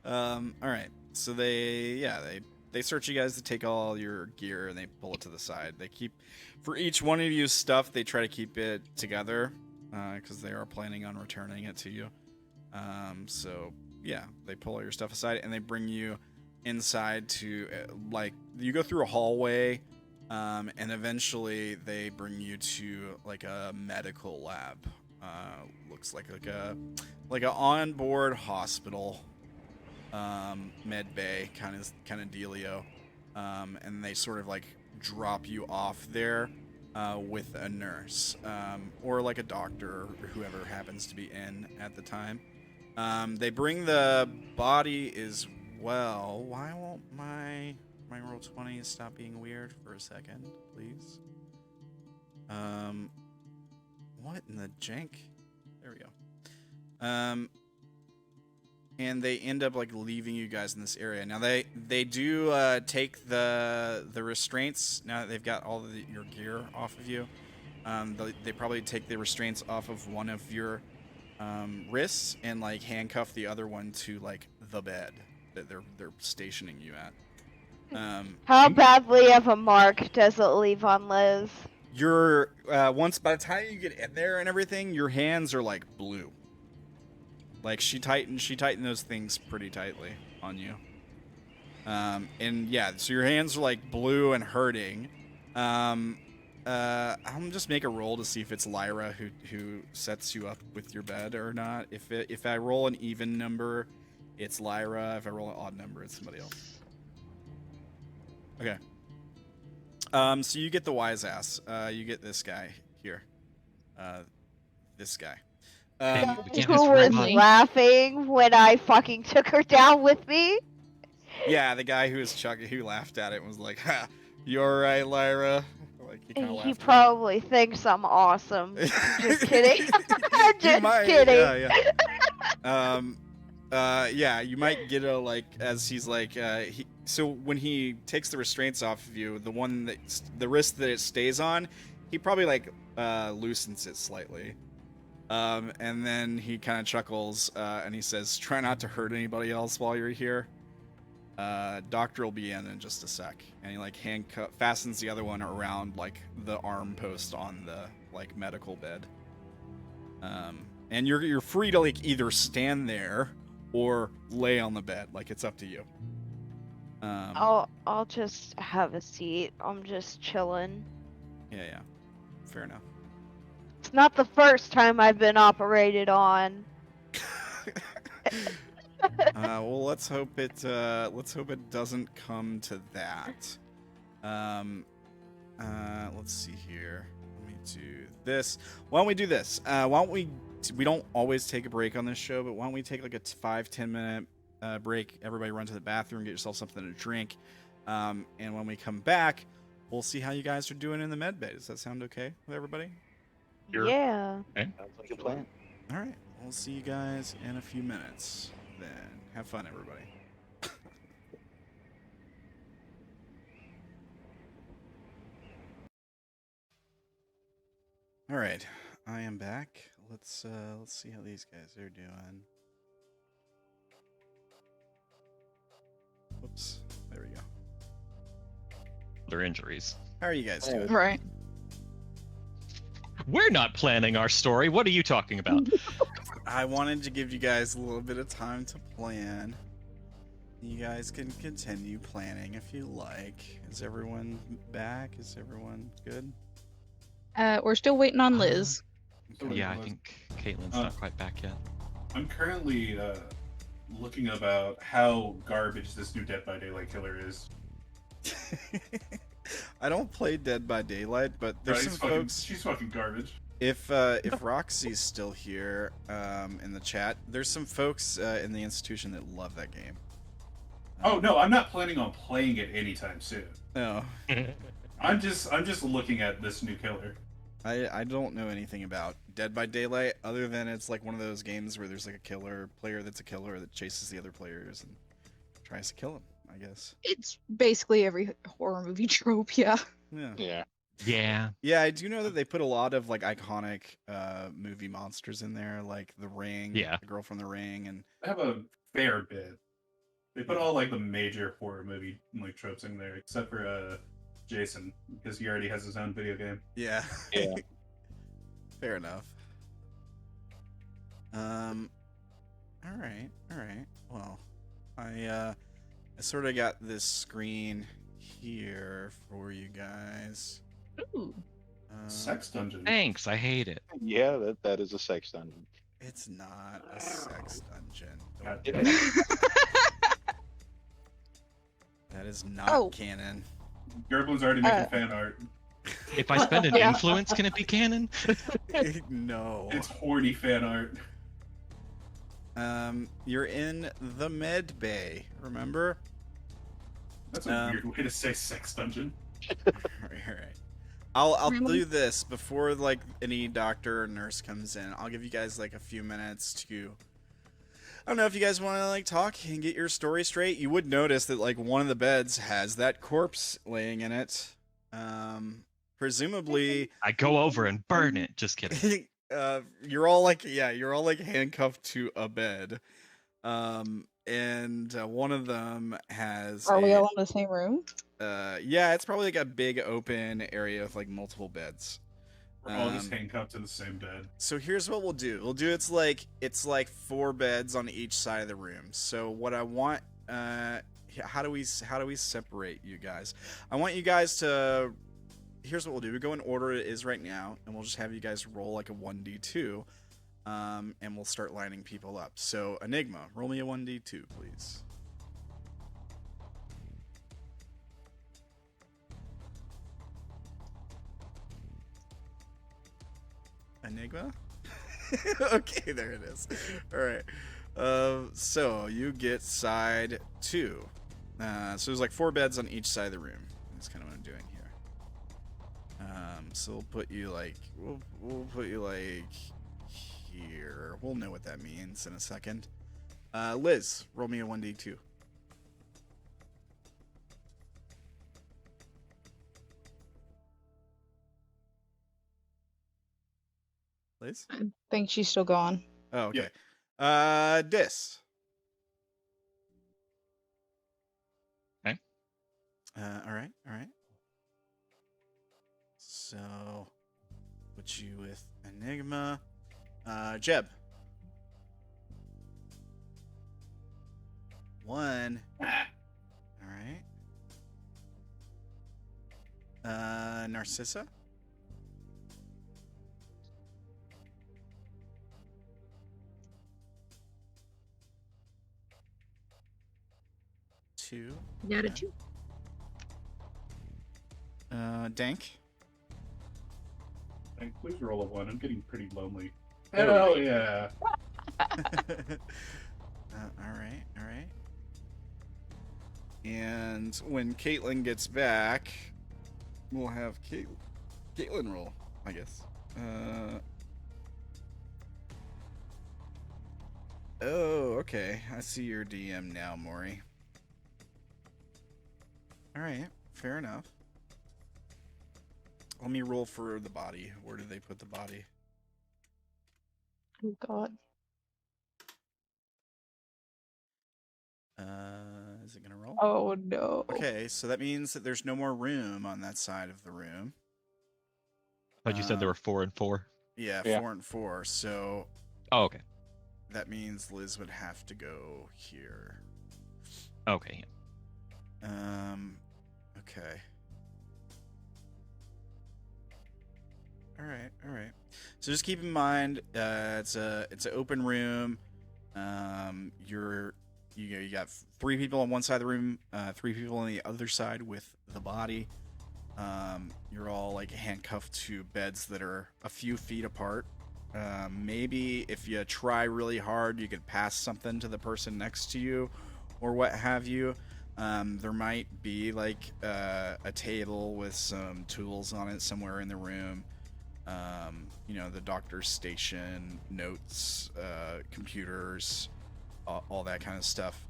A: All right. So they they search you guys to take all your gear and they pull it to the side. They keep, for each one of you's stuff, they try to keep it together because they are planning on returning it to you. So yeah, they pull all your stuff aside and they bring you inside to like you go through a hallway, and eventually they bring you to like a medical lab. Looks like a onboard hospital, med bay kind of dealio, and they sort of like drop you off there with a nurse, or like a doctor or whoever happens to be in at the time. They bring the body as well. Why won't my roll 20 stop being weird for a second, please? What in the jank? There we go. And they end up like leaving you guys in this area. Now they do take the restraints now that they've got all of your gear off of you. They probably take the restraints off of one of your wrists and like handcuff the other one to like the bed that they're stationing you at.
E: How badly of a mark does it leave on Liz?
A: You're once by the time you get in there and everything, your hands are like blue. Like she tightened those things pretty tightly on you. And yeah, so your hands are like blue and hurting. I'm just make a roll to see if it's Lyra who sets you up with your bed or not. If I roll an even number, it's Lyra. If I roll an odd number, it's somebody else. Okay. So you get the wise ass. You get this guy here. This guy.
E: Who was laughing when I fucking took her down with me?
A: Yeah, the guy who laughed at it was like, "Ha, you alright, Lyra?" Like
E: he probably thinks I'm awesome. Just kidding. Just kidding.
A: Yeah, you might get a like as he's like so when he takes the restraints off of you, the wrist that it stays on, he probably like loosens it slightly. And then he kind of chuckles and he says, "Try not to hurt anybody else while you're here. Doctor will be in just a sec." And he like fastens the other one around like the arm post on the like medical bed. And you're free to like either stand there or lay on the bed. Like it's up to you.
E: I'll just have a seat. I'm just chilling.
A: Yeah. Fair enough.
E: It's not the first time I've been operated on.
A: Well, let's hope it doesn't come to that. Let's see here. Let me do this. Why don't we do this? Why don't we don't always take a break on this show, but why don't we take like a 5-10 minute break? Everybody run to the bathroom, get yourself something to drink, and when we come back, we'll see how you guys are doing in the med bay. Does that sound okay with everybody?
B: Sure.
E: Yeah.
B: Okay.
C: Sounds like a plan.
A: All right. We'll see you guys in a few minutes. Then have fun, everybody. All right, I am back. Let's see how these guys are doing. Whoops. There we go.
B: Their injuries.
A: How are you guys doing?
F: Right.
B: We're not planning our story. What are you talking about?
A: I wanted to give you guys a little bit of time to plan. You guys can continue planning if you like. Is everyone back? Is everyone good?
F: We're still waiting on Liz.
B: Yeah, I think Caitlin's not quite back yet.
G: I'm currently looking about how garbage this new Dead by Daylight killer is.
A: I don't play Dead by Daylight, but there's some folks.
G: She's fucking garbage.
A: If Roxy's still here in the chat, there's some folks in the institution that love that game.
G: Oh no, I'm not planning on playing it anytime soon.
A: No.
G: I'm just looking at this new killer.
A: I don't know anything about Dead by Daylight other than it's like one of those games where there's like a player that's a killer that chases the other players and tries to kill them, I guess.
F: It's basically every horror movie trope, yeah.
A: Yeah.
B: Yeah.
A: Yeah, I do know that they put a lot of like iconic movie monsters in there, like The Ring,
B: Yeah.
A: The Girl from The Ring, and
G: I have a fair bit. They put all like the major horror movie like tropes in there, except for Jason, because he already has his own video game.
A: Yeah.
C: Yeah.
A: Fair enough. All right. Well, I sort of got this screen here for you guys.
F: Ooh.
G: Sex dungeon.
B: Thanks, I hate it.
C: Yeah, that is a sex dungeon.
A: It's not a sex dungeon.
G: God
C: It
G: damn.
C: is.
A: That is not
F: Oh.
A: canon.
G: Gerblin's already making fan art.
B: If I spend an
F: Yeah.
B: influence, can it be canon?
A: No.
G: It's horny fan art.
A: You're in the med bay, remember?
G: That's a weird way to say sex dungeon.
A: Right. I'll
F: Really?
A: do this before like any doctor or nurse comes in. I'll give you guys like a few minutes to I don't know if you guys want to like talk and get your story straight. You would notice that like one of the beds has that corpse laying in it. Presumably
B: I go over and burn it. Just kidding.
A: you're all like handcuffed to a bed. And one of them has
F: Are we all in the same room?
A: yeah, it's probably like a big open area with like multiple beds.
G: We're all just handcuffed to the same bed.
A: So here's what we'll do. It's like 4 beds on each side of the room. So what I want how do we separate you guys? I want you guys to here's what we'll do. We go in order it is right now, and we'll just have you guys roll like a 1d2. And we'll start lining people up. So Enigma, roll me a 1d2, please. Enigma? Okay, there it is. All right. So you get side 2. So there's like 4 beds on each side of the room. That's kind of what I'm doing here. So we'll put you like we'll put you like here. We'll know what that means in a second. Liz, roll me a 1d2. Liz?
F: I think she's still gone.
A: Oh, okay. Dis.
B: Okay.
A: All right. So, put you with Enigma. Jeb. 1. All right. Narcissa. 2.
F: Got a 2.
A: Dank.
G: Hey, please roll a 1. I'm getting pretty lonely.
A: Oh.
G: Hell yeah.
A: All right. And when Caitlin gets back, we'll have Caitlin roll, I guess. Oh, okay. I see your DM now, Maury. All right, fair enough. Let me roll for the body. Where did they put the body?
F: Oh god.
A: Is it gonna roll?
F: Oh no.
A: Okay, so that means that there's no more room on that side of the room.
B: But you said there were 4 and 4.
A: Yeah,
C: Yeah.
A: 4 and 4. So
B: Oh, okay.
A: that means Liz would have to go here.
B: Okay.
A: Okay. All right. So just keep in mind, it's an open room. You got 3 people on one side of the room, 3 people on the other side with the body. You're all like handcuffed to beds that are a few feet apart. Maybe if you try really hard, you could pass something to the person next to you, or what have you. There might be like a table with some tools on it somewhere in the room. The doctor's station, notes, computers, all that kind of stuff.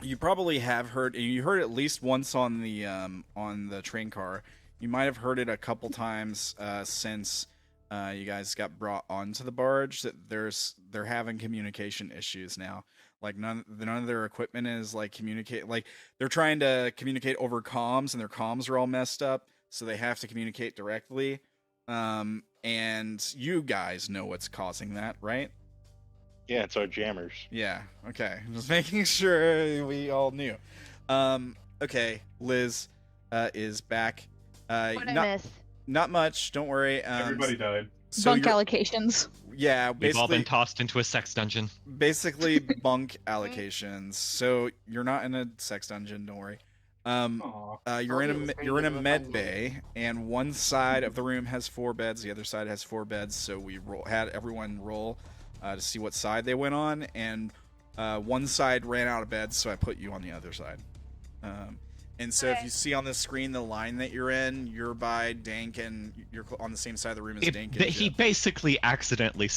A: You probably have heard, and you heard at least once on the train car. You might have heard it a couple times since you guys got brought onto the barge that they're having communication issues now. Like none of their equipment is like communicate. Like they're trying to communicate over comms, and their comms are all messed up, so they have to communicate directly. And you guys know what's causing that, right?
C: Yeah, it's our jammers.
A: Yeah. Okay. Just making sure we all knew. Okay. Liz is back.
E: What I miss?
A: Not much. Don't worry.
G: Everybody died.
A: So
F: Bunk
A: you're-
F: allocations.
A: Yeah,
B: We've all been
A: basically,
B: tossed into a sex dungeon.
A: basically bunk allocations. So you're not in a sex dungeon. Don't worry.
G: Aw.
A: You're in
D: Probably
A: a you're in a
D: was
A: med
D: fun
A: bay, and one side of the room has 4 beds, the other side has 4 beds. So we had everyone roll to see what side they went on, and one side ran out of beds, so I put you on the other side. And so if
E: Okay.
A: you see on the screen the line that you're in, you're by Dank, and you're on the same side of the room as Dank. And
B: He
A: Jeb.
B: basically accidentally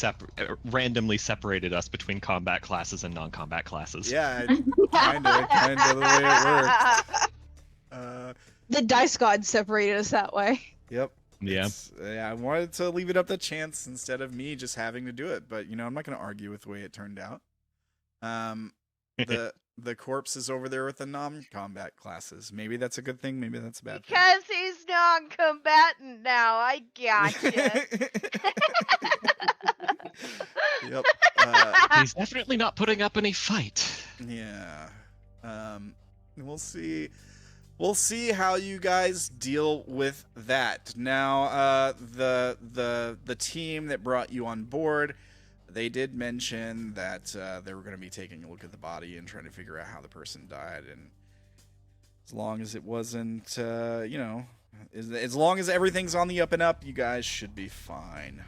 B: randomly separated us between combat classes and non-combat classes.
A: Yeah, kind of the way it worked.
F: The dice god separated us that way.
A: Yep.
B: Yeah.
A: Yeah, I wanted to leave it up to chance instead of me just having to do it, but I'm not going to argue with the way it turned out. The corpse is over there with the non-combat classes. Maybe that's a good thing. Maybe that's a bad thing.
E: Because he's non-combatant now. I gotcha.
A: Yep.
B: He's definitely not putting up any fight.
A: Yeah. We'll see. We'll see how you guys deal with that. Now, the team that brought you on board, they did mention that they were going to be taking a look at the body and trying to figure out how the person died. And as long as it wasn't, as long as everything's on the up and up, you guys should be fine.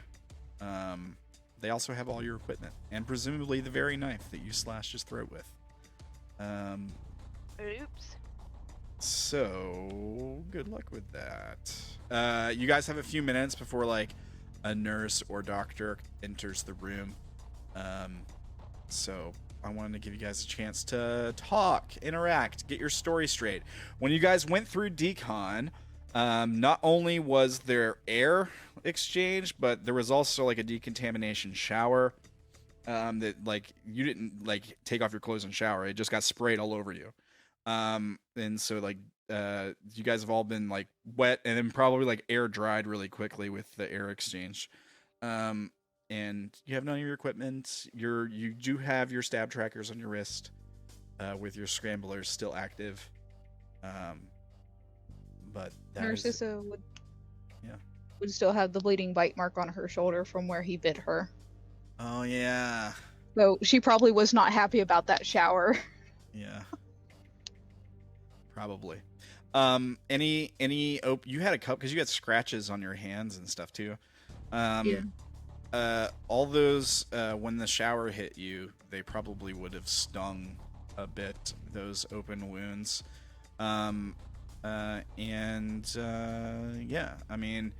A: They also have all your equipment and presumably the very knife that you slashed his throat with.
E: Oops.
A: So good luck with that. You guys have a few minutes before like a nurse or doctor enters the room. So I wanted to give you guys a chance to talk, interact, get your story straight. When you guys went through decon, not only was there air exchange, but there was also like a decontamination shower. That like you didn't like take off your clothes and shower; it just got sprayed all over you. And so like you guys have all been like wet and then probably like air dried really quickly with the air exchange. And you have none of your equipment. You do have your stab trackers on your wrist, with your scramblers still active. But that is-
F: Narcissa
A: Yeah.
F: would still have the bleeding bite mark on her shoulder from where he bit her.
A: Oh yeah.
F: So she probably was not happy about that shower.
A: Yeah. Probably. You had a cup because you had scratches on your hands and stuff too. All those when the shower hit you, they probably would have stung a bit, those open wounds. Yeah, I mean,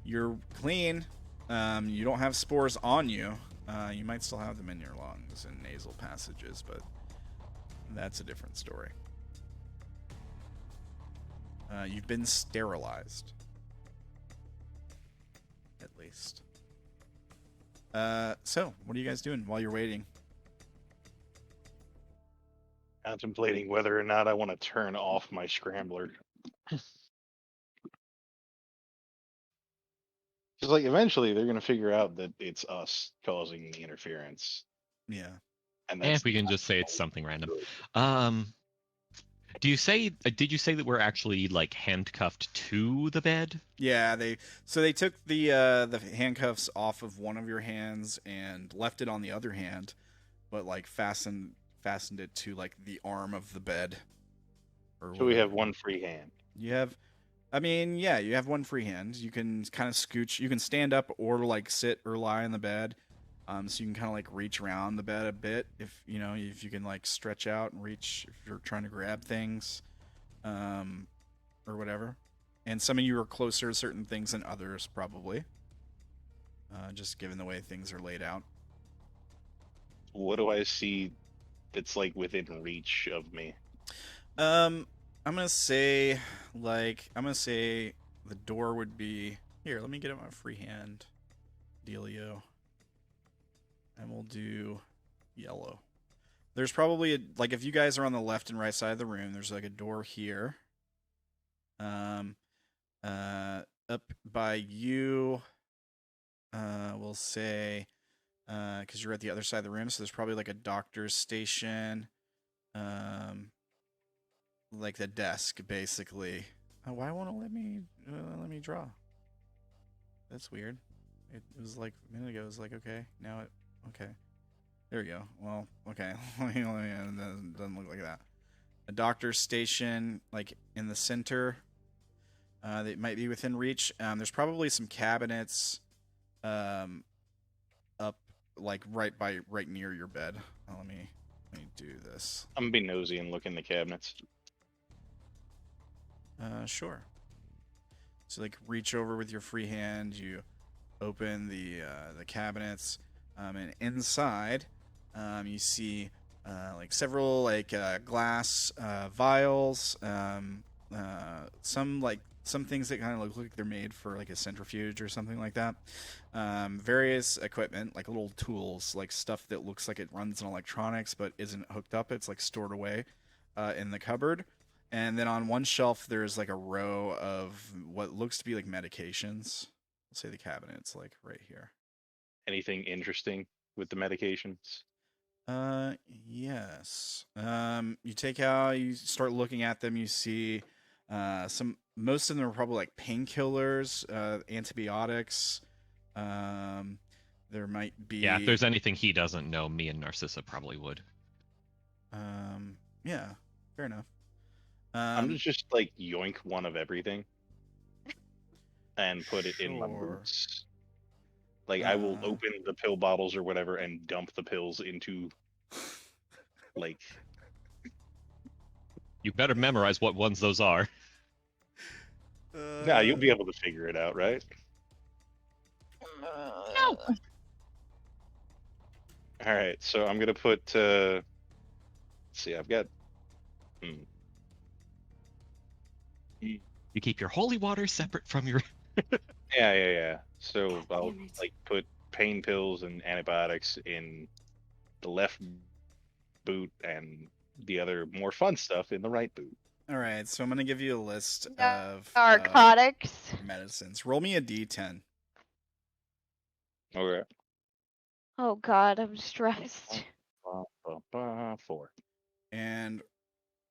A: you're clean. You don't have spores on you. You might still have them in your lungs and nasal passages, but that's a different story. You've been sterilized. At least. So, what are you guys doing while you're waiting?
C: Contemplating whether or not I want to turn off my scrambler. Because like eventually they're gonna figure out that it's us causing the interference.
A: Yeah.
C: And
B: And
C: that's
B: if we can just say it's something random. Did you say that we're actually like handcuffed to the bed?
A: Yeah, they took the handcuffs off of one of your hands and left it on the other hand, but like fastened it to like the arm of the bed.
C: So we have one free hand.
A: You have one free hand. You can kind of scooch. You can stand up or like sit or lie on the bed. So you can kind of like reach around the bed a bit if you can like stretch out and reach if you're trying to grab things, or whatever. And some of you are closer to certain things than others, probably. Just given the way things are laid out.
C: What do I see that's like within reach of me?
A: I'm gonna say the door would be here. Let me get it my freehand dealio, and we'll do yellow. There's probably like if you guys are on the left and right side of the room, there's like a door here. Up by you, we'll say, because you're at the other side of the room, so there's probably like a doctor's station, like the desk, basically. Why won't it let me draw? That's weird. It was like a minute ago. It was like okay, now it okay. There we go. Well, okay. It doesn't look like that. A doctor's station, like in the center, that might be within reach. There's probably some cabinets, up like right near your bed. Let me do this.
C: I'm gonna be nosy and look in the cabinets.
A: Sure. So like reach over with your free hand. You open the cabinets, and inside, you see like several like glass vials, some things that kind of look like they're made for like a centrifuge or something like that. Various equipment, like little tools, like stuff that looks like it runs in electronics but isn't hooked up. It's like stored away in the cupboard. And then on one shelf, there's like a row of what looks to be like medications. I'll say the cabinet's like right here.
C: Anything interesting with the medications?
A: Yes. You start looking at them, you see most of them are probably like painkillers, antibiotics. There might be
B: Yeah, if there's anything he doesn't know, me and Narcissa probably would.
A: Yeah, fair enough.
C: I'm just like yoink one of everything and put it in my
A: Sure.
C: boots. Like I will open the pill bottles or whatever and dump the pills into like.
B: You better memorize what ones those are.
C: Nah, you'll be able to figure it out, right?
F: No.
C: All right, so I'm gonna put. Let's see, I've got.
B: You keep your holy water separate from your.
C: Yeah. So I'll
D: Damn it.
C: like put pain pills and antibiotics in the left boot and the other more fun stuff in the right boot.
A: All right, so I'm gonna give you a list of
E: Narcotics.
A: medicines. Roll me a d10.
C: Okay.
E: Oh god, I'm stressed.
C: 4.
A: And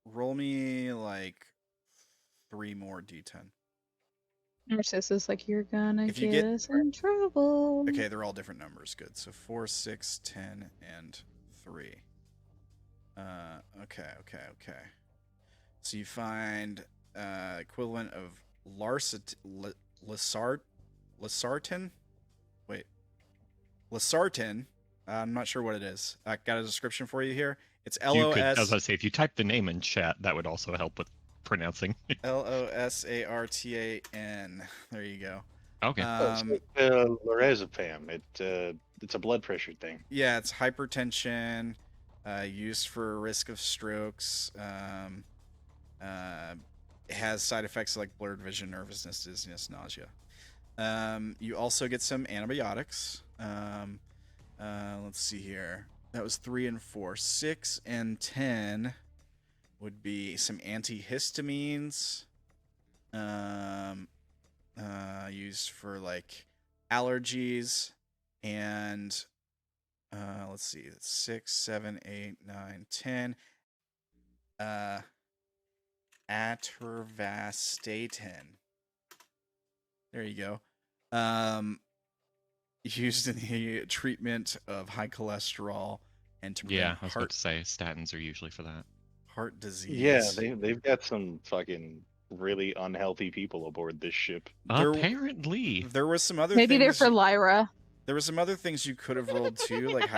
A: roll me like 3 more d10.
F: Narcissa's like, you're gonna
A: If you
F: get
A: get-
F: us in trouble.
A: Okay, they're all different numbers. Good. So 4, 6, 10, and 3. Okay. So you find equivalent of Losartan. Wait, Losartan. I'm not sure what it is. I got a description for you here. It's
B: You could, as I
A: LOS
B: say, if you type the name in chat, that would also help with pronouncing.
A: Losartan. There you go.
B: Okay.
C: Lorazepam. It's a blood pressure thing.
A: Yeah, it's hypertension, used for risk of strokes. It has side effects like blurred vision, nervousness, dizziness, nausea. You also get some antibiotics. Let's see here. That was 3 and 4. 6 and 10 would be some antihistamines. Used for like allergies, and let's see, 6, 7, 8, 9, 10. Atorvastatin. There you go. Used in the treatment of high cholesterol and to
B: Yeah,
A: prevent
B: I was about to say statins are usually for that.
A: heart disease.
C: Yeah, they've got some fucking really unhealthy people aboard this ship.
B: Apparently.
A: There was some other
F: Maybe they're
A: things.
F: for Lyra.
A: There were some other things you could have rolled too, like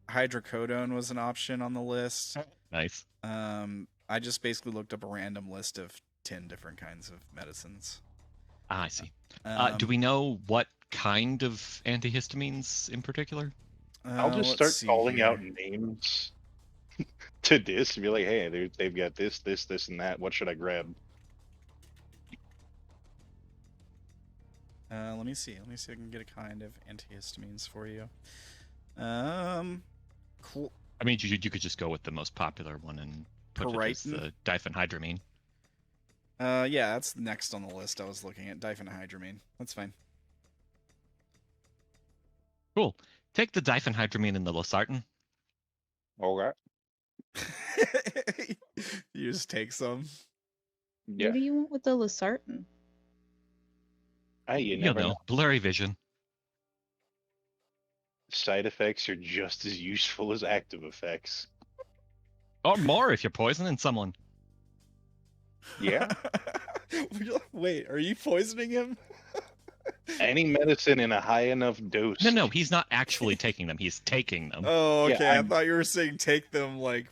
A: hydrocodone was an option on the list.
B: Nice.
A: I just basically looked up a random list of 10 different kinds of medicines.
B: I see. Do we know what kind of antihistamines in particular?
C: I'll just start calling out names to this and be like, hey, they've got this, and that. What should I grab?
A: Let me see. Let me see if I can get a kind of antihistamines for you.
B: I mean, you could just go with the most popular one and put it as
A: Periton?
B: the diphenhydramine.
A: Yeah, that's next on the list. I was looking at diphenhydramine. That's fine.
B: Cool. Take the diphenhydramine and the losartan.
C: Okay.
A: You just take some.
C: Yeah.
F: What do you want with the losartan?
C: Hey, you
B: You
C: never
B: know,
C: know.
B: blurry vision.
C: Side effects are just as useful as active effects.
B: Or more if you're poisoning someone.
C: Yeah.
A: Wait, are you poisoning him?
C: Any medicine in a high enough dose.
B: No, he's not actually taking them. He's taking them.
A: Oh,
C: Yeah,
A: okay. I
C: I'm-
A: thought you were saying take them, like,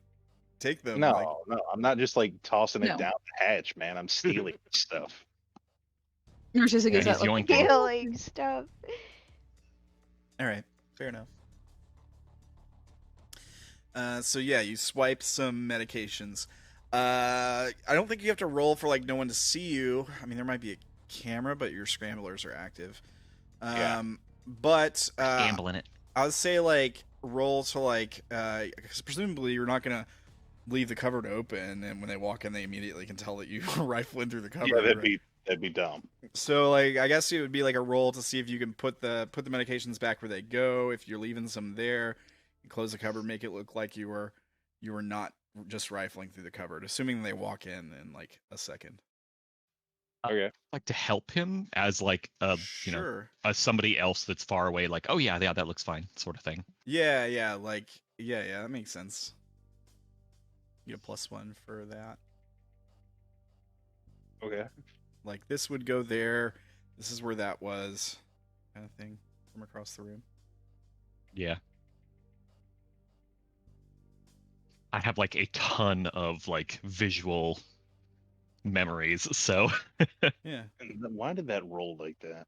A: take them.
C: No,
A: like...
C: no, I'm not just like tossing it
F: No.
C: down the hatch, man. I'm stealing stuff.
F: Narcissa gets
B: Yeah,
F: that
B: he's
F: like,
B: yoinking.
E: Killing stuff.
A: All right, fair enough. So yeah, you swipe some medications. I don't think you have to roll for like no one to see you. I mean, there might be a camera, but your scramblers are active.
C: Yeah.
A: But
B: Gambling it.
A: I would say like roll to like because presumably you're not gonna leave the cupboard open, and when they walk in, they immediately can tell that you rifling through the cupboard.
C: Yeah,
A: right?
C: that'd be dumb.
A: So like I guess it would be like a roll to see if you can put the medications back where they go. If you're leaving some there, you close the cupboard, make it look like you were not just rifling through the cupboard, assuming they walk in like a second.
C: Okay.
B: Like to help him as like a
A: Sure.
B: as somebody else that's far away. Like, oh yeah, that looks fine, sort of thing.
A: Yeah, like yeah, that makes sense. You get a +1 for that.
C: Okay.
A: Like this would go there. This is where that was, kind of thing, from across the room.
B: Yeah. I have like a ton of like visual memories, so
A: Yeah.
C: And why did that roll like that?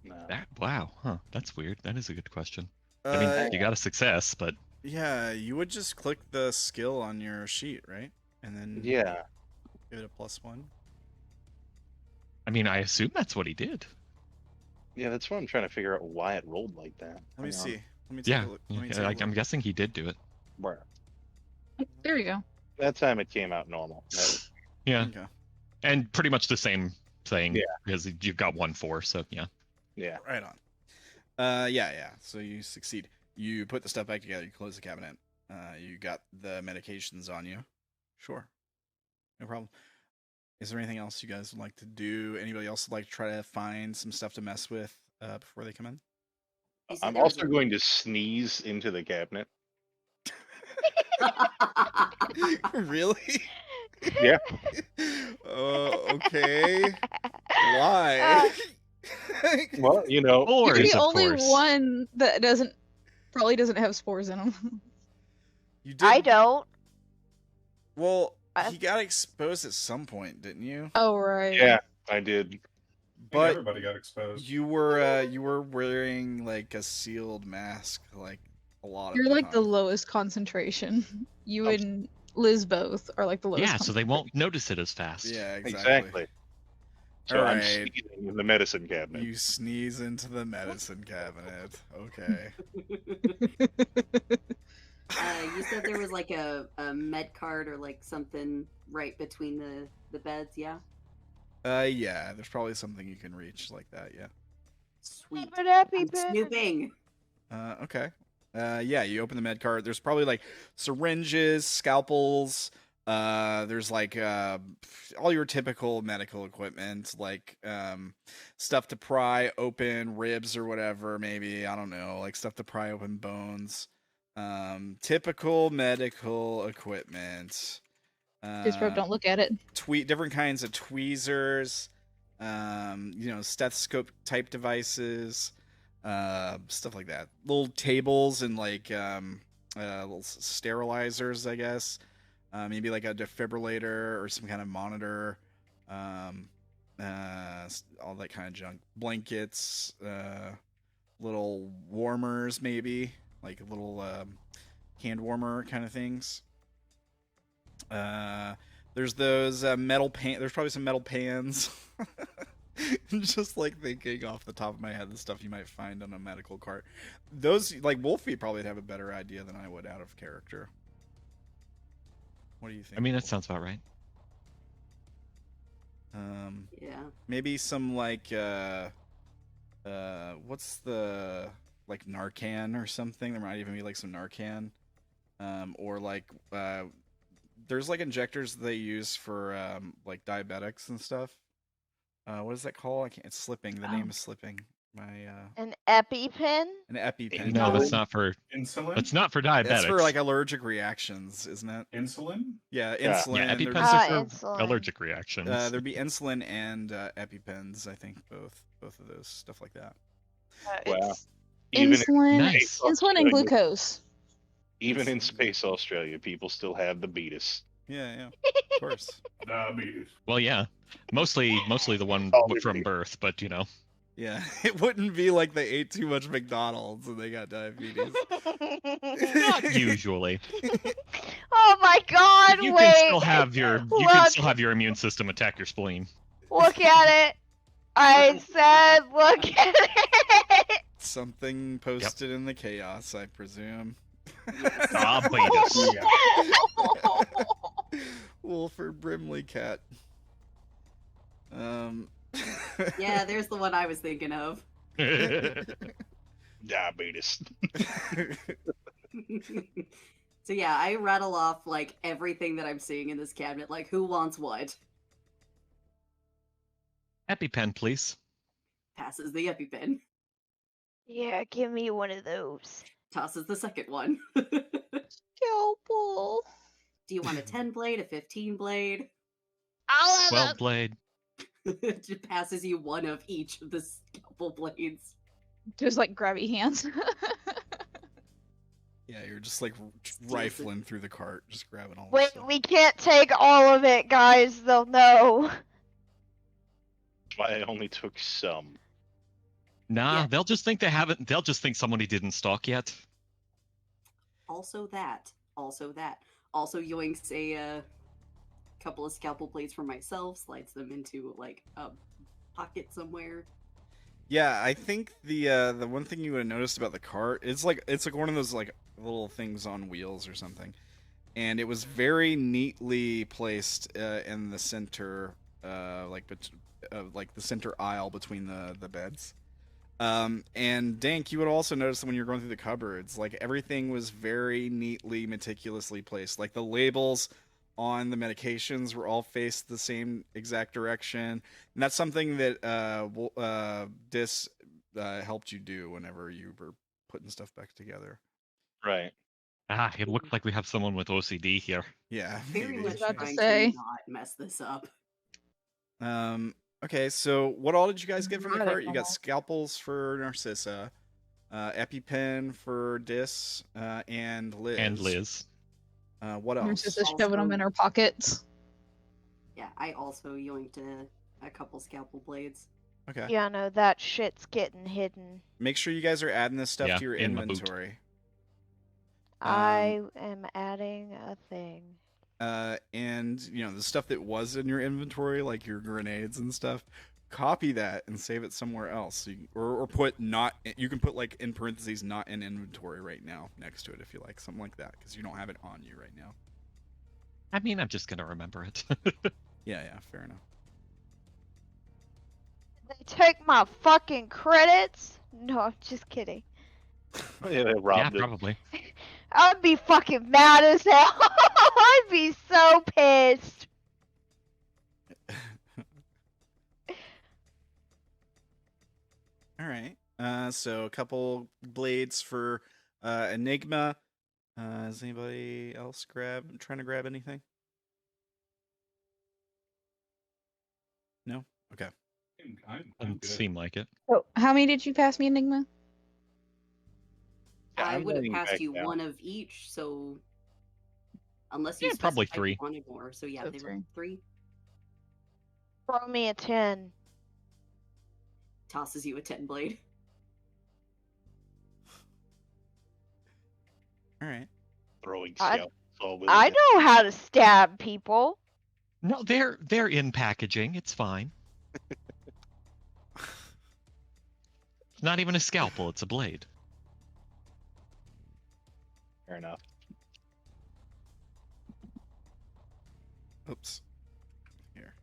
C: No.
B: wow, huh? That's weird. That is a good question. I
A: Uh,
B: mean, you got a success, but
A: yeah, you would just click the skill on your sheet, right? And then
C: Yeah.
A: give it a +1.
B: I mean, I assume that's what he did.
C: Yeah, that's what I'm trying to figure out why it rolled like that.
A: Let me
C: Hang on.
A: see. Let me take
B: Yeah,
A: a look. Let me take
B: yeah,
A: a
B: like, I'm
A: look.
B: guessing he did do it.
C: Bruh.
F: there we go.
C: That time it came out normal. That was-
B: Yeah,
A: Okay.
B: and pretty much the same thing.
C: Yeah.
B: Because you've got 1-4, so yeah.
C: yeah.
A: Right on. Yeah. So you succeed. You put the stuff back together. You close the cabinet. You got the medications on you. Sure. No problem. Is there anything else you guys would like to do? Anybody else would like to try to find some stuff to mess with before they come in?
D: You said
C: I'm
D: there was
C: also going to sneeze into the cabinet.
A: Really?
C: Yeah.
A: Okay. Why?
C: Well, you know,
F: You're
B: Spores,
F: the
B: of
F: only
B: course.
F: one that probably doesn't have spores in them.
A: You did.
E: I don't.
A: Well,
E: I-
A: he got exposed at some point, didn't you?
F: Oh right.
C: yeah, I did.
G: I think
A: But
G: everybody got exposed.
A: you were wearing like a sealed mask, like a lot
F: You're
A: of
F: like the
A: time.
F: lowest concentration. You
C: Oh.
F: and Liz both are like the lowest.
B: Yeah, so they won't notice it as fast.
A: Yeah, exactly.
C: Exactly. So I'm
A: Alright.
C: sneezing in the medicine cabinet.
A: You sneeze into the medicine cabinet. Okay.
D: You said there was like a med card or like something right between the beds, yeah?
A: Yeah, there's probably something you can reach like that, yeah.
D: Sweet.
E: But happy
D: I'm
E: bit.
D: snooping.
A: Okay. Yeah, you open the med card. There's probably like syringes, scalpels. There's like all your typical medical equipment, like stuff to pry open ribs or whatever. Maybe I don't know, like stuff to pry open bones. Typical medical equipment.
F: Just probably don't look at it.
A: Different kinds of tweezers. Stethoscope type devices. Stuff like that. Little tables and like little sterilizers, I guess. Maybe like a defibrillator or some kind of monitor. All that kind of junk. Blankets, little warmers, maybe like little hand warmer kind of things. There's those metal pan. There's probably some metal pans. Just like thinking off the top of my head the stuff you might find on a medical cart. Those, like Wolfy probably have a better idea than I would out of character. What do you think?
B: I mean, that sounds about right.
D: Yeah.
A: Maybe some like what's the like Narcan or something? There might even be like some Narcan. Or like there's like injectors they use for like diabetics and stuff. What is that called? I can't. It's slipping. The name is slipping. My
E: An EpiPen?
A: an EpiPen.
B: No, that's not for
G: Insulin?
B: that's not for diabetics.
A: That's for like allergic reactions, isn't it?
G: Insulin?
A: Yeah,
C: Yeah.
A: insulin.
B: yeah,
A: There'd
B: EpiPens are for
E: Insulin.
B: allergic reactions.
A: there'd be insulin and EpiPens. I think both of those stuff like that.
C: Wow. Even
F: Insulin,
B: Nice.
F: insulin and glucose.
C: even in space Australia, people still have the beatus.
A: Yeah, of course.
G: Diabetes.
B: Well, yeah, mostly the one
C: Oh,
B: from
C: maybe.
B: birth, but you know.
A: Yeah, it wouldn't be like they ate too much McDonald's and they got diabetes.
B: Not usually.
E: Oh my god,
B: You
E: wait!
B: can still have your
E: Look.
B: immune system attack your spleen.
E: Look at it! I said, look at it!
A: Something posted in the chaos, I presume.
B: Diabetes.
G: Yeah.
A: Wolford Brimley cat.
D: Yeah, there's the one I was thinking of.
C: Diabetes.
D: So yeah, I rattle off like everything that I'm seeing in this cabinet, like who wants what.
B: EpiPen, please.
D: Passes the EpiPen.
E: Yeah, give me one of those.
D: Tosses the second one.
F: Scalpel.
D: Do you want a 10 blade, a 15 blade?
E: All of
B: 12 blade.
D: It passes you one of each of the scalpel blades.
F: Just like grabby hands.
A: Yeah, you're just like rifling through the cart, just grabbing all.
E: Wait,
A: the stuff.
E: we can't take all of it, guys. They'll know.
C: That's why I only took some.
B: Nah,
D: Yeah.
B: they'll just think they haven't. They'll just think somebody didn't stock yet.
D: Also that. Also yoinks a couple of scalpel blades for myself, slides them into like a pocket somewhere.
A: Yeah, I think the one thing you would have noticed about the cart, it's like one of those like little things on wheels or something, and it was very neatly placed in the center, like the center aisle between the beds. And Dank, you would also notice that when you're going through the cupboards, like everything was very neatly, meticulously placed. Like the labels on the medications were all faced the same exact direction, and that's something that Dis helped you do whenever you were putting stuff back together.
C: Right.
B: Ah, it looked like we have someone with OCD here.
A: Yeah,
D: Very
A: maybe.
D: much
F: About to
D: trying
F: say.
D: to not mess this up.
A: Okay, so what all did you guys get from the
F: Not at
A: cart? You got
F: all.
A: scalpels for Narcissa, EpiPen for Dis, and Liz.
B: And Liz.
A: What
F: We're
A: else?
F: just shoving them in our pockets.
D: Yeah, I also yoinked a couple scalpel blades.
A: Okay.
E: Yeah, no, that shit's getting hidden.
A: Make sure you guys are adding this stuff
B: Yeah,
A: to your
B: in my boot.
A: inventory.
E: I am adding a thing.
A: And you know the stuff that was in your inventory, like your grenades and stuff. Copy that and save it somewhere else. So or put not. You can put like in parentheses not in inventory right now next to it if you like, something like that, because you don't have it on you right now.
B: I mean, I'm just gonna remember it.
A: Yeah, fair enough.
E: They take my fucking credits? No, I'm just kidding.
C: Yeah, they
B: yeah,
C: robbed it.
B: probably.
E: I'd be fucking mad as hell. I'd be so pissed.
A: All right. So a couple blades for Enigma. Is anybody else trying to grab anything? No? Okay.
G: I'm
B: Doesn't
G: good.
B: seem like it.
F: Oh, how many did you pass me, Enigma?
C: Yeah,
D: I
C: I'm
D: would have
C: laying
D: passed
C: back
D: you
C: down.
D: one of each, so unless you
B: Yeah, probably
D: specified you
B: 3.
D: wanted more. So yeah,
F: So
D: they were
F: 3.
D: 3.
E: Throw me a 10.
D: Tosses you a 10 blade.
A: All right.
C: Throwing
E: I-
C: scalps all over
E: I
C: the-
E: know how to stab people.
B: No, they're in packaging. It's fine. Not even a scalpel, it's a blade.
C: Fair enough.
A: Oops. Here.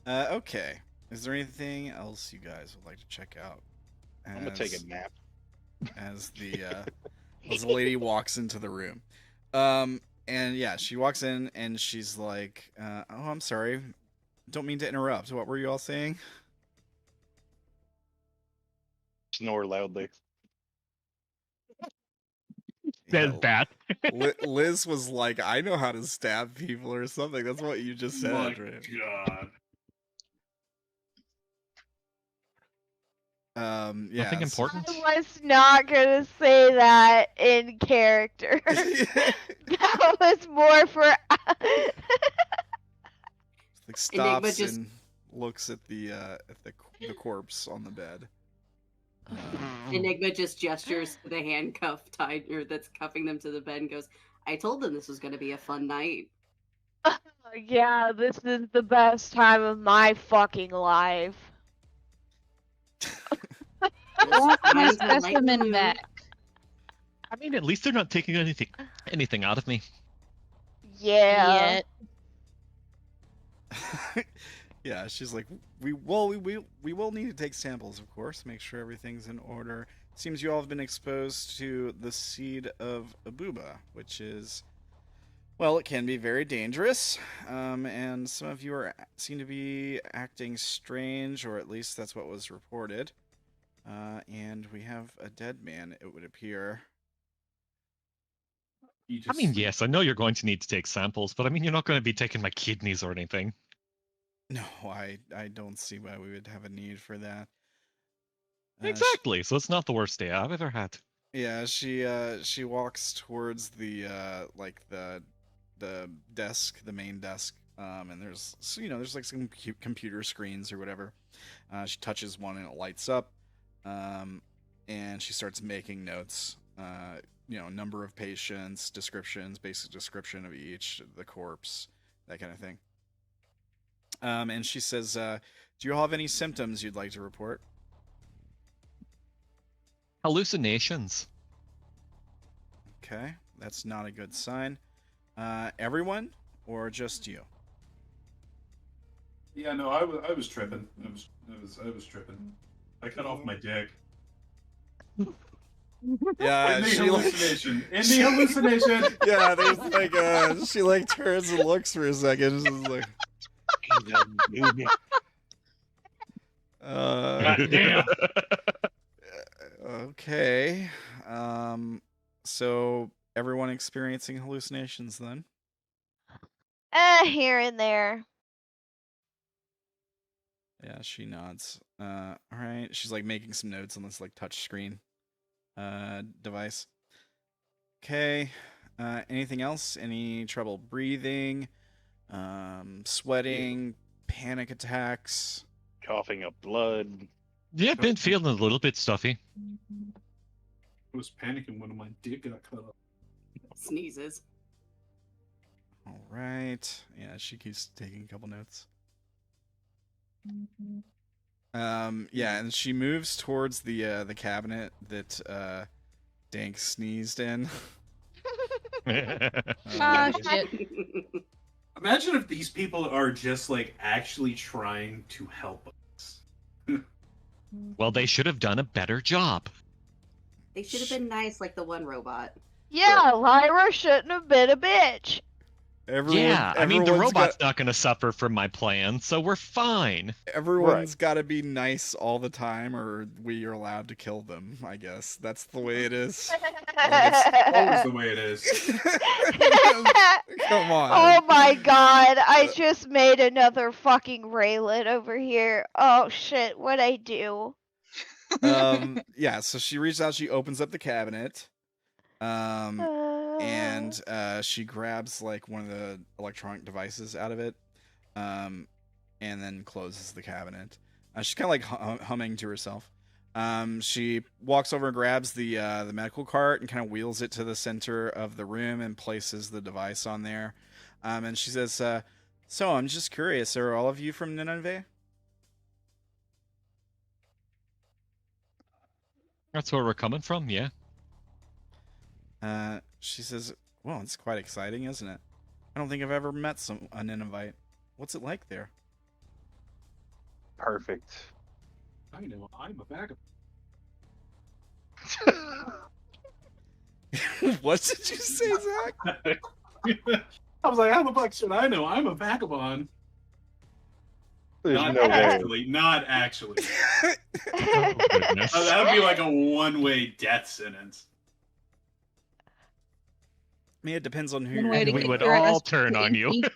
A: Okay. Is there anything else you guys would like to check out?
C: I'm gonna take a nap.
A: As the lady walks into the room. And yeah, she walks in and she's like, oh, I'm sorry. Don't mean to interrupt. What were you all saying?
C: Snore loudly.
B: Says that.
A: Liz was like, I know how to stab people or something. That's what you just said,
I: My
A: right?
I: God.
A: Yeah.
B: Nothing important.
E: I was not gonna say that in character. That was more for.
A: Like stops
D: just-
A: and looks at the corpse on the bed.
D: Enigma just gestures to the handcuff tied, or that's cuffing them to the bed, and goes, "I told them this was going to be a fun night."
E: Yeah, this is the best time of my fucking life.
F: Want my
D: Mine's the light
F: specimen
D: blue.
F: back.
B: I mean, at least they're not taking anything out of me.
E: Yeah.
F: Yet.
A: Yeah, she's like, we will need to take samples, of course, make sure everything's in order. Seems you all have been exposed to the seed of Abuba, which is, well, it can be very dangerous. And some of you seem to be acting strange, or at least that's what was reported. And we have a dead man, it would appear.
I: You
B: I mean,
I: just-
B: yes, I know you're going to need to take samples, but I mean, you're not going to be taking my kidneys or anything.
A: No, I don't see why we would have a need for that.
B: Exactly, so it's not the worst day I've ever had.
A: Yeah, she walks towards the desk, the main desk, and there's there's like some computer screens or whatever. She touches one and it lights up, and she starts making notes. Number of patients, descriptions, basic description of each, the corpse, that kind of thing. And she says, "Do you all have any symptoms you'd like to report?"
B: Hallucinations.
A: Okay, that's not a good sign. Everyone, or just you?
G: Yeah, no, I was tripping. I was tripping. I cut off my dick.
A: Yeah,
G: In the
A: she
G: hallucination. In the hallucination.
A: yeah, there's like she like turns and looks for a second. She's like,
I: Damn.
A: okay. So everyone experiencing hallucinations then?
E: Here and there.
A: Yeah, she nods. All right. She's like making some notes on this like touch screen device. Okay. Anything else? Any trouble breathing? Sweating? Panic attacks?
C: Coughing up blood.
B: Yeah, been feeling a little bit stuffy.
G: I was panicking when my dick got cut off.
D: Sneezes.
A: All right. Yeah, she keeps taking a couple notes. Yeah, and she moves towards the cabinet that Dank sneezed in.
F: Ah, shit.
G: Imagine if these people are just like actually trying to help us.
B: Well, they should have done a better job.
D: They should have been nice like the one robot.
E: Yeah, Lyra shouldn't have been a bitch.
B: Yeah, I mean, the
A: everyone's
B: robot's not going to suffer from my plan, so we're fine.
A: Everyone's got to be nice all the time, or we are allowed to kill them. I guess that's the way it is.
G: It's always the way it is.
A: Come on.
E: Oh my god, I just made another fucking Raylan over here. Oh shit, what'd I do?
A: Yeah, so she reaches out, she opens up the cabinet, and she grabs like one of the electronic devices out of it, and then closes the cabinet. She's kind of like humming to herself. She walks over and grabs the medical cart and kind of wheels it to the center of the room and places the device on there. And she says, "So I'm just curious, are all of you from Nineveh?"
B: That's where we're coming from, yeah.
A: She says, well, it's quite exciting, isn't it? I don't think I've ever met a Ninevite. What's it like there?
C: Perfect.
G: I know, I'm a vagabond.
A: What did you say, Zach?
G: I was like, how the fuck should I know? I'm a vagabond.
C: There's
G: Not
C: no way.
G: actually. Not actually.
B: Oh, goodness.
G: That would be like a one-way death sentence.
A: I mean, it depends on who
F: One
A: you're
F: way to
B: We
F: get
B: would
F: your
B: all
F: ass
B: turn on you.
F: Inky.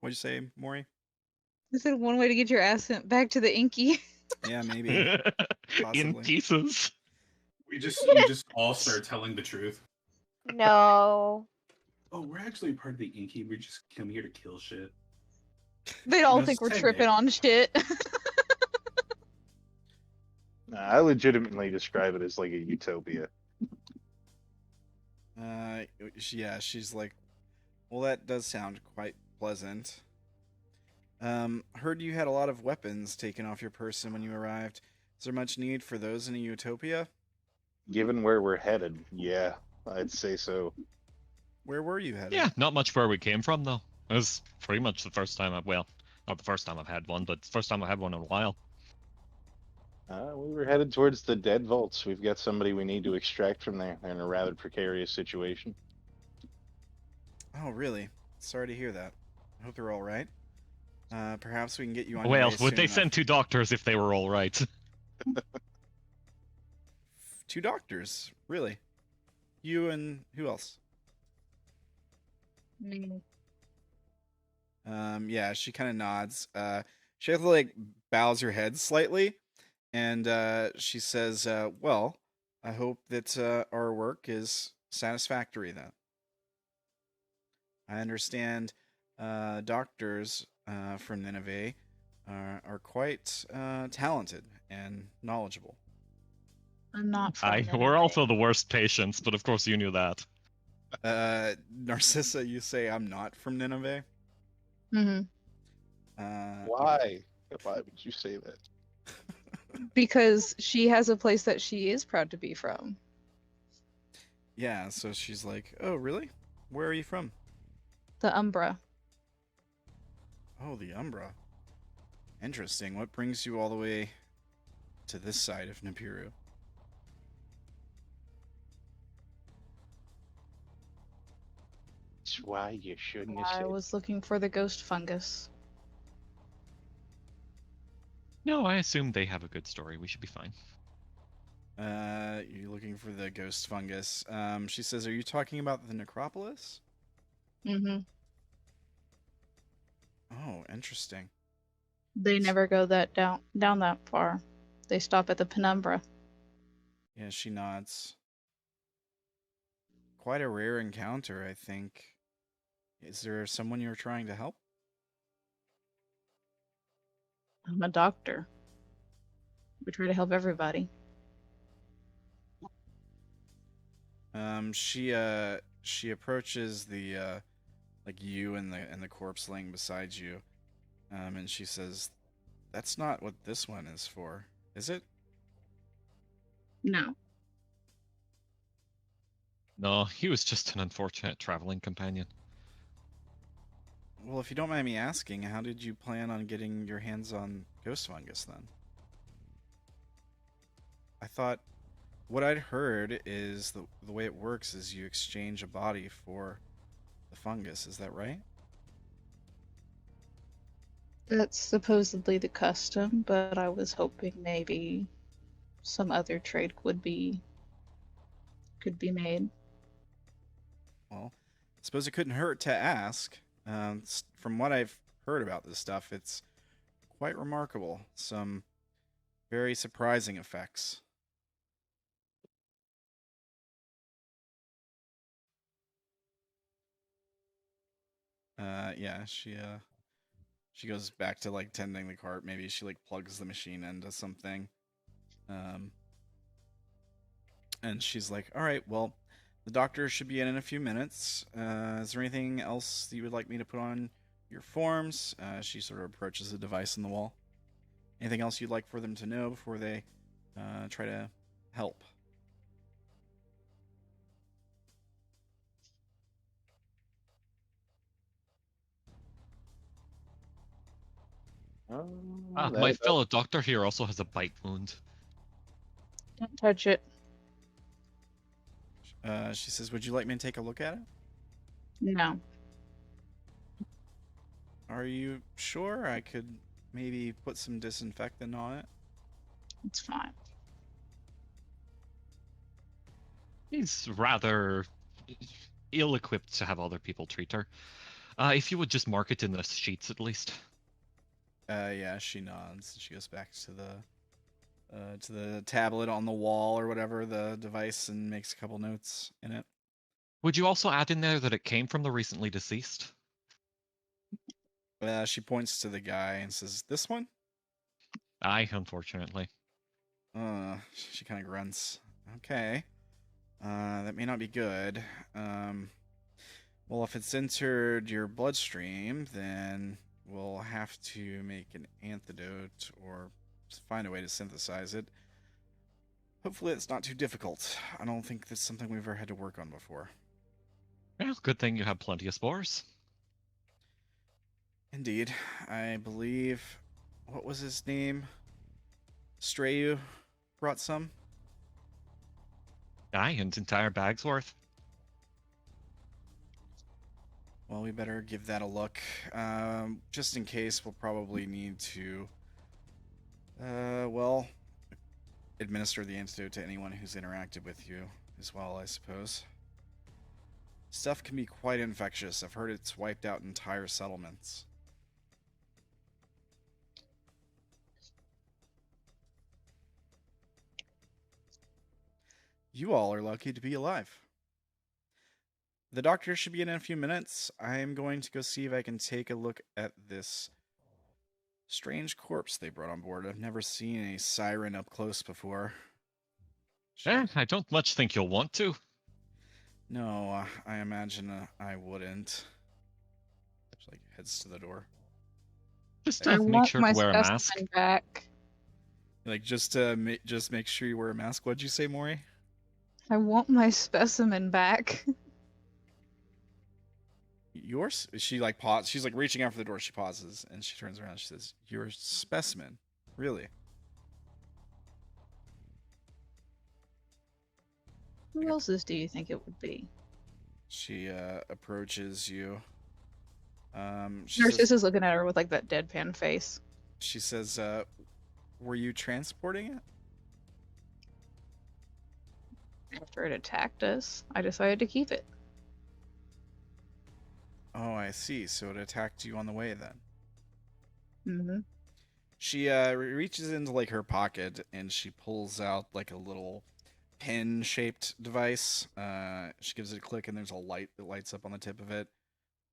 A: What'd you say, Maury?
F: I said one way to get your ass sent back to the Inky.
A: Yeah, maybe.
B: In
A: Possibly.
B: pieces.
G: We just all start telling the truth.
E: No.
G: Oh, we're actually part of the Enki. We just come here to kill shit.
F: They'd all
G: That's
F: think we're
G: technic.
F: tripping on shit.
C: Nah, I legitimately describe it as like a utopia.
A: Yeah, she's like, well, that does sound quite pleasant. Heard you had a lot of weapons taken off your person when you arrived. Is there much need for those in a utopia?
C: Given where we're headed, yeah, I'd say so.
A: Where were you headed?
B: Yeah, not much where we came from, though. It was pretty much the first time well, not the first time I've had one, but the first time I've had one in a while.
C: We were headed towards the dead vaults. We've got somebody we need to extract from there. They're in a rather precarious situation.
A: Oh, really? Sorry to hear that. I hope they're all right. Perhaps we can get you on your
B: Well,
A: way
B: would
A: soon
B: they
A: enough.
B: send 2 doctors if they were all right?
A: 2 doctors? Really? You and who else? Yeah, she kind of nods. She has to, like, bows her head slightly, and she says, well, I hope that our work is satisfactory then. I understand doctors from Nineveh are quite talented and knowledgeable.
F: I'm not from
B: We're also the worst patients, but of course you knew that.
A: Narcissa, you say I'm not from Nineveh?
F: Mm-hmm.
C: Why? Why would you say that?
F: Because she has a place that she is proud to be from.
A: Yeah, so she's like, oh, really? Where are you from?
F: The Umbra.
A: Oh, the Umbra. Interesting. What brings you all the way to this side of Nibiru?
C: That's why you shouldn't have
F: I
C: said.
F: was looking for the ghost fungus.
B: No, I assume they have a good story. We should be fine.
A: You're looking for the ghost fungus. She says, are you talking about the necropolis?
F: Mm-hmm.
A: Oh, interesting.
F: They never go that down that far. They stop at the penumbra.
A: Yeah, she nods. Quite a rare encounter, I think. Is there someone you're trying to help?
F: I'm a doctor. We try to help everybody.
A: She approaches the like you and the corpse laying beside you, and she says, "That's not what this one is for, is it?"
F: No.
B: No, he was just an unfortunate traveling companion.
A: Well, if you don't mind me asking, how did you plan on getting your hands on ghost fungus then? I thought what I'd heard is the way it works is you exchange a body for the fungus. Is that right?
F: That's supposedly the custom, but I was hoping maybe some other trade could be made.
A: Well, I suppose it couldn't hurt to ask. From what I've heard about this stuff, it's quite remarkable. Some very surprising effects. Yeah, she goes back to like tending the cart. Maybe she like plugs the machine into something. And she's like, "All right, well, the doctor should be in a few minutes. Is there anything else that you would like me to put on your forms?" She sort of approaches the device on the wall. Anything else you'd like for them to know before they try to help.
B: My
C: That-
B: fellow doctor here also has a bite wound.
F: Don't touch it.
A: She says, "Would you like me to take a look at it?"
F: No.
A: Are you sure? I could maybe put some disinfectant on it.
F: It's fine.
B: He's rather ill-equipped to have other people treat her. If you would just mark it in the sheets at least.
A: Yeah, she nods. She goes back to the tablet on the wall or whatever, the device, and makes a couple notes in it.
B: Would you also add in there that it came from the recently deceased?
A: She points to the guy and says, "This one?"
B: Aye, unfortunately.
A: She kind of grunts. Okay. That may not be good. Well, if it's entered your bloodstream, then we'll have to make an antidote or find a way to synthesize it. Hopefully it's not too difficult. I don't think that's something we've ever had to work on before.
B: Well, good thing you have plenty of spores.
A: Indeed. I believe... What was his name? Strayu brought some?
B: Aye, an entire bag's worth.
A: Well, we better give that a look. Just in case, we'll probably need to... well... administer the antidote to anyone who's interacted with you as well, I suppose. Stuff can be quite infectious. I've heard it's wiped out entire settlements. You all are lucky to be alive. The doctor should be in a few minutes. I'm going to go see if I can take a look at this strange corpse they brought on board. I've never seen a siren up close before.
B: I don't much think you'll want to.
A: No, I imagine I wouldn't. She like heads to the door.
B: Just
F: I
B: make
F: want
B: sure
F: my
B: to wear a mask.
F: specimen back.
A: Like just just make sure you wear a mask. What'd you say, Maury?
F: I want my specimen back.
A: Yours? She like pause. She's like reaching out for the door. She pauses and she turns around. She says, "Your specimen, really?"
F: Who else's do you think it would be?
A: She approaches you. She says,
F: Narcissa's looking at her with like that deadpan face.
A: she says, "Were you transporting it?"
F: After it attacked us, I decided to keep it.
A: Oh, I see. So it attacked you on the way then.
F: Mm-hmm.
A: She reaches into like her pocket and she pulls out like a little pen-shaped device. She gives it a click and there's a light that lights up on the tip of it.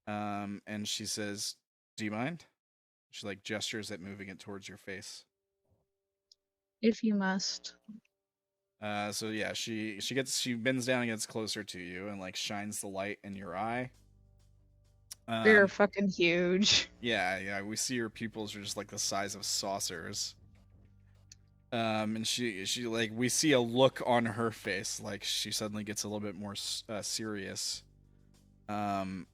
A: And she says, "Do you mind?" She like gestures at moving it towards your face.
F: If you must.
A: So yeah, she bends down and gets closer to you and like shines the light in your eye.
F: They're fucking huge.
A: Yeah, we see her pupils are just like the size of saucers. And she like we see a look on her face, like she suddenly gets a little bit more serious. And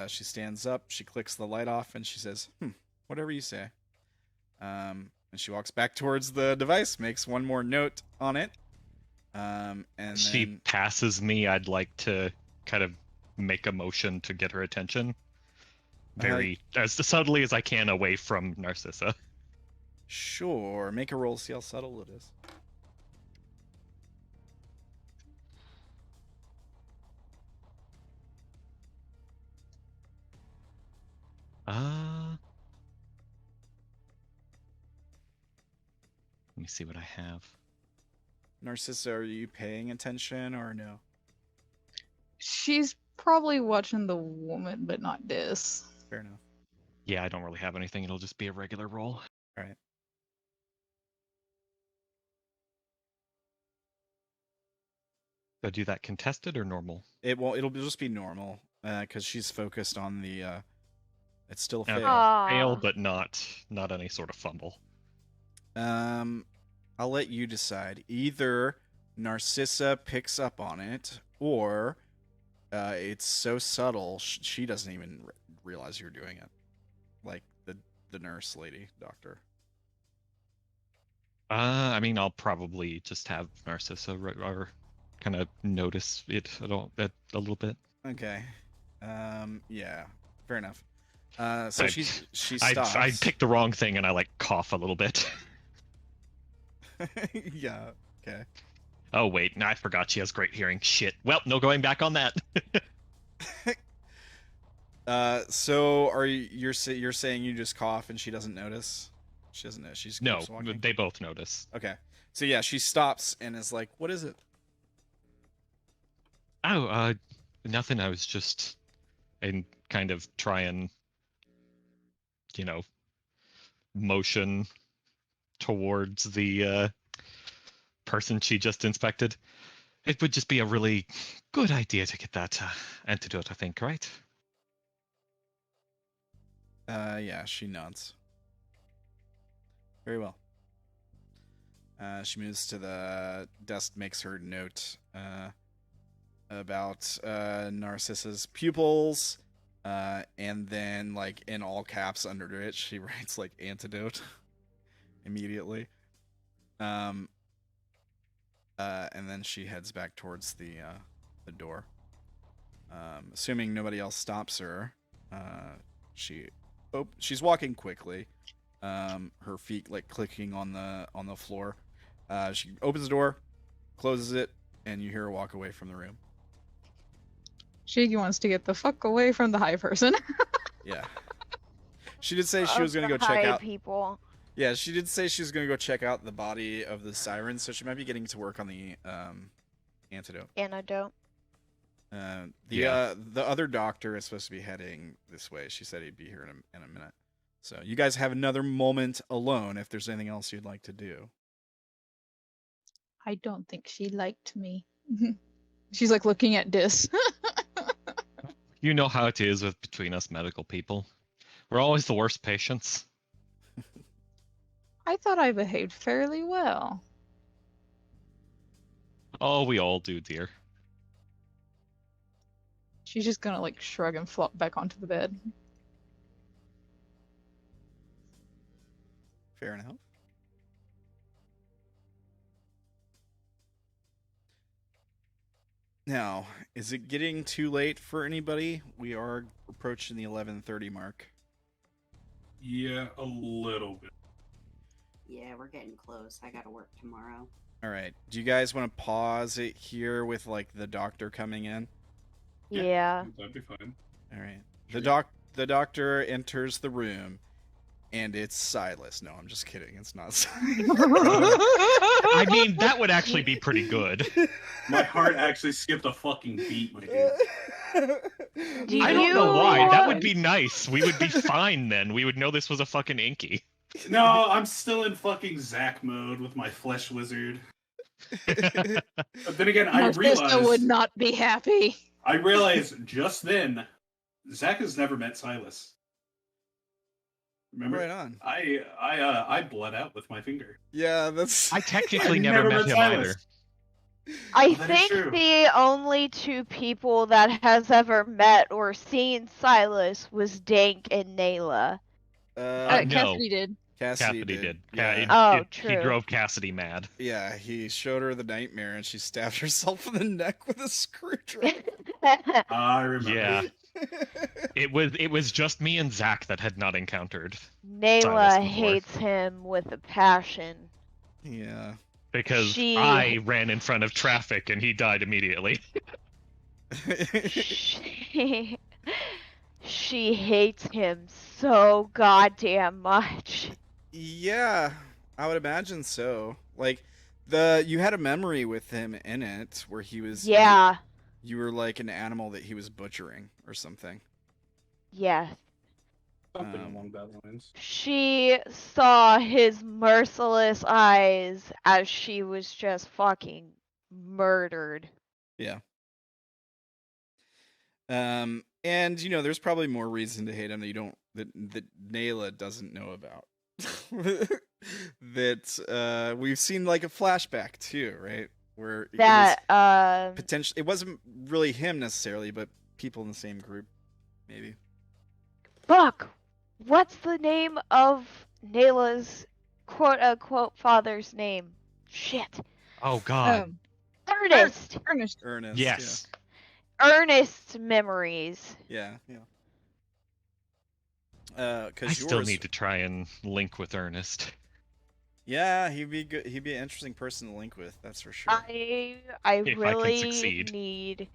A: she stands up, she clicks the light off, and she says, "Whatever you say." And she walks back towards the device, makes one more note on it. And
B: She
A: then
B: passes me. I'd like to kind of make a motion to get her attention. Very as subtly as I can away from Narcissa.
A: sure, make a roll, see how subtle it is.
B: Let me see what I have.
A: Narcissa, are you paying attention or no?
F: She's probably watching the woman, but not this.
A: Fair enough.
B: Yeah, I don't really have anything. It'll just be a regular roll.
A: All right.
B: Do I do that contested or normal?
A: It'll just be normal because she's focused on the. It's still fail.
B: Okay. Fail, but not any sort of fumble.
A: I'll let you decide. Either Narcissa picks up on it, or it's so subtle she doesn't even realize you're doing it. Like the nurse lady, doctor.
B: I mean, I'll probably just have Narcissa or kind of notice it a little bit.
A: Okay. Yeah. Fair enough. So she stops.
B: I picked the wrong thing and I like cough a little bit.
A: Yeah. Okay.
B: Oh wait, no, I forgot she has great hearing. Shit. Well, no going back on that.
A: So you're saying you just cough and she doesn't notice? She doesn't know. She's
B: No,
A: keeps walking?
B: they both notice.
A: Okay. So yeah, she stops and is like, "What is it?"
B: Oh, nothing. I was just and kind of try and motion towards the person she just inspected. It would just be a really good idea to get that antidote, I think, right?
A: Yeah, she nods. Very well. She moves to the desk, makes her note about Narcissa's pupils, and then, like, in all caps under it, she writes, like, antidote immediately. And then she heads back towards the door. Assuming nobody else stops her, she's walking quickly. Her feet like clicking on the floor. She opens the door, closes it, and you hear her walk away from the room.
F: Shiggy wants to get the fuck away from the high person.
A: Yeah. She did say she was going to go check out
E: people.
A: Yeah, she did say she was going to go check out the body of the sirens, so she might be getting to work on the antidote.
E: Antidote.
A: The other doctor is supposed to be heading this way. She said he'd be here in a minute. So you guys have another moment alone if there's anything else you'd like to do.
F: I don't think she liked me. She's like looking at Dis.
B: You know how it is between us medical people. We're always the worst patients.
F: I thought I behaved fairly well.
B: Oh, we all do, dear.
F: She's just gonna like shrug and flop back onto the bed.
A: Fair enough. Now, is it getting too late for anybody? We are approaching the 11:30 mark.
I: Yeah, a little bit.
D: Yeah, we're getting close. I gotta work tomorrow.
A: All right. Do you guys want to pause it here with like the doctor coming in?
E: Yeah.
I: That'd be fine.
A: All right.
I: Sure.
A: The doctor enters the room, and it's Silas. No, I'm just kidding. It's not Silas.
B: I mean, that would actually be pretty good.
I: My heart actually skipped a fucking beat, my dude.
B: I don't know why. That would be nice. We would be fine then. We would know this was a fucking Enki.
I: No, I'm still in fucking Zack mode with my flesh wizard. But then again, I
F: Narcissa would not be happy.
I: I realized just then, Zack has never met Silas. Remember?
A: Right on.
I: I bled out with my finger.
A: Yeah, that's.
B: I technically
I: I
B: never met him
I: Silas.
B: either.
E: I
I: that is
E: think
I: true.
E: the only two people that has ever met or seen Silas was Dank and Nayla.
B: No.
F: Cassidy did.
A: Cassidy
B: Cassidy did.
A: Yeah.
E: Oh,
B: He
E: true.
B: drove Cassidy mad.
A: Yeah, he showed her the nightmare, and she stabbed herself in the neck with a screwdriver.
I: I remember.
B: Yeah. It was just me and Zack that had not encountered
E: Nayla
B: Silas before.
E: hates him with a passion.
A: Yeah.
B: because
E: She-
B: I ran in front of traffic and he died immediately.
E: She hates him so goddamn much.
A: Yeah, I would imagine so. Like you had a memory with him in it where he was
E: Yeah,
A: you were like an animal that he was butchering or something.
E: yeah.
I: Something along that lines.
E: She saw his merciless eyes as she was just fucking murdered.
A: Yeah. And you know, there's probably more reason to hate him that you don't that Nayla doesn't know about. that we've seen like a flashback too, right? Where
E: That
A: potentially it wasn't really him necessarily, but people in the same group, maybe.
E: fuck. What's the name of Nayla's quote unquote father's name? Shit.
B: Oh God.
E: Ernest.
F: Ernest.
A: Ernest.
B: Yes.
E: Ernest's memories.
A: Yeah. Yeah.
B: I
A: Because
B: still need to try and link with Ernest.
A: Yeah, he'd be good. He'd be an interesting person to link with. That's for sure.
E: I
B: If I can
E: really
B: succeed.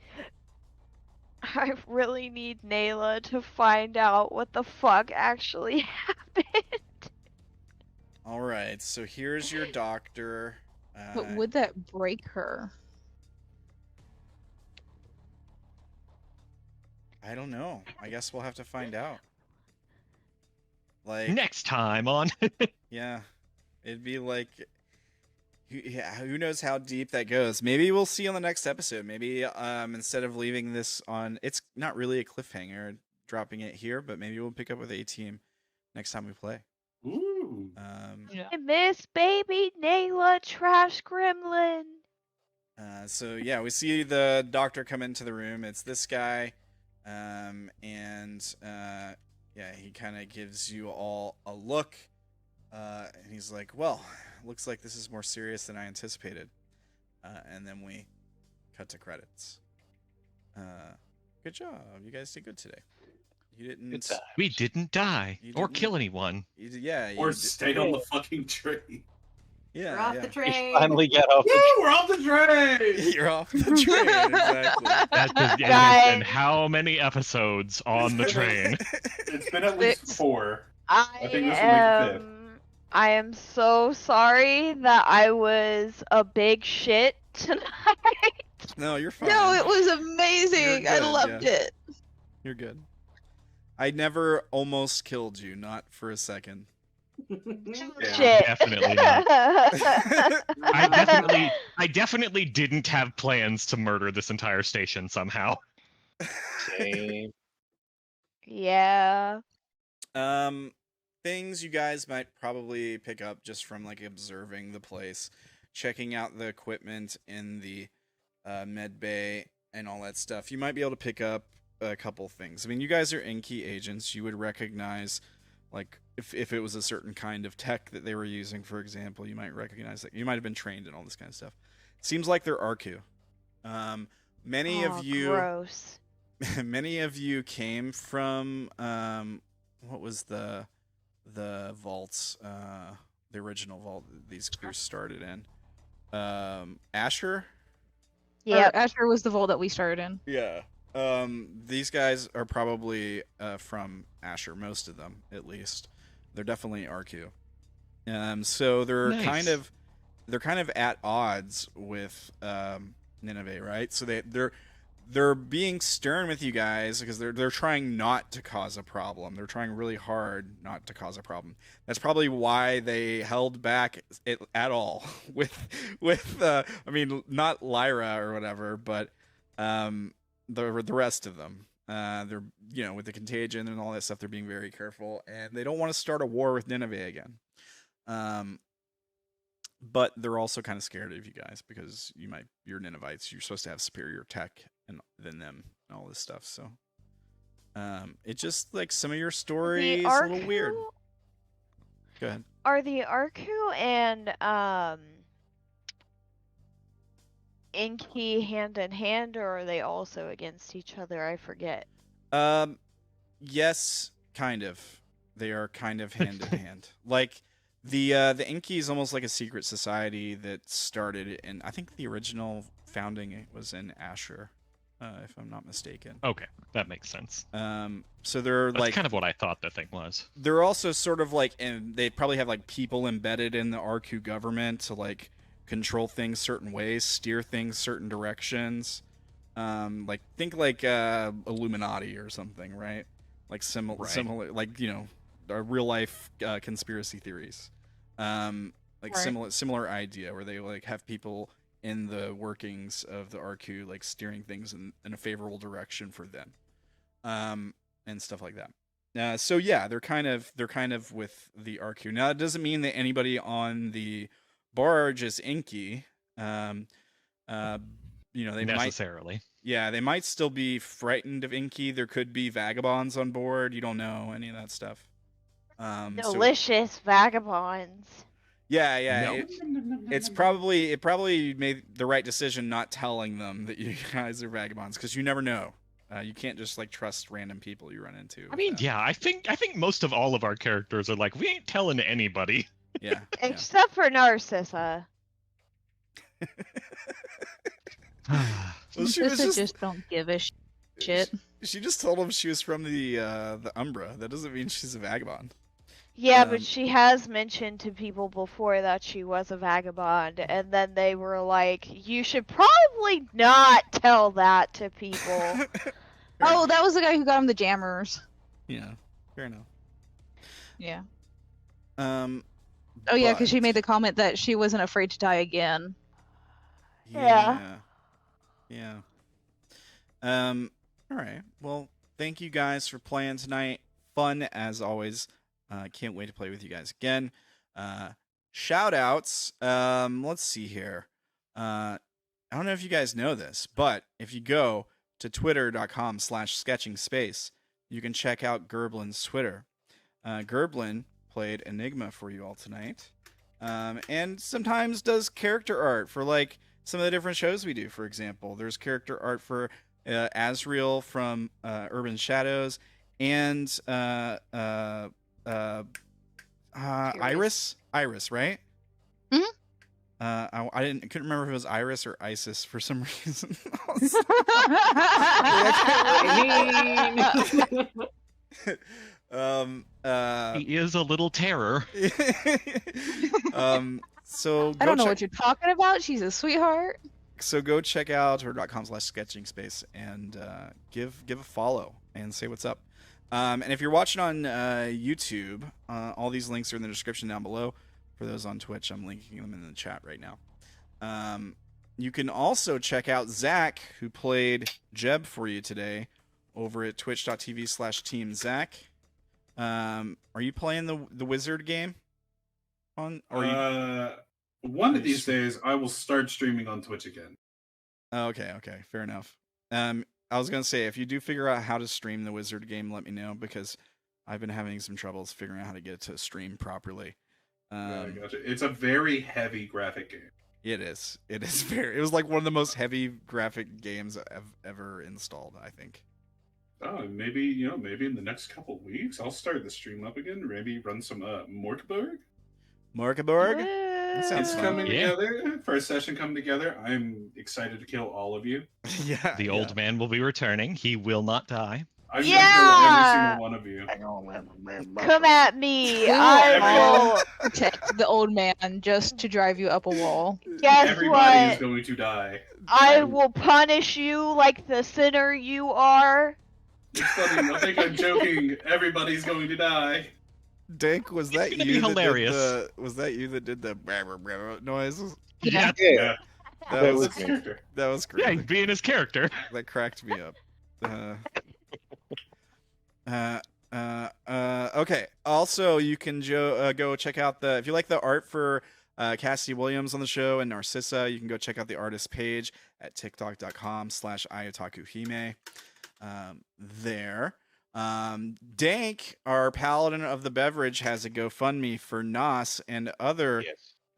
E: I really need Nayla to find out what the fuck actually happened.
A: All right. So here's your doctor.
F: But would that break her?
A: I don't know. I guess we'll have to find out. Like
B: Next time on.
A: yeah, it'd be like, who knows how deep that goes? Maybe we'll see on the next episode. Maybe instead of leaving this on, it's not really a cliffhanger, dropping it here, but maybe we'll pick up with A-Team next time we play.
I: Ooh.
E: I miss baby Nayla Trash Gremlin.
A: So yeah, we see the doctor come into the room. It's this guy, yeah, he kind of gives you all a look, and he's like, "Well, looks like this is more serious than I anticipated." And then we cut to credits. Good job, you guys did good today. You didn't.
C: Good time.
B: We didn't die
A: You
B: or
A: didn't-
B: kill anyone.
A: You
I: Or
A: did-
I: stay on the fucking train.
A: Yeah,
D: We're off
A: yeah.
D: the
C: We
D: train.
C: finally got off the
I: Woo! We're off the train.
A: You're off the train. Exactly.
B: That's just,
E: Guys.
B: and how many episodes on the train?
I: It's been at least 4.
E: I
I: I think this will make the
E: I am so sorry that I was a big shit tonight.
A: No, you're fine.
F: No, it was amazing.
A: You're
F: I
A: good,
F: loved
A: yeah.
F: it.
A: You're good. I never almost killed you, not for a second.
E: Shit.
B: Definitely not. I definitely didn't have plans to murder this entire station somehow.
C: Same.
E: Yeah.
A: Things you guys might probably pick up just from like observing the place, checking out the equipment in the med bay and all that stuff. You might be able to pick up a couple things. I mean, you guys are Enki agents. You would recognize, like, if it was a certain kind of tech that they were using, for example, you might recognize that. You might have been trained in all this kind of stuff. Seems like they're Arku. Many of you,
E: Gross.
A: many of you came from what was the vaults, the original vault that these crews started in. Asher.
E: Yeah.
F: Asher was the vault that we started in.
A: Yeah. These guys are probably from Asher, most of them at least. They're definitely Arku. So they're
B: Nice.
A: kind of at odds with Nineveh, right? So they're being stern with you guys because they're trying not to cause a problem. They're trying really hard not to cause a problem. That's probably why they held back it at all with I mean, not Lyra or whatever, but the rest of them. They're, with the contagion and all that stuff, they're being very careful, and they don't want to start a war with Nineveh again. But they're also kind of scared of you guys because you're Ninevites. You're supposed to have superior tech than them and all this stuff. So, it's just like some of your story is a little weird. Go ahead.
E: Are the Arku and Enki hand in hand, or are they also against each other? I forget.
A: Yes, kind of. They are kind of hand in hand. Like the Enki is almost like a secret society that started in, I think the original founding was in Asher, if I'm not mistaken.
B: Okay, that makes sense.
A: So they're
B: That's
A: like
B: kind of what I thought the thing was.
A: they're also sort of like, and they probably have like people embedded in the Arku government to like control things certain ways, steer things certain directions. Like think like Illuminati or something, right? Like similar, like real life conspiracy theories. Like similar idea where they like have people in the workings of the Arku like steering things in a favorable direction for them, and stuff like that. So yeah, they're kind of with the RQ. Now it doesn't mean that anybody on the barge is Enki. They might
B: necessarily.
A: Yeah, they might still be frightened of Enki. There could be vagabonds on board. You don't know any of that stuff.
E: Delicious vagabonds.
A: Yeah.
B: No.
A: It probably made the right decision not telling them that you guys are vagabonds, because you never know. You can't just trust random people you run into.
B: I mean, yeah, I think most of all of our characters are like, we ain't telling anybody.
A: Yeah.
E: Except for Narcissa.
A: Well, she was
F: just don't give a shit.
A: She just told him she was from the Umbra. That doesn't mean she's a vagabond.
E: Yeah, but she has mentioned to people before that she was a vagabond, and then they were like, you should probably not tell that to people.
F: Oh, that was the guy who got him the jammers.
A: Yeah, fair enough.
F: Yeah.
A: Oh
F: yeah, because she made the comment that she wasn't afraid to die again.
E: Yeah.
A: All right. Well, thank you guys for playing tonight. Fun as always. Can't wait to play with you guys again. Shout outs. Let's see here. I don't know if you guys know this, but if you go to twitter.com/sketchingspace, you can check out Gerblin's Twitter. Gerblin played Enigma for you all tonight. And sometimes does character art for some of the different shows we do. For example, there's character art for Asriel from Urban Shadows and Iris, right?
F: Mm-hmm.
A: I couldn't remember if it was Iris or Isis for some reason.
B: He is a little terror.
A: So
F: I don't know what you're talking about. She's a sweetheart.
A: So go check out her.com/sketchingspace and give a follow and say what's up. And if you're watching on YouTube, all these links are in the description down below. For those on Twitch, I'm linking them in the chat right now. You can also check out Zach, who played Jeb for you today, over at twitch.tv/TeamZack. Are you playing the wizard game? One
G: of these days, I will start streaming on Twitch again.
A: Okay, fair enough. I was gonna say, if you do figure out how to stream the wizard game, let me know, because I've been having some troubles figuring out how to get it to stream properly.
G: I gotcha. It's a very heavy graphic game.
A: It is. It was like one of the most heavy graphic games I've ever installed, I think.
G: Oh, maybe in the next couple weeks I'll start the stream up again. Maybe run some Morkborg.
A: That sounds
G: It's
A: fun.
G: coming together. First session coming together. I'm excited to kill all of you.
A: Yeah.
B: The old man will be returning. He will not die.
G: I'm gonna kill every single one of you.
E: Come at me.
F: I
E: I will.
F: protect the old man just to drive you up a wall.
E: Guess
G: Everybody is
E: what?
G: going to die.
E: I will punish you like the sinner you are.
G: It's funny. I think I'm joking. Everybody's going to die.
A: Dank, was that
B: gonna
A: you?
B: be hilarious.
A: Was that you that did the noises?
F: Yeah.
A: That was
G: his character.
A: That was
B: Yeah,
A: great.
B: he's being his character.
A: That cracked me up. Okay. Also, you can go check out if you like the art for Cassidy WIlliams on the show and Narcissa, you can go check out the artist page at tiktok.com/iotakuhime. There. Dank, our Paladin of the Beverage, has a GoFundMe for Nos and other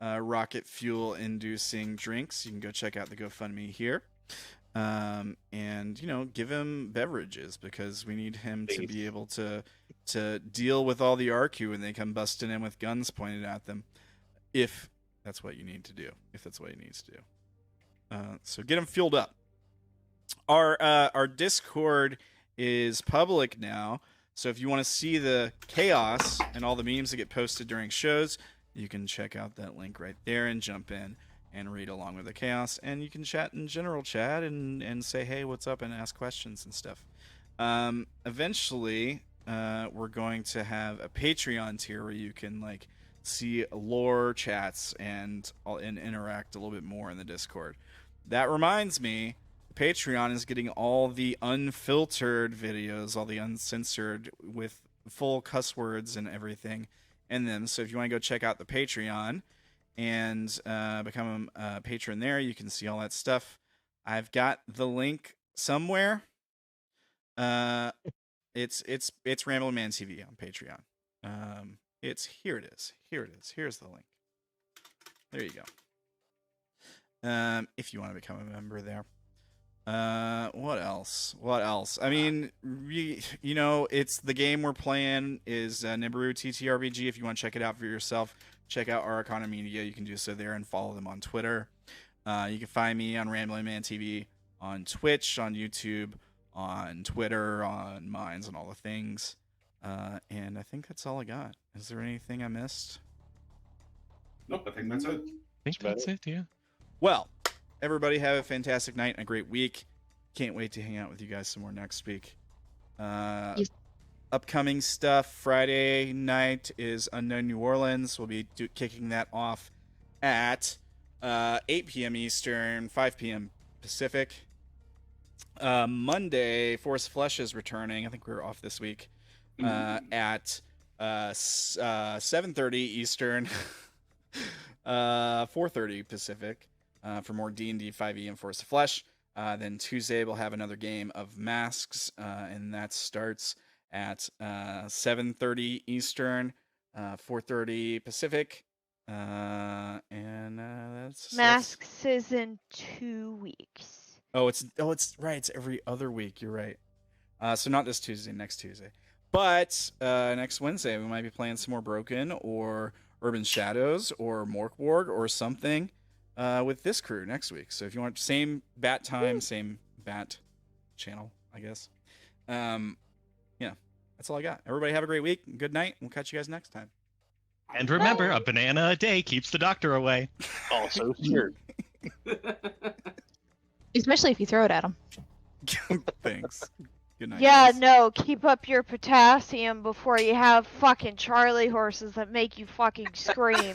A: rocket fuel inducing drinks. You can go check out the GoFundMe here. And give him beverages, because we need him to be able to deal with all the RQ when they come busting in with guns pointed at them, if that's what you need to do. So get him fueled up. Our Discord is public now, so if you want to see the chaos and all the memes that get posted during shows, you can check out that link right there and jump in and read along with the chaos, and you can chat in general chat and say, hey, what's up, and ask questions and stuff. Eventually, we're going to have a Patreon tier where you can see lore chats and interact a little bit more in the Discord. That reminds me, Patreon is getting all the unfiltered videos, all the uncensored with full cuss words and everything in them. So if you want to go check out the Patreon and become a patron there, you can see all that stuff. I've got the link somewhere. It's Ramblin' Man TV on Patreon. Here it is. Here's the link. There you go. If you want to become a member there. What else? I mean, it's the game we're playing is Nibiru TTRPG. If you want to check it out for yourself, check out Araukana Media. You can do so there and follow them on Twitter. You can find me on Ramblin' Man TV on Twitch, on YouTube, on Twitter, on Minds, and all the things. And I think that's all I got. Is there anything I missed?
G: Nope, I think that's it.
B: I think that's it, yeah.
A: Well, everybody have a fantastic night and a great week. Can't wait to hang out with you guys some more next week.
F: Yes.
A: Upcoming stuff, Friday night is Unknown New Orleans. We'll be kicking that off at 8 p.m. Eastern, 5 p.m. Pacific. Monday, Force Flesh is returning. I think we're off this week. At 7:30 Eastern, 4:30 Pacific, for more D&D 5e and Force of Flesh. Then Tuesday we'll have another game of Masks, and that starts at 7:30 Eastern, 4:30 Pacific, and that's
E: Masks is in 2 weeks.
A: It's right. It's every other week. You're right. So not this Tuesday, next Tuesday. But next Wednesday, we might be playing some more Broken or Urban Shadows or Morkborg or something with this crew next week. So if you want same bat time, same bat channel, I guess. Yeah, that's all I got. Everybody have a great week. Good night. We'll catch you guys next time.
B: And remember, a banana a day keeps the doctor away.
C: Also, sure.
F: Especially if you throw it at him.
A: Thanks. Good night.
E: Yeah,
A: guys.
E: no, keep up your potassium before you have fucking Charlie horses that make you fucking scream.